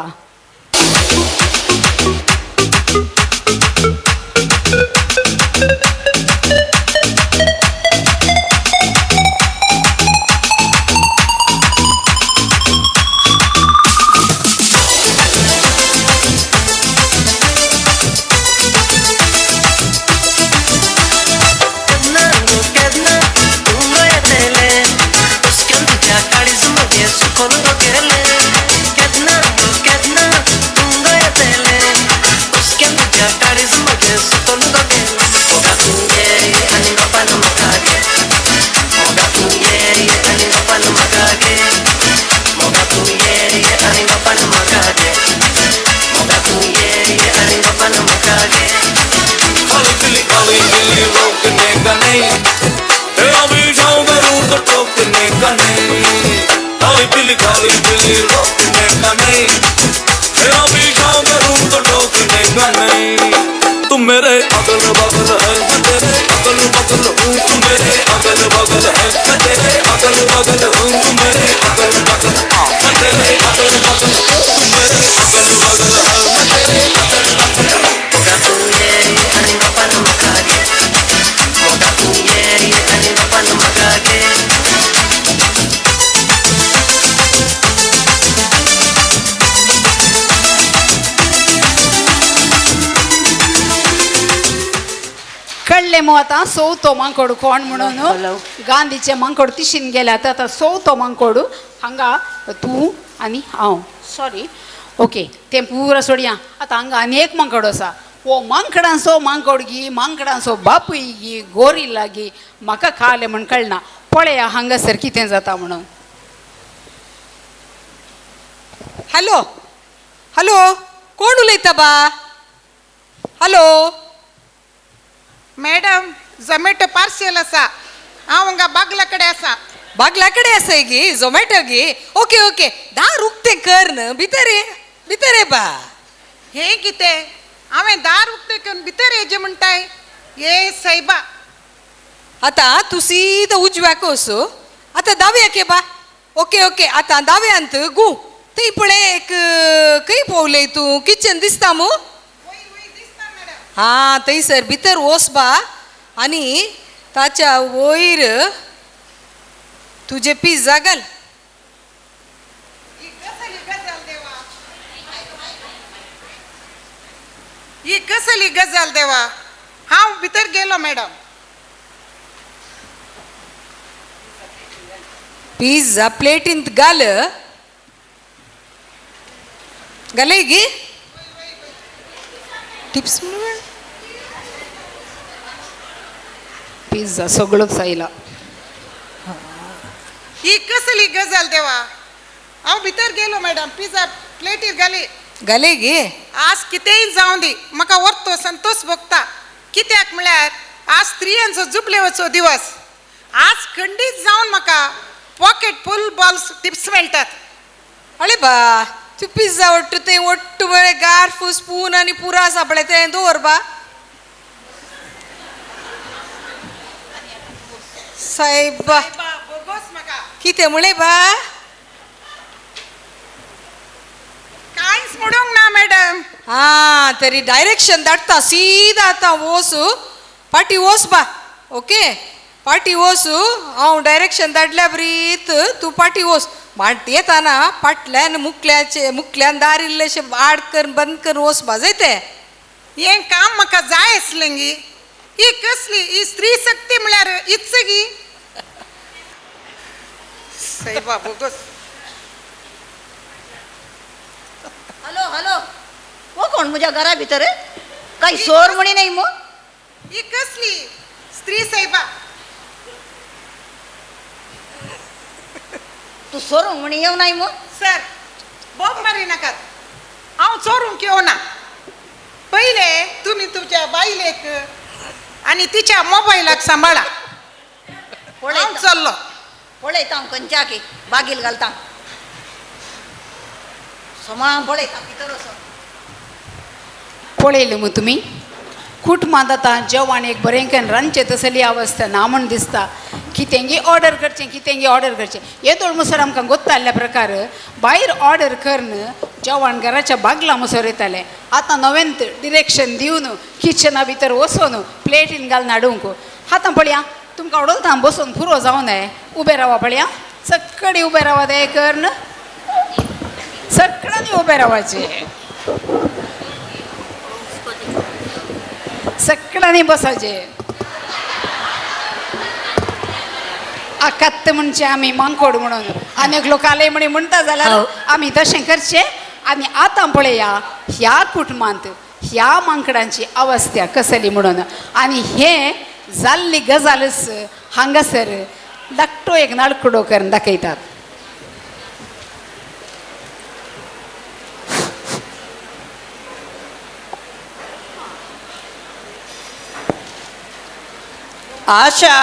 Speaker 11: Kedna
Speaker 8: कळ्ळे मग आता चवथो मांकोड कोण म्हणून गांधीचे मांकोड तिशीन गेले आता चवथो मांकोड हांगा तूं आनी हांव सॉरी ओके तें पुरो सोडया आतां हांगा आनी एक मांकोड आसा वो मांकडांचो मांकोड गी मांकडांचो बापूय गी गोरिल्ला गी म्हाका खाले म्हण कळना पळया हांगासर कितें जाता म्हणून.
Speaker 7: हॅलो हॅलो कोण उलयता बा हॅलो
Speaker 17: मॅडम झोमॅटो पार्सल आसा हांव हांगा बागला कडेन आसा
Speaker 7: बागला कडेन आसाय गे झोमॅटो गे ओके ओके दार उक्तें कर न्ह भितर ये बा
Speaker 17: हे कितें हांवें दार उक्तें करून भितर येजे म्हणटाय ये सायबा
Speaker 7: आतां तूं सीद उजव्याक वच आतां दाव्याक ये बा ओके ओके आतां दाव्यांत गू थंय पळय एक खंय पवलय तूं किचन दिसता मू हा थंयसर भितर वच बा आनी ताच्या वयर तुजे पिझ्झा घाल
Speaker 17: ही कसली गजाल देवा हांव भितर गेलो मॅडम
Speaker 7: पिझ्झा प्लेटींत घाल घालय गे टिप्स
Speaker 8: पिझ्झा सगळोच आयला
Speaker 17: ही कसली गजाल देवा हांव भितर गेलो मॅडम पिझ्झा प्लेटीर घाली
Speaker 7: घालय गे
Speaker 17: आज कितेंय जावं दी म्हाका व्हरतो संतोष भोगता कित्याक म्हळ्यार आज स्त्रियांचो जुबलेवचो दिवस आज खंडीत जावन म्हाका पॉकेट फुल बॉल्स टिप्स मेळटात
Speaker 7: अळे बा तू पिझ्झा ओट्ट ते ओट्ट बरें गार स्पून आनी पुरो आसा पळय तें दवर बा सायबा कितें म्हळें बा
Speaker 17: कांयच म्हणूंक ना मॅडम
Speaker 7: हा तरी डायरेक्शन धाडटा सीदा आतां वच पाटी वच बा ओके पाटी वच हांव डायरेक्शन धाडल्या बरीत तूं पाटी वच माट येताना फाटल्यान मुखल्यान दार इल्लेशें आड कर बंद कर वच बा जायते
Speaker 17: हें काम म्हाका जाय आसलें गी ही कसली ही स्त्री शक्ती म्हळ्यार इच्छ गी सायबा बोगस
Speaker 14: हॅलो हॅलो हो कोण म्हज्या घरा भितर काही सोर म्हणी नाही मग
Speaker 17: ही कसली स्त्री सायबा
Speaker 14: तू सोरूंक म्हणी येव नाही मग
Speaker 17: सर बोब मारी नाकात हांव चोरूंक येवना पहिले तुमी तुमच्या बायलेक आनी तिच्या मोबायलाक सांबाळा हांव चल्लो
Speaker 14: पळयता हांव खंयच्या की बागील घालता सोमाळां पळयता भितर वचून
Speaker 8: पळयलें मग तुमी कुटुंबांत आतां जेवण एक बरें करून रांदचें तसली अवस्था ना म्हण दिसता कितेंगी ऑर्डर करचें येदोळ मुसर आमकां गोत्ताल्या प्रकार भायर ऑर्डर करून जेवण घराच्या बागला मुसर येतालें आतां नवेंत डिरेक्शन दिवन किचना भितर वचून प्लेटीन घालून हाडूंक आतां पळया तुमकां उडोलता बसून पुरो जावं जाय उबें रावा पळया सक्कडी उबें रावा दे करून सक्कडांनी उबें रावचें सक्कडांनी बसाचें आकात्त म्हणचे आमी मांकोड म्हणून अनेक लोक आले म्हणे म्हणटा जाल्यार आमी तशें करचें आनी आतां पळया ह्या कुटुंबांत ह्या मांकडांची अवस्था कसली म्हणून आनी हे जाल्ली गजालच हांगासर धाकटो एक नाडकुडो करून दाखयतात.
Speaker 18: आशा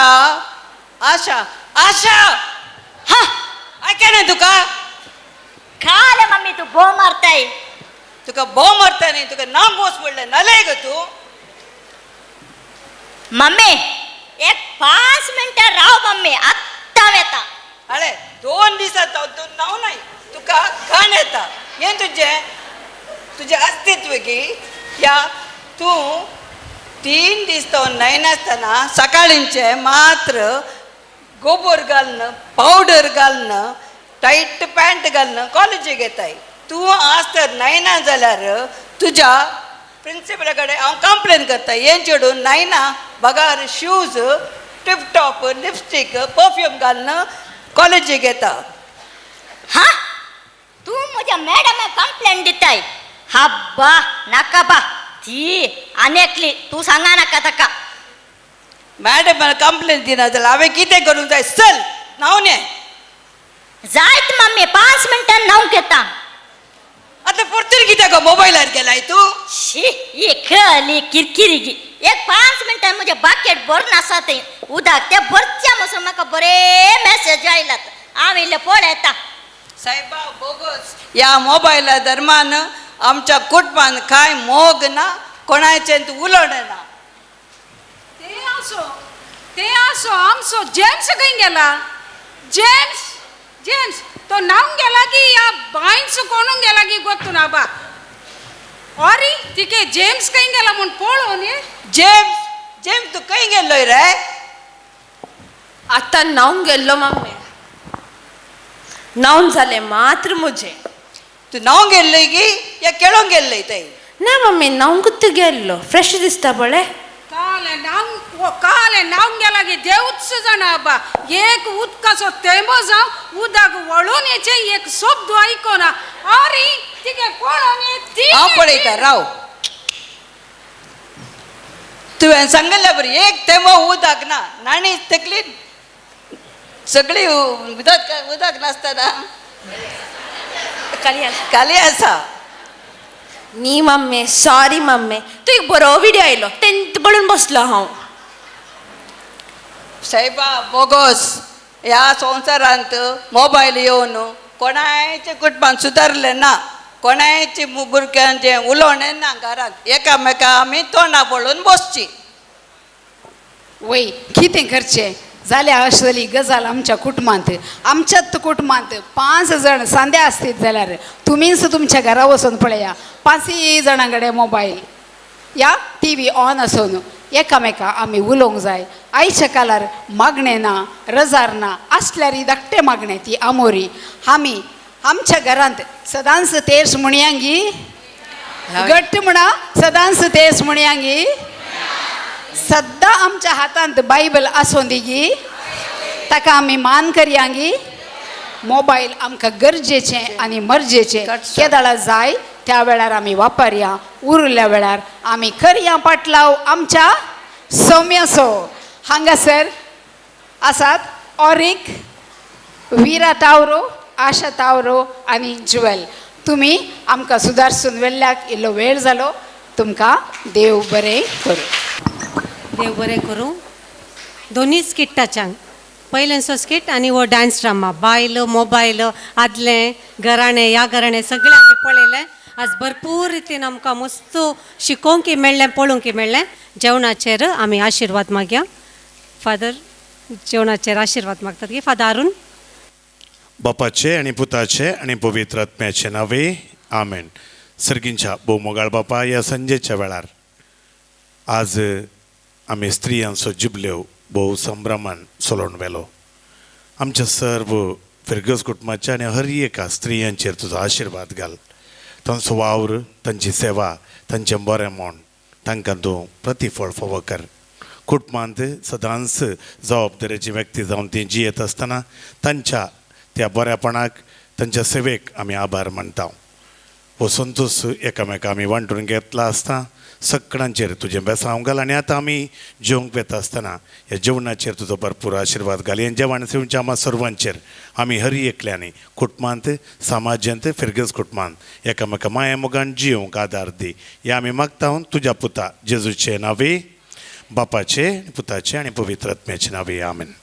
Speaker 18: आशा आशा हा ऐका ना तुका
Speaker 20: खाले मम्मी तू भो मारताय
Speaker 18: तुका भो मारता न्ही तुका नाम बोस पडले नालय ग तू
Speaker 20: मम्मी एक 5 मिनिटं राव मम्मी आत्ता येता
Speaker 18: अरे 2 दिसात तू नाव नाही तुका घाण येता हे तुझे अस्तित्व गी या तू 3 दीस तो न्हय नासतना सकाळींचे मात्र गोबर घालणं पावडर घालणं टाईट पॅन्ट घालणं कॉलेजीक येताय तू आज तर न्हय ना जाल्यार तुज्या
Speaker 5: प्रिन्सिपला कडेन हांव कंप्लेन करता हें चेडून नायना बगार shoes tip top lipstick perfume घालून कॉलेजीक येता.
Speaker 21: हा तू म्हज्या मॅडमाक कंप्लेंट दिताय हब्बा नाका बा ती आनेकली तू सांगा नाका ताका.
Speaker 5: मॅडम कंप्लेन दिना जाल्यार हांवें कितें करूंक जाय चल न्हांवन ये.
Speaker 21: जायत मम्मी 5 मिनटां न्हावंक येता.
Speaker 5: आतां परतून कित्याक मोबायलार गेलाय तूं.
Speaker 21: शी ही खली किरकिरी गी एक 5 मिनटां म्हजे बाकेट भरून आसा तें उदक तें भरच्या म्हणून म्हाका बरे मॅसेज आयलात हांव इल्लें पळय येता.
Speaker 5: सायबा बोगस ह्या मोबायला धर्मान आमच्या कुटुंबान कांय मोग ना कोणाचें उलोवणें ना.
Speaker 8: ते आसो आमचो जेम्स खंय गेला. जेम्स जेम्स तो न्हावून गेला की या बायंच कोणून गेला की गोत्तू ना बा. अरे तिके जेम्स खंय गेला म्हूण पळोवन
Speaker 5: जेम्स जेम्स तू खंय गेल्लोय रे.
Speaker 3: आतां न्हावूंक गेल्लो मम्मी न्हावून जालें मात्र म्हजें.
Speaker 5: तू न्हावूंक गेल्लोय की या खेळोंक गेल्लोय थंय.
Speaker 3: ना मम्मी न्हावूंकूच गेल्लो फ्रेश दिसता पळय.
Speaker 8: काले न्हावून गेला की देवच जाणा बा. एक उदकाचो तेंबो जावं उदक वळून येचे एक शब्द आयकोना. अरे तिगे पळोवन
Speaker 5: हांव पळयता राव. तुवें सांगलें बरी एक तेंबो उदक ना नाणी तकली सगळी उदक नासतना खाली आसा.
Speaker 3: नी मम्मी सॉरी मम्मी तू एक बरो व्हिडिओ आयलो तेंत पळोवन बसलो हांव.
Speaker 5: सायबा बोगस ह्या संवसारांत मोबायल येवन कोणायचे कुटुंबान सुदारलें ना कोणायचे भुरग्यांचें उलोवणें ना घरांत एकामेका आमी तोंडां पळोवन बसची.
Speaker 8: वय कितें करचें जाल्यार असली गजाल आमच्या कुटुंबांत आमच्याच कुटुंबांत 5 जण सांद्या आसतीत जाल्यार तुमीच तुमच्या घरा वचून पळया 5 जाणां कडेन मोबायल या TV ऑन आसून एकामेका आमी उलोवंक जाय. आयच्या काळार मागणें ना रजार ना आसल्यार धाकटें मागणें ती आमोरी आमी आमच्या घरांत सदांच तेस म्हणयांगी घट्ट म्हणा सदांच तेस म्हणयांगी. सद्दां आमच्या हातांत बायबल आसूं दिगी ताका आमी मान करयांगी. मोबायल आमकां गरजेचें आनी मर्जेचें केदाळा जाय त्या वेळार आमी वापरया उरल्या वेळार आमी करया पाटलाव आमच्या सौम्याचो. हांगासर आसात ऑरिक विरा तावरो आशा तावरो आनी जुवेल. तुमी आमकां सुदारसून वेल्ल्याक इल्लो वेळ जालो. तुमकां देव बरें करूं.
Speaker 1: देव बरें करूं. दोनी स्किटाच्यांक पयलेंचो स्किट आनी हो डान्स ड्रामा बायल मोबायल आदलें घराणें ह्या घराणें सगळें आमी पळयलें. आज भरपूर रितीन आमकां मस्त शिकोवंक मेळ्ळें पळोवंक मेळ्ळें. जेवणाचेर आमी आशिर्वाद मागया. फादर जेवणाचेर आशिर्वाद मागतात की फादर अरुण.
Speaker 6: बापाचे आणि पुताचे आणि पवित्र आत्म्याचे नावे आमेन. सर्गींच्या भोव मोगाळ बापा ह्या संजेच्या वेळार आज आमी स्त्रियांचो जुबल्यो भोव संभ्रमान सोलोवन व्हेलो. आमच्या सर्व फिरगस कुटुंबाच्या आनी हर एका स्त्रियांचेर तुजो आशिर्वाद घाल. तांचो वावर तांची सेवा तांचें बरें मोण तांकां तूं प्रतिफळ फावो कर. कुटुंबांत सदांच जबाबदारेची व्यक्ती जावन ती जियेत आसतना तांच्या त्या बऱ्यापणाक तांच्या सेवेक आमी आभार मानता. हो संतोश एकामेका आमी वांटून घेतला आसता सगळ्यांचेर तुजें बेसांव घाल. आनी आतां आमी जेवंक वेता आसतना ह्या जेवणाचेर तुजो भरपूर आशिर्वाद घाल. हें जेवण सेवच्या आमा सर्वांचेर आमी हर एकल्यांनी कुटुंबांत समाजांत फिरगस कुटुंबांत एकामेका माया मोगान जियोंक आदार दी. हें आमी मागता तुज्या पुता जेजूचे नावे बापाचे पुताचे आनी पवित्र आत्म्याचे नावे आमेन.